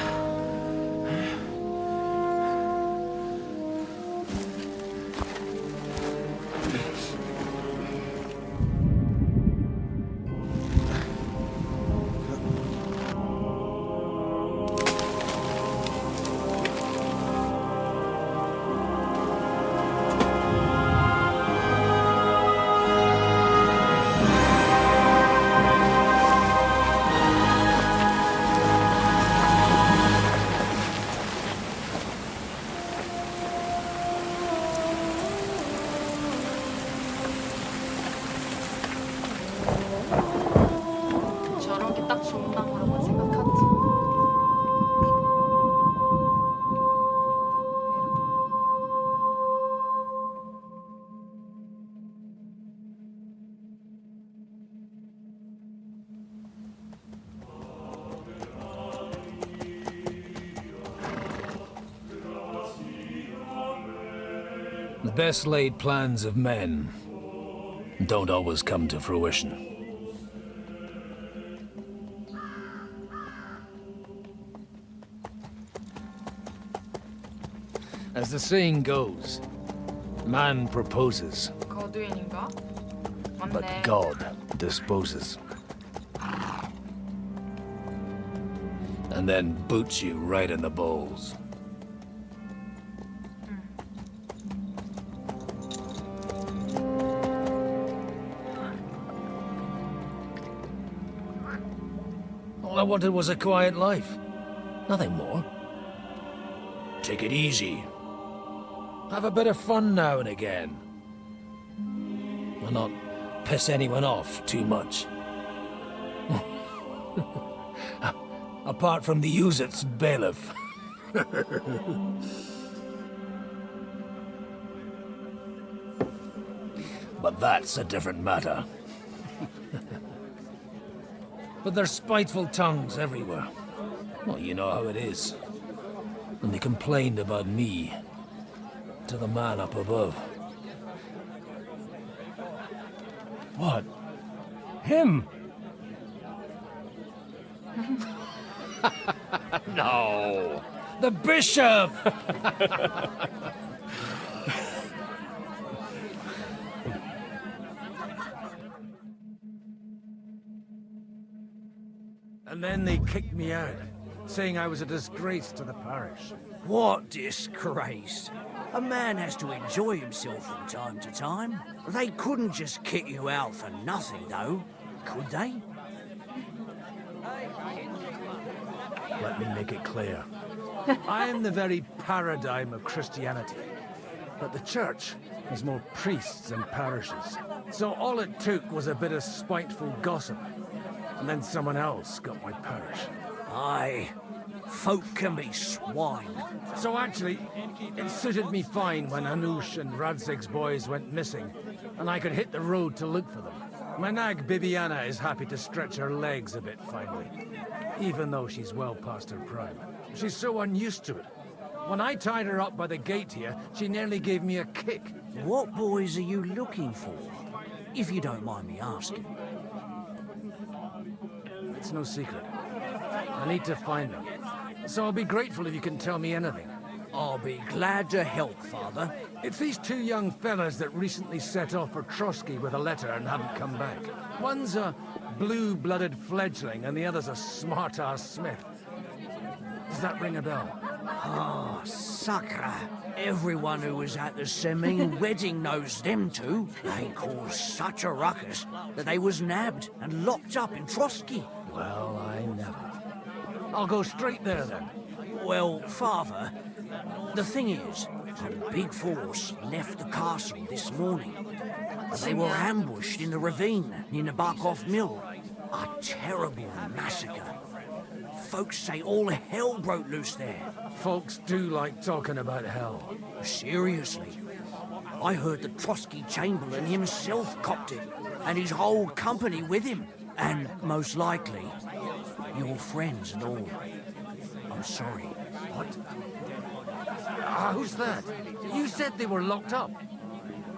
저런 게 딱 정당이라고 생각하지. The best laid plans of men don't always come to fruition. As the saying goes, man proposes, 거두인인가? but 맞네. God disposes. And then boots you right in the balls. All I wanted was a quiet life. Nothing more. Take it easy. Have a bit of fun now and again. And not piss anyone off too much. apart from the Uzit's bailiff. But that's a different matter. But there's spiteful tongues everywhere. Well, you know how it is. And they complained about me to the man up above. What? Him? No. The bishop! And then they kicked me out, saying I was a disgrace to the parish. What disgrace? A man has to enjoy himself from time to time. They couldn't just kick you out for nothing, though, could they? Let me make it clear. I am the very paradigm of Christianity. But the church has more priests than parishes. So all it took was a bit of spiteful gossip. And then someone else got my parish. Aye. Folk can be swine. So actually, it suited me fine when Anush and Radzig's boys went missing, and I could hit the road to look for them. My nag Bibiana is happy to stretch her legs a bit finally, even though she's well past her prime. She's so unused to it. When I tied her up by the gate here, she nearly gave me a kick. What boys are you looking for? If you don't mind me asking. It's no secret. I need to find them. So I'll be grateful if you can tell me anything. I'll be glad to help, Father. It's these two young fellas that recently set off for Trotsky with a letter and haven't come back. One's a blue-blooded fledgling and the other's a smart-ass smith. Does that ring a bell? Oh, sucker. Everyone who was at the Semine wedding knows them two. They caused such a ruckus that they was nabbed and locked up in Trotsky. Well, I never. I'll go straight there, then. Well, Father, the thing is, a big force left the castle this morning. They were ambushed in the ravine near Nabokov Mill. A terrible massacre. Folks say all hell broke loose there. Folks do like talking about hell. Seriously. I heard the Trotsky Chamberlain himself copped it, and his whole company with him. And most likely, your friends and all. I'm sorry. What? Who's that? You said they were locked up.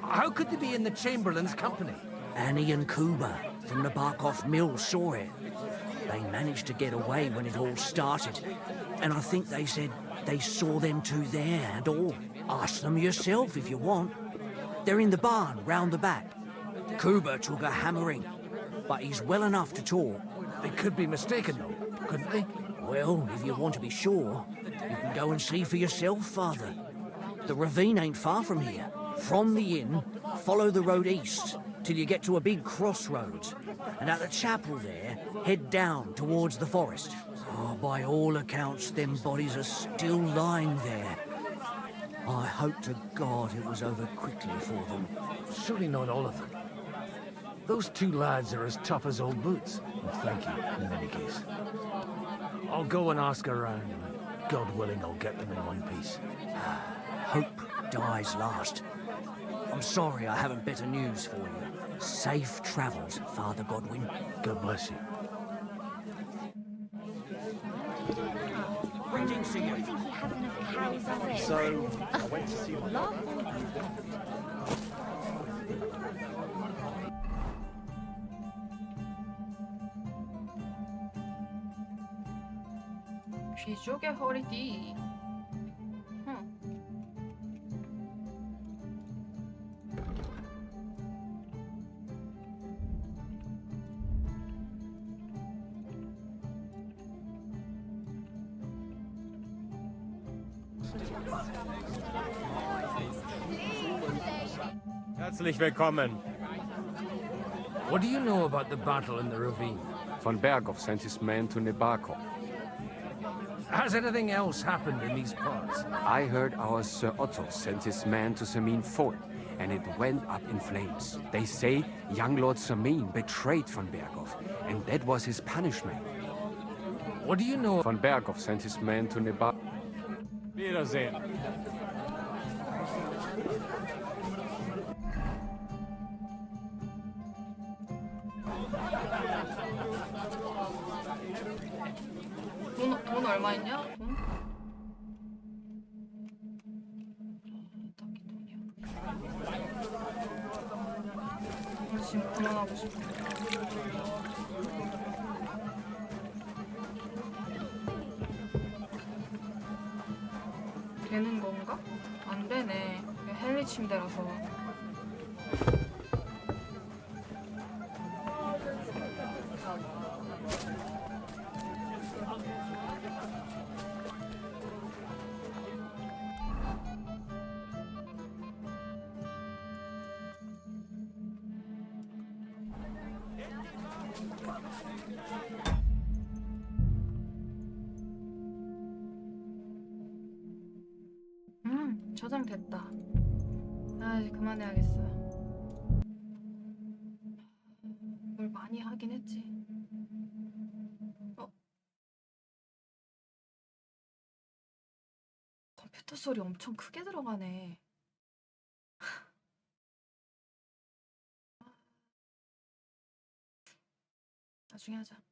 How could they be in the Chamberlain's company? Annie and Kuba from the Barkov Mill saw it. They managed to get away when it all started. And I think they said they saw them two there and all. Ask them yourself if you want. They're in the barn round the back. Kuba took a hammering, but he's well enough to talk. They could be mistaken, though, couldn't they? Well, if you want to be sure, you can go and see for yourself, Father. The ravine ain't far from here. From the inn, follow the road east till you get to a big crossroads. And at the chapel there, head down towards the forest. Oh, by all accounts, them bodies are still lying there. I hope to God it was over quickly for them. Surely not all of them. Those two lads are as tough as old boots. Well, thank you, in any case. I'll go and ask around, and God willing, I'll get them in one piece. Hope dies last. I'm sorry I haven't better news for you. Safe travels, Father Godwin. God bless you. Greetings to you. I think he has enough cows as it. So, I went to see my 귀족의 허리띠. Herzlich willkommen. What do you know about the battle in the ravine? Von Berghoff sent his men to Nebakov. Has anything else happened in these parts? I heard our Sir Otto sent his men to Samin Fort, and it went up in flames. They say young Lord Samin betrayed von Berghoff, and that was his punishment. What do you know? Von Berghoff sent his men to Nebar. Wiedersehen. 돈 얼마 있냐? 돈? 딱히 돈이야. 우리 지금 그만하고 싶어. 되는 건가? 안 되네. 이게 헨리 침대라서. 저장됐다. 아, 이제 그만해야겠어. 뭘 많이 하긴 했지. 컴퓨터 소리 엄청 크게 들어가네. 나중에 하자.